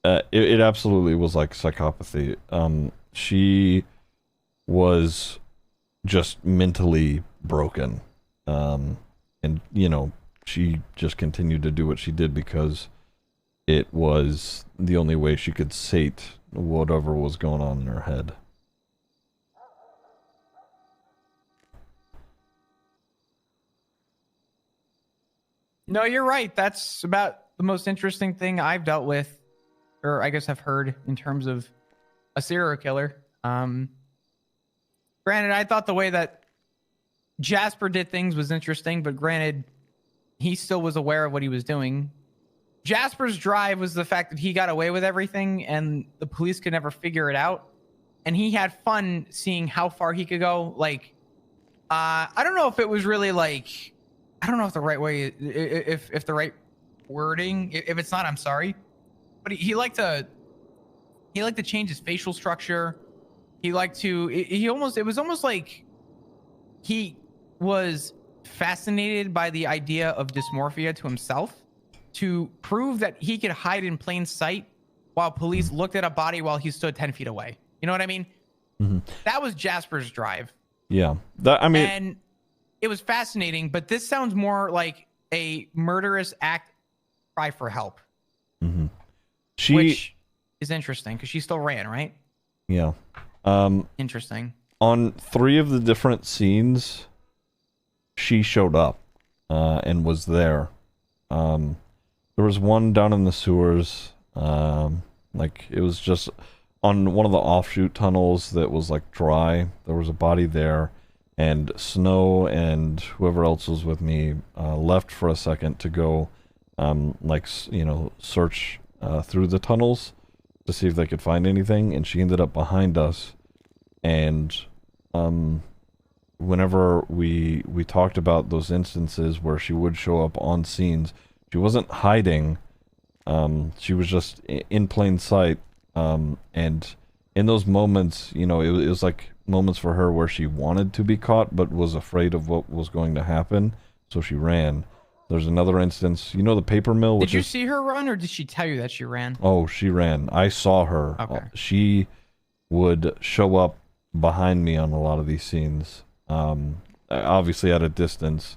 It absolutely was like psychopathy. She was just mentally broken. And she just continued to do what she did because it was the only way she could sate whatever was going on in her head. No, you're right. That's about the most interesting thing I've dealt with, or I guess I've heard, in terms of a serial killer. Granted, I thought the way that Jasper did things was interesting, but granted, he still was aware of what he was doing. Jasper's drive was the fact that he got away with everything and the police could never figure it out. And he had fun seeing how far he could go. Like, I don't know if it was really like, I don't know if the right way, if the right wording, if it's not, I'm sorry. But he liked to change his facial structure. He liked to, it was almost like he was fascinated by the idea of dysmorphia to himself, to prove that he could hide in plain sight while police looked at a body while he stood 10 feet away. You know what I mean? Mm-hmm. That was Jasper's drive. Yeah. it was fascinating, but this sounds more like a murderous act, cry for help. Mm-hmm. Which is interesting because she still ran, right? Yeah. Interesting. On 3 of the different scenes, she showed up and was there. There was one down in the sewers. Like, it was just on one of the offshoot tunnels that was, like, dry. There was a body there. And Snow and whoever else was with me left for a second to go, like, you know, search through the tunnels to see if they could find anything. And she ended up behind us. And whenever we talked about those instances where she would show up on scenes, she wasn't hiding. She was just in plain sight. And in those moments, you know, it was like moments for her where she wanted to be caught but was afraid of what was going to happen, so she ran. There's another instance, you know, the paper mill, which Did you see her run, or did she tell you that she ran? Oh, she ran. I saw her. Okay. She would show up behind me on a lot of these scenes, obviously at a distance,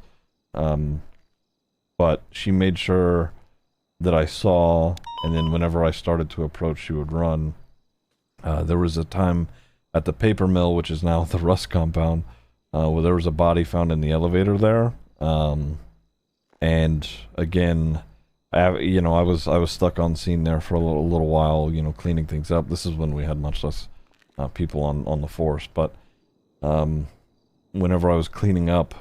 but she made sure that I saw, and then whenever I started to approach, she would run. There was a time at the paper mill, which is now the Rust compound, where there was a body found in the elevator there. And again, you know, I was stuck on scene there for a little while, you know, cleaning things up. This is when we had much less people on the force, but whenever I was cleaning up,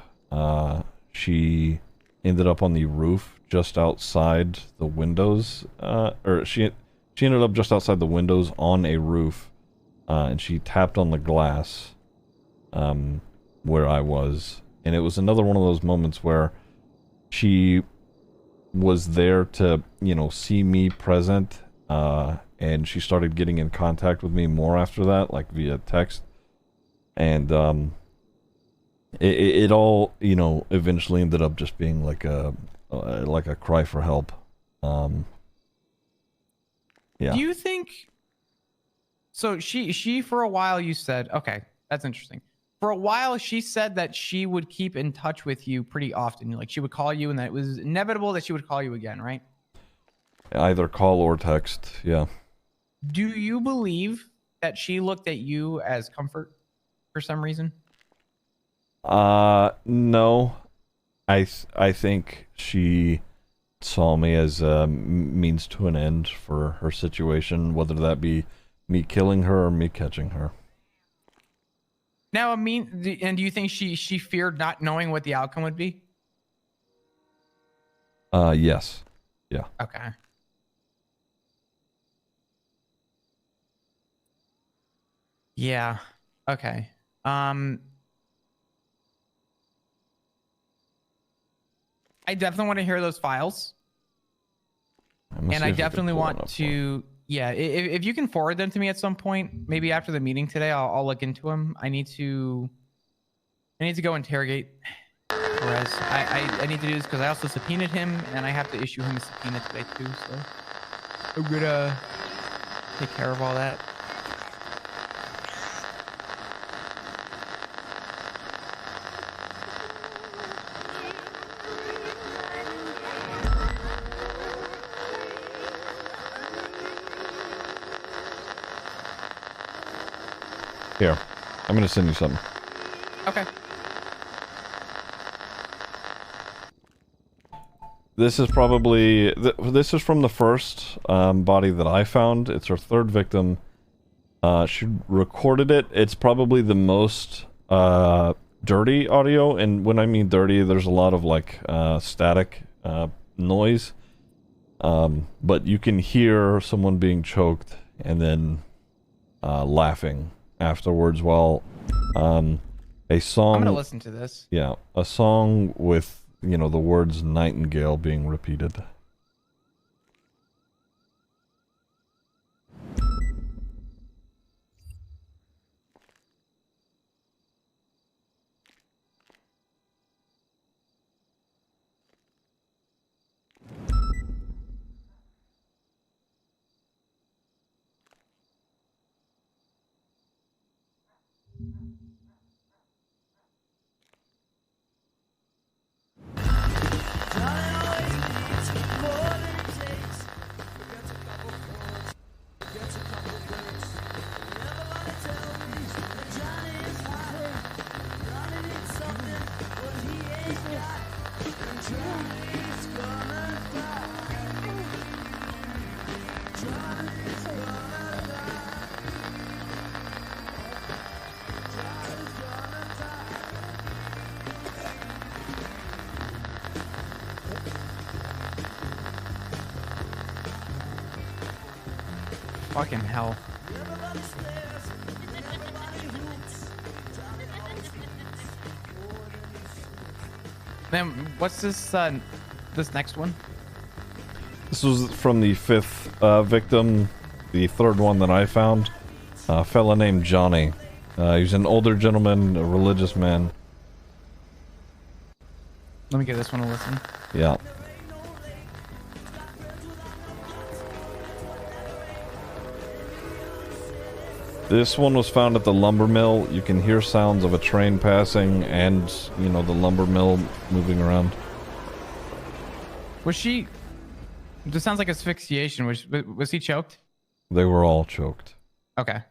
she ended up on the roof just outside the windows, or she ended up just outside the windows on a roof, and she tapped on the glass where I was, and it was another one of those moments where she was there to, you know, see me present, and she started getting in contact with me more after that, like via text, and it all, you know, eventually ended up just being like a cry for help. Yeah. Do you think? So she for a while, you said, okay, that's interesting. For a while, she said that she would keep in touch with you pretty often. Like, she would call you, and that it was inevitable that she would call you again, right? Either call or text, yeah. Do you believe that she looked at you as comfort for some reason? No. I think she saw me as a means to an end for her situation, whether that be me killing her or me catching her. Now, I mean, and do you think she feared not knowing what the outcome would be? Yes. Yeah. Okay. Yeah. Okay. I definitely want to hear those files. And I definitely want to, yeah, if you can forward them to me at some point, maybe after the meeting today, I'll look into them. I need to go interrogate Perez. I need to do this because I also subpoenaed him, and I have to issue him a subpoena today too. So I'm gonna take care of all that. Here, I'm gonna send you something. Okay. This is probably this is from the first body that I found. It's her third victim. She recorded it. It's probably the most dirty audio, and when I mean dirty, there's a lot of like static noise. But you can hear someone being choked and then laughing afterwards while a song. I'm gonna listen to this. Yeah, a song with, you know, the words nightingale being repeated. Fucking hell. Then what's this this next one? This was from the 5th victim, the 3rd one that I found. A fella named Johnny. He's an older gentleman, a religious man. Let me give this one a listen. Yeah. This one was found at the lumber mill. You can hear sounds of a train passing and, you know, the lumber mill moving around. Was she... This sounds like asphyxiation. Was he choked? They were all choked. Okay.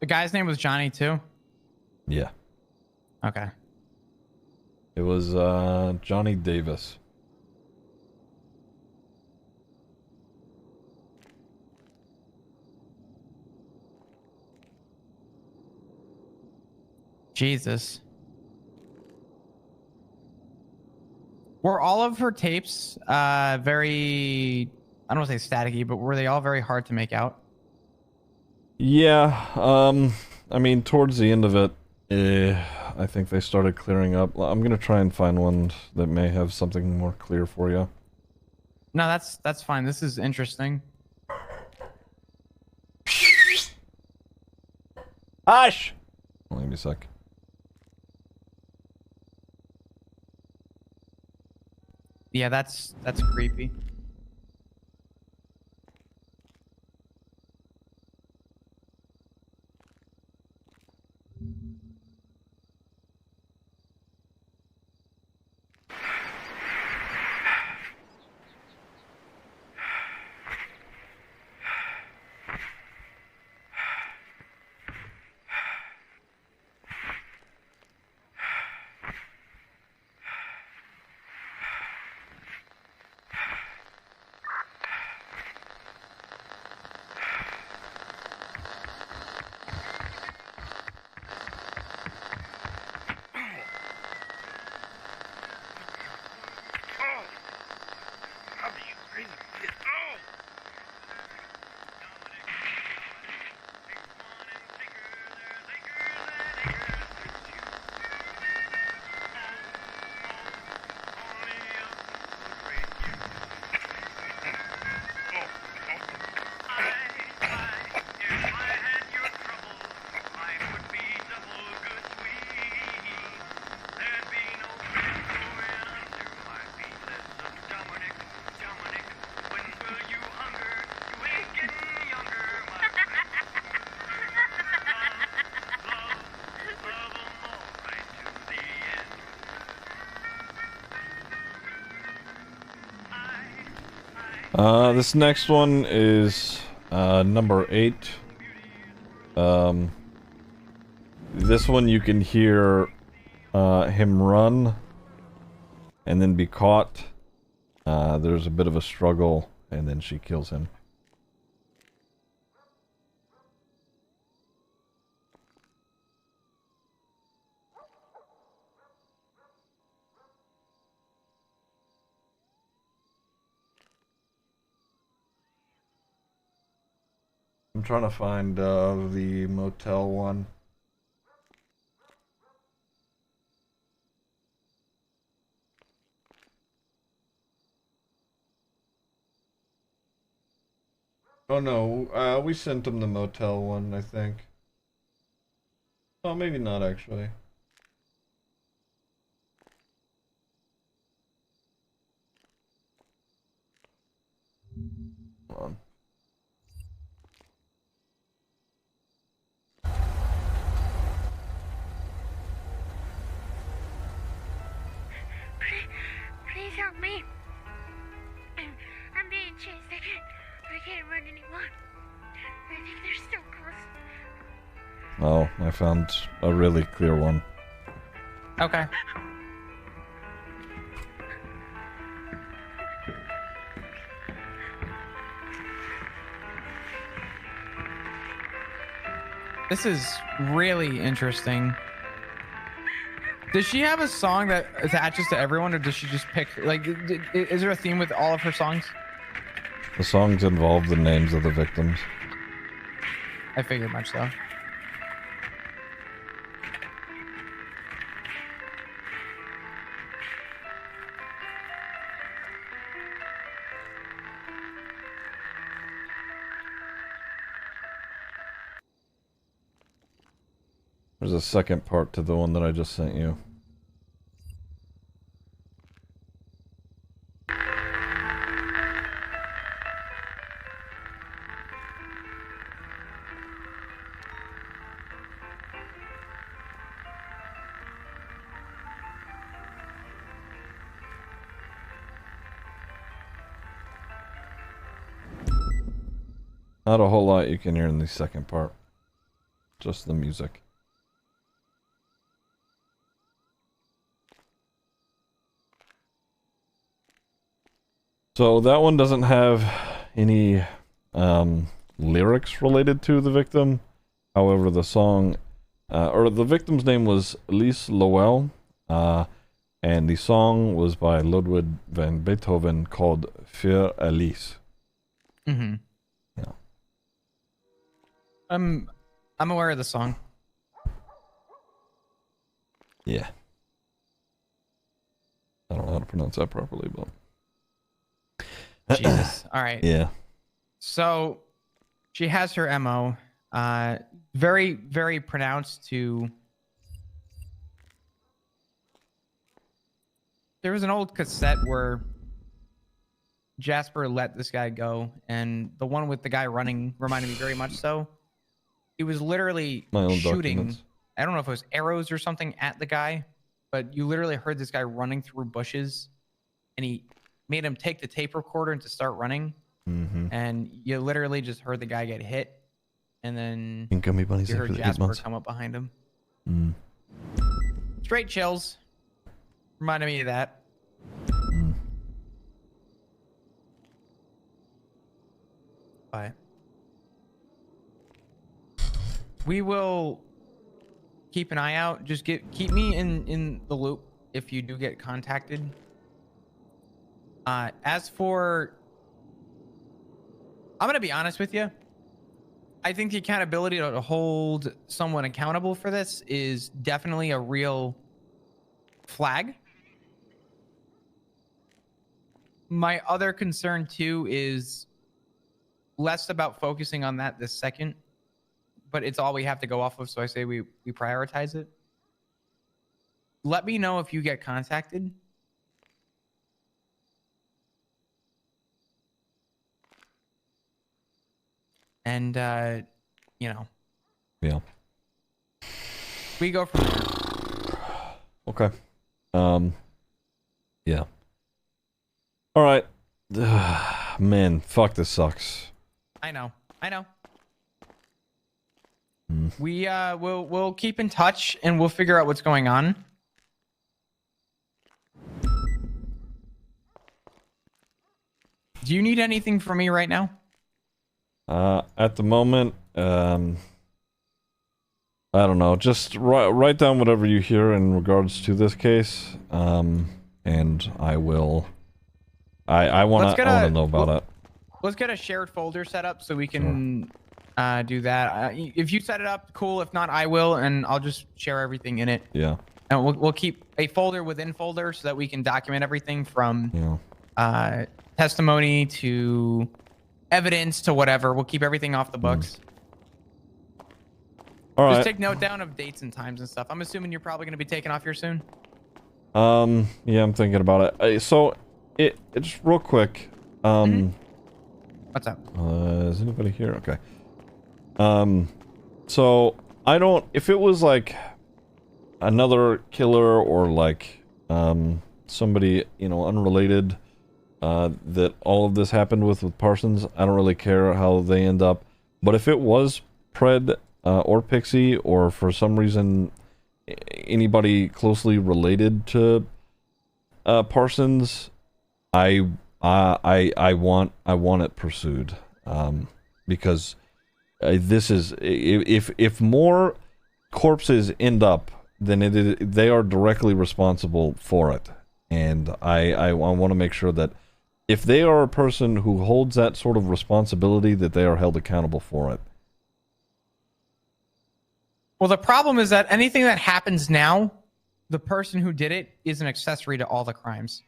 The guy's name was Johnny too? Yeah. Okay. It was Johnny Davis. Jesus. Were all of her tapes very, I don't want to say staticky, but were they all very hard to make out? Yeah, I mean, towards the end of it, I think they started clearing up. I'm gonna try and find one that may have something more clear for you. No, that's fine. This is interesting. Hush! Wait a sec. Yeah, that's creepy. This next one is number 8. This one you can hear him run and then be caught. There's a bit of a struggle and then she kills him. I'm trying to find the motel one. Oh no, we sent him the motel one, I think. Oh, maybe not actually. Hold on. Please help me. I'm being chased. I can't run anymore. I think they're still close. Oh, I found a really clear one. Okay. This is really interesting. Does she have a song that attaches to everyone, or does she just pick? Like, is there a theme with all of her songs? The songs involve the names of the victims. I figured much so. There's a second part to the one that I just sent you. Not a whole lot you can hear in the second part. Just the music. So that one doesn't have any lyrics related to the victim. However, the song, or the victim's name was Elise Lowell, and the song was by Ludwig van Beethoven called Für Elise. Mm-hmm. Yeah. I'm aware of the song. Yeah. I don't know how to pronounce that properly, but... Jesus. All right. Yeah. So she has her MO, very, very pronounced to. There was an old cassette where Jasper let this guy go, and the one with the guy running reminded me very much so. He was literally My own shooting. documents. I don't know if it was arrows or something at the guy, but you literally heard this guy running through bushes, and he made him take the tape recorder and to start running. Mm-hmm. And you literally just heard the guy get hit, and then Gummy bunnies you heard after 8 Jasper months. come up behind him. Mm. Straight chills. Reminded me of that. But we will keep an eye out. Just keep me in the loop if you do get contacted. As for, I'm gonna be honest with you. I think the accountability to hold someone accountable for this is definitely a real flag. My other concern too is less about focusing on that this second, but it's all we have to go off of. So I say we prioritize it. Let me know if you get contacted. And, you know. Yeah. We go from there. Okay. Yeah. All right. Man, fuck, this sucks. I know. Mm. We'll keep in touch and we'll figure out what's going on. Do you need anything from me right now? At the moment, I don't know. Just write down whatever you hear in regards to this case, and I will. I want to know about it. Let's get a shared folder set up so we can do that. If you set it up, cool. If not, I will, and I'll just share everything in it. Yeah. And we'll keep a folder within folder so that we can document everything from testimony to evidence to whatever. We'll keep everything off the books. All right. Just take note down of dates and times and stuff. I'm assuming you're probably going to be taking off here soon. Yeah, I'm thinking about it. So, it's real quick. What's up? Is anybody here? Okay. So I don't. If it was like another killer or like somebody unrelated that all of this happened with Parsons, I don't really care how they end up. But if it was Pred or Pixie, or for some reason anybody closely related to Parsons, I want it pursued, because this is if more corpses end up then they are directly responsible for it. And I want to make sure that if they are a person who holds that sort of responsibility, that they are held accountable for it. Well, the problem is that anything that happens now, the person who did it is an accessory to all the crimes.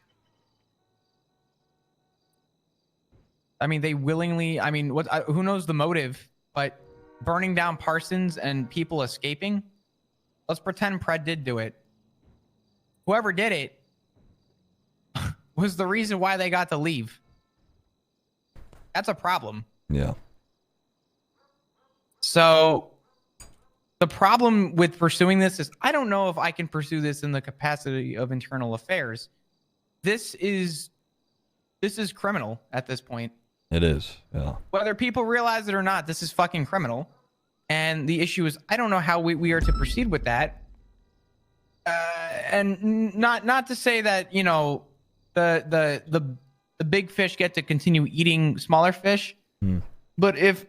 I mean, they willingly, I mean, who knows the motive, but burning down Parsons and people escaping, let's pretend Pred did do it. Whoever did it was the reason why they got to leave. That's a problem. Yeah. So the problem with pursuing this is I don't know if I can pursue this in the capacity of internal affairs. This is criminal at this point. It is, yeah. Whether people realize it or not, this is fucking criminal. And the issue is, I don't know how we are to proceed with that. And not to say that, you know, the big fish get to continue eating smaller fish. But if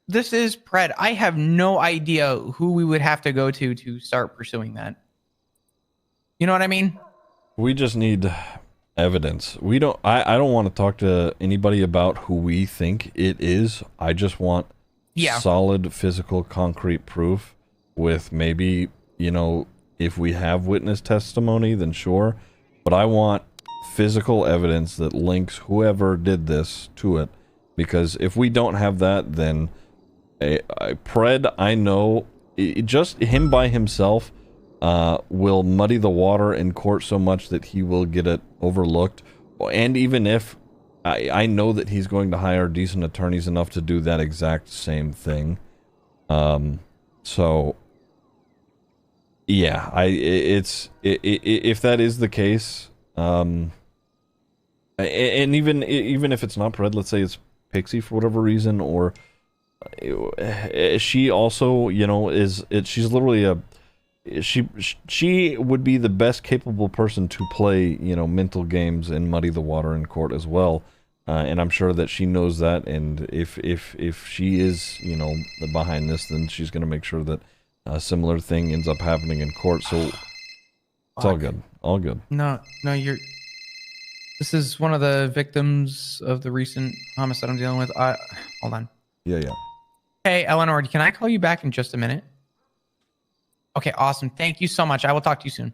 this is Pred, I have no idea who we would have to go to start pursuing that. You know what I mean? We just need evidence. I don't want to talk to anybody about who we think it is. I just want solid physical concrete proof with maybe, you know, if we have witness testimony, then sure. But I want physical evidence that links whoever did this to it. Because if we don't have that, then Pred, I know, just him by himself will muddy the water in court so much that he will get it overlooked. And even if I know that he's going to hire decent attorneys enough to do that exact same thing. So yeah, if that is the case, and even if it's not Pred, let's say it's Pixie for whatever reason, or she also, you know, she's literally she would be the best capable person to play, you know, mental games and muddy the water in court as well. And I'm sure that she knows that, and if she is, you know, behind this, then she's going to make sure that a similar thing ends up happening in court. So it's all good. All good. No, this is one of the victims of the recent homicide I'm dealing with. Hold on. Yeah. Hey, Eleanor, can I call you back in just a minute? Okay, awesome. Thank you so much. I will talk to you soon.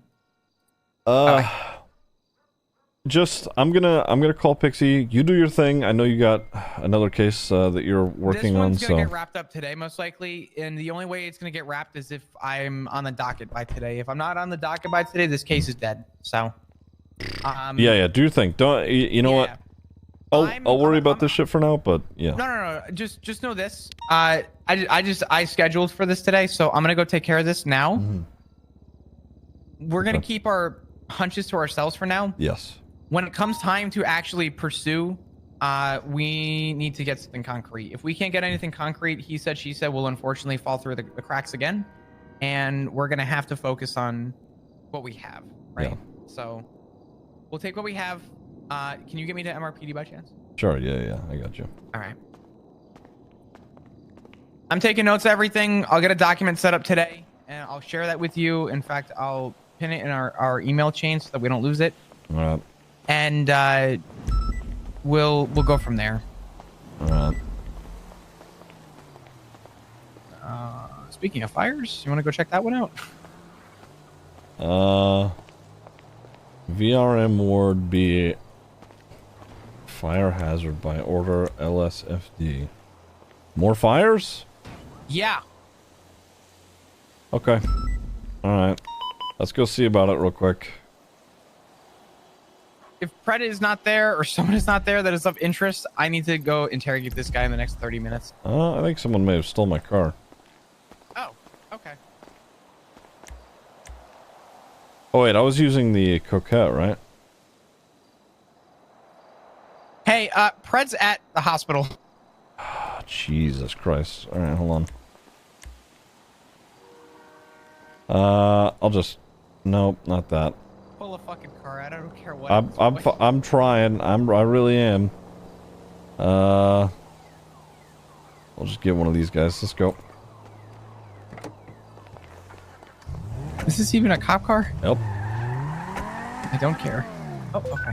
Just I'm gonna call Pixie. You do your thing. I know you got another case that you're working on. This one's gonna get wrapped up today, most likely. And the only way it's gonna get wrapped is if I'm on the docket by today. If I'm not on the docket by today, this case is dead. So. Yeah. Do your thing. Don't. You know what? I'll worry about this shit for now. But yeah. No. Just know this. I scheduled for this today, so I'm gonna go take care of this now. We're gonna keep our hunches to ourselves for now. Yes. When it comes time to actually pursue, we need to get something concrete. If we can't get anything concrete, he said, she said, we'll unfortunately fall through the cracks again, and we're gonna have to focus on what we have, right? Yeah. So we'll take what we have. Can you get me to MRPD by chance? Sure. Yeah. I got you. All right. I'm taking notes of everything. I'll get a document set up today, and I'll share that with you. In fact, I'll pin it in our email chain so that we don't lose it. All right. And we'll go from there. All right. Speaking of fires, you want to go check that one out? VRM Ward B fire hazard by order LSFD. More fires? Yeah. Okay. All right. Let's go see about it real quick. If Pred is not there or someone is not there that is of interest, I need to go interrogate this guy in the next 30 minutes. I think someone may have stole my car. Oh, okay. Oh wait, I was using the Coquette, right? Hey, Pred's at the hospital. Oh, Jesus Christ. All right, hold on. I'll just... Nope, not that. Pull a fucking car out. I don't care what. I'm trying. I really am. I'll just get one of these guys. Let's go. Is this even a cop car? Yep. I don't care. Oh, okay.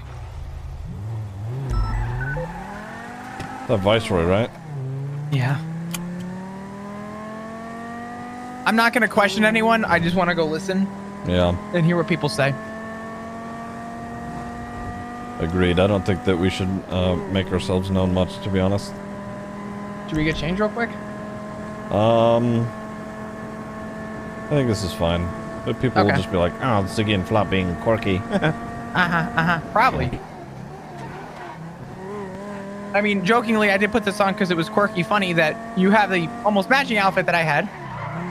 That Viceroy, right? Yeah. I'm not gonna question anyone. I just want to go listen. Yeah. And hear what people say. Agreed. I don't think that we should make ourselves known much, to be honest. Should we get changed real quick? I think this is fine. But people will just be like, oh, Ziggy and Flop being quirky. Probably. I mean, jokingly, I did put this on because it was quirky funny that you have the almost matching outfit that I had.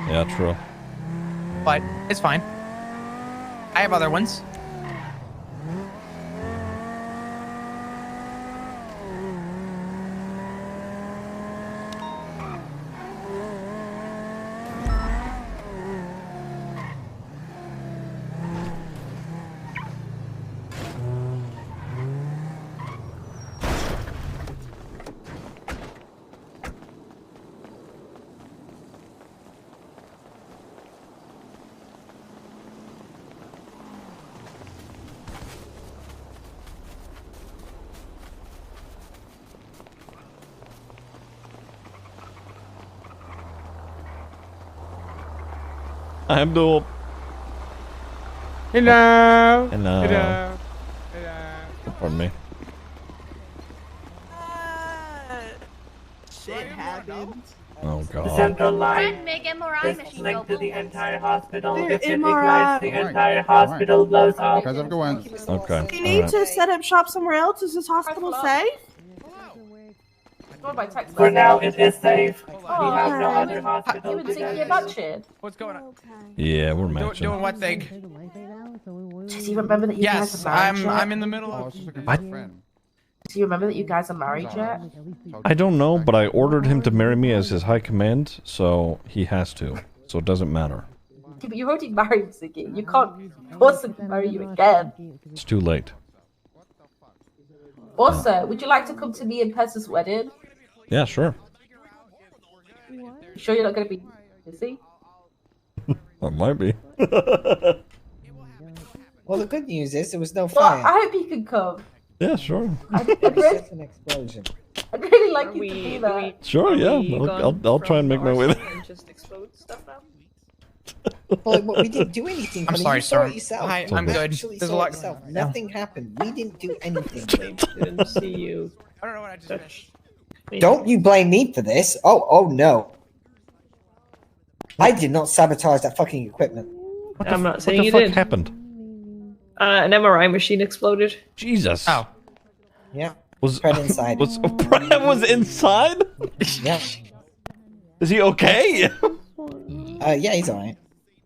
Yeah, true. But it's fine. I have other ones. I'm dope. Hello. Hello. Hello. Pardon me. Shit happened. Oh god. The central line Make MRI is linked to the entire hospital. They're If it MRI. ignites, the entire hospital blows up. Okay. You need to set up shop somewhere else. Is this hospital safe? For now, it is safe. We Oh, have no okay. other hospital. What's going on? Yeah, we're matching. Doing what thing? Does he remember that you guys Yes, are married yet? I'm in the middle of. What? Do you remember that you guys are married yet? I don't know, but I ordered him to marry me as his high command, so he has to. So it doesn't matter. Yeah, but you're already married, Ziggy. You can't force him to marry you again. It's too late. Also, would you like to come to me and Pez's wedding? Yeah, sure. You sure you're not going to be busy? That might be. Well, the good news is there was no Well, fire. I hope you can come. Yeah, sure. I'd Just an explosion. really like you to be there. Sure, yeah. I'll try and make my way there. Just explode stuff now? Well, we didn't do anything. I'm honey. sorry, you saw sir. it yourself. Hi, You I'm good. actually There's a saw lot it yourself. going on. Nothing happened. We didn't do anything. Didn't see you. I don't know what I just finished. Don't you blame me for this? Oh no. I did not sabotage that fucking equipment. I'm not What saying the you fuck did. happened? An MRI machine exploded. Jesus. Oh. Yeah. Was Fred inside. Brad was inside? Yeah. Is he okay? Yeah, he's alright.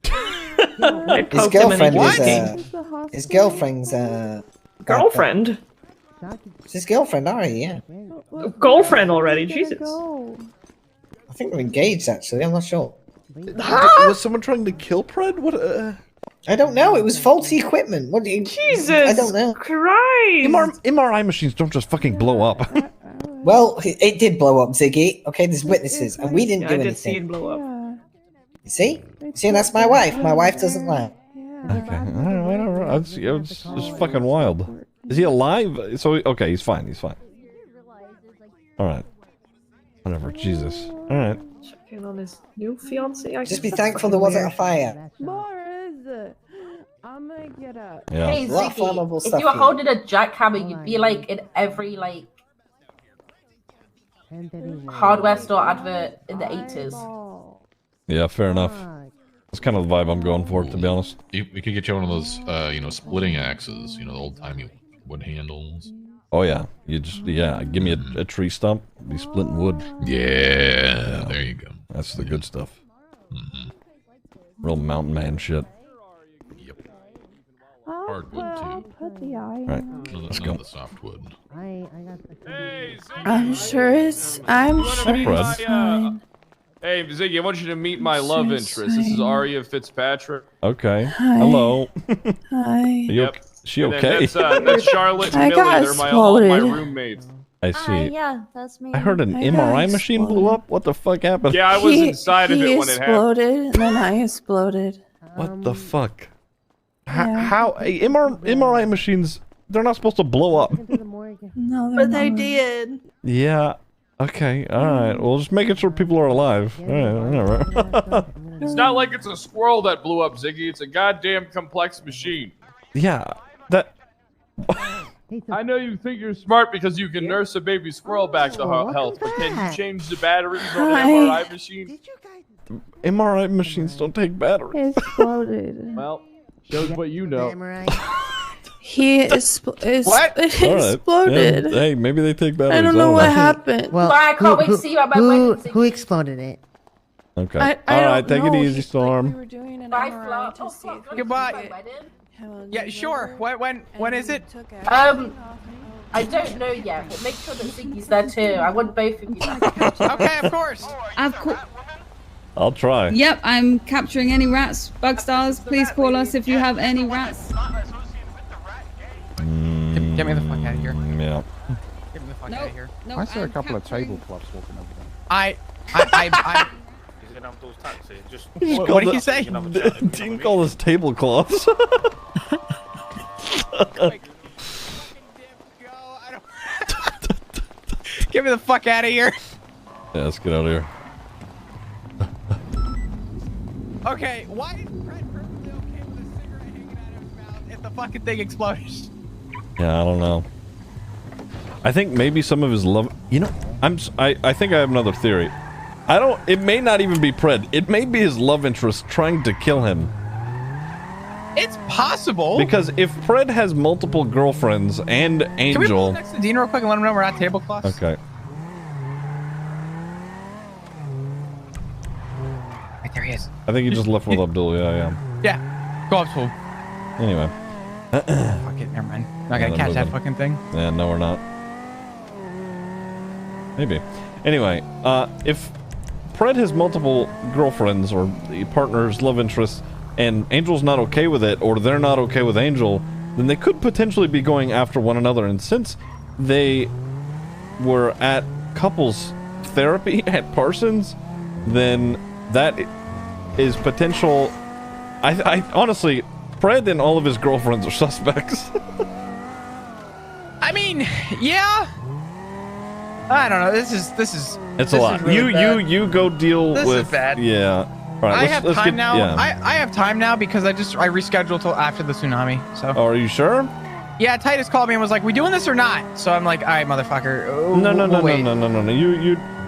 I His poked him and he girlfriend is his girlfriend's girlfriend. It's his girlfriend, already, yeah. Girlfriend already, Jesus. I think they're engaged actually, I'm not sure. Was someone trying to kill Pred? What? I don't know. It was faulty equipment. What do you? Jesus I don't know. Christ! MRI machines don't just fucking blow up. Well, it did blow up, Ziggy. Okay, there's witnesses, and we didn't do I did anything. see it blow up. You see? See, that's my wife. My wife doesn't lie. Okay, whatever. It's fucking wild. Is he alive? So okay, he's fine. He's fine. All right. Whatever. Jesus. All right. Checking on his new fiance. Just be thankful there wasn't a fire. I'm gonna get up. Yeah. Hey, A lot of flammable Ziggy, if stuff you were here. holding a jackhammer, you'd be like in every hardware store advert in the 80s. Yeah. Fair enough. That's kind of the vibe I'm going for, to be honest. We could get you one of those, splitting axes. The old-timey wood handles. Oh yeah. You just give me a tree stump. Be splitting wood. Yeah. There you go. That's the good stuff. Real mountain man shit. Hardwood too. Right. Let's go. The softwood. I'm sure it's fine. Hey, Ziggy, I want you to meet my love interest. This is Aria Fitzpatrick. Okay. Hi. Hello. Hi. She And then okay? That's Charlotte and I Millie. got They're all my exploded. roommates. I see. Yeah, that's me. I heard an MRI machine blew up. What the fuck happened? Yeah, I was inside of it he when it happened. exploded, and then I exploded. What the fuck? How MRI machines? They're not supposed to blow up. No, But they did. Yeah. Okay. All right. Well, just making sure people are alive. All right. Whatever. It's not like it's a squirrel that blew up, Ziggy. It's a goddamn complex machine. Yeah. That. I know you think you're smart because you can nurse a baby squirrel back to health, but can you change the batteries on an MRI machine? MRI machines don't take batteries. Exploded. Well, shows what you know. He What? exploded. Yeah, hey, maybe they take batteries. I don't know what happened. Well, I can't wait to see you at my wedding. Who exploded it? Okay. I All right. don't Take it know. easy, Storm. Bye, Flo. Oh, Flo, Goodbye. Yeah, sure. When is it? I don't know yet, but make sure that Ziggy's there too. I want both of you. Okay, of course. I'll try. Yep, I'm capturing any rats. Bug stars, please call us if you have any rats. Get me the fuck out of here. Yeah. Get me the fuck out of here. No, I saw a couple of tablecloths walking over there. I What did he say? Dean called us tablecloths. Get me the fuck out of here. Yeah, let's get out of here. Okay, why is Fred perfectly okay with a cigarette hanging out of his mouth if the fucking thing explodes? Yeah, I don't know. I think maybe some of his love. You know, I think I have another theory. It may not even be Pred. It may be his love interest trying to kill him. It's possible. Because if Pred has multiple girlfriends and Angel. Can we pull next to Dean real quick and let him know we're not tablecloths? Okay. Right there he is. I think he just left with Abdul. Yeah. Yeah. Go up to him. Anyway. Fuck it. Never mind. Not gonna catch that fucking thing. Yeah, no, we're not. Maybe. Anyway, if Pred has multiple girlfriends or partners, love interests, and Angel's not okay with it, or they're not okay with Angel, then they could potentially be going after one another. And since they were at couples therapy at Parsons, then that is potential. I honestly, Pred and all of his girlfriends are suspects. I mean, yeah. I don't know. This is. It's a lot. Really you go deal this with. Is bad. Yeah. All right. I have time get, now. Yeah. I have time now because I rescheduled till after the tsunami. So. Oh, are you sure? Yeah, Titus called me and was like, "We doing this or not?" So I'm like, "All right, motherfucker." No.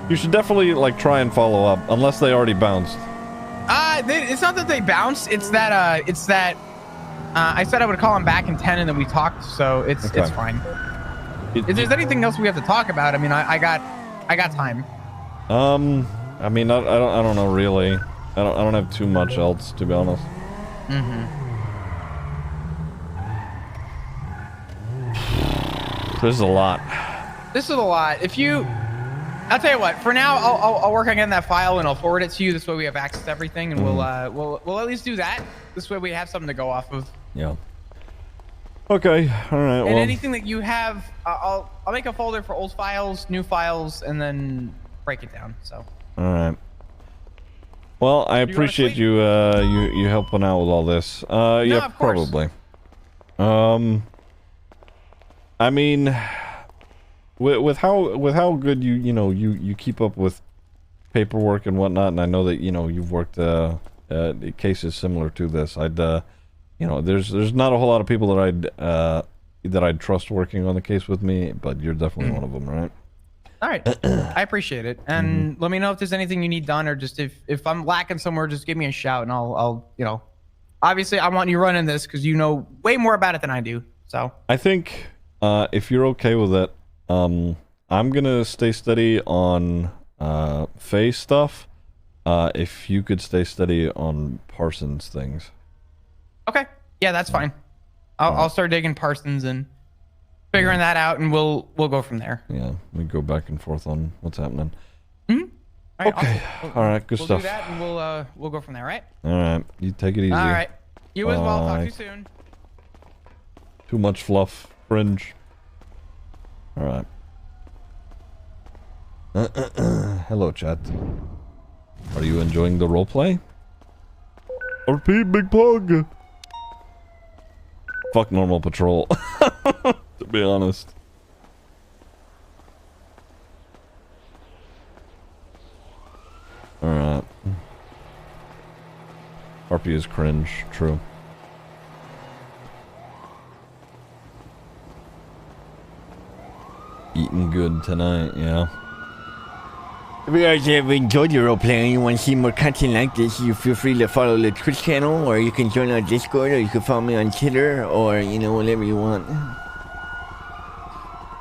You should definitely like try and follow up unless they already bounced. It's not that they bounced. It's that I said I would call him back in 10 and then we talked. So it's fine. If there's anything else we have to talk about, I mean, I got time. I mean, I don't know really. I don't have too much else to be honest. This is a lot. This is a lot. I'll tell you what. For now, I'll work on getting that file and I'll forward it to you. This way we have access to everything, and we'll at least do that. This way we have something to go off of. Yeah. Okay. All right. And anything that you have, I'll make a folder for old files, new files, and then break it down. So. All right. Well, I appreciate you helping out with all this. Yeah, of course. probably. I mean, with how good you keep up with paperwork and whatnot, and I know that you've worked cases similar to this. There's not a whole lot of people that I'd trust working on the case with me, but you're definitely one of them, right? All right, I appreciate it, and let me know if there's anything you need done, or just if I'm lacking somewhere, just give me a shout, and I'll obviously I want you running this because you know way more about it than I do. So I think if you're okay with it, I'm gonna stay steady on Faye stuff. If you could stay steady on Parsons things. Okay, yeah, that's fine. I'll start digging Parsons and figuring that out, and we'll go from there. Yeah, we go back and forth on what's happening. All right, okay. Awesome. All right. Good we'll stuff. Do that, and we'll go from there, right? All right. You take it easy. All right. You as well. Talk to you soon. Too much fluff. Fringe. All right. Hello, chat. Are you enjoying the roleplay? RP, big pug. Fuck normal patrol. To be honest. Alright. RP is cringe, true. Eating good tonight, yeah. If you guys have enjoyed your role playing and you want to see more content like this, you feel free to follow the Twitch channel, or you can join our Discord, or you can follow me on Twitter, or, you know, whatever you want.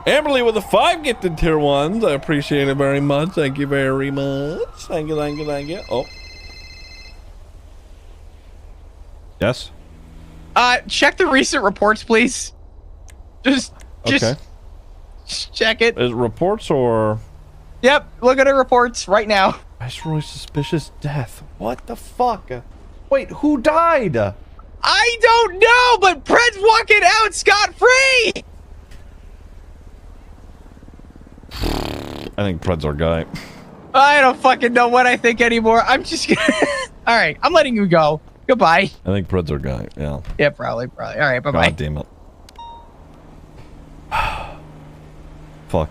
Amberly with the 5 gifted tier 1s. I appreciate it very much. Thank you very much. Thank you, thank you, thank you. Oh. Yes? Check the recent reports, please. Just Okay. check it. Is it reports or... Yep, look at the reports right now. Viceroy suspicious death. What the fuck? Wait, who died? I don't know, but Pred's walking out scot-free! I think Pred's our guy. I don't fucking know what I think anymore. I'm just gonna... Alright, I'm letting you go. Goodbye. I think Pred's our guy, yeah. Yeah, probably. Alright, bye-bye. God damn it. Fuck.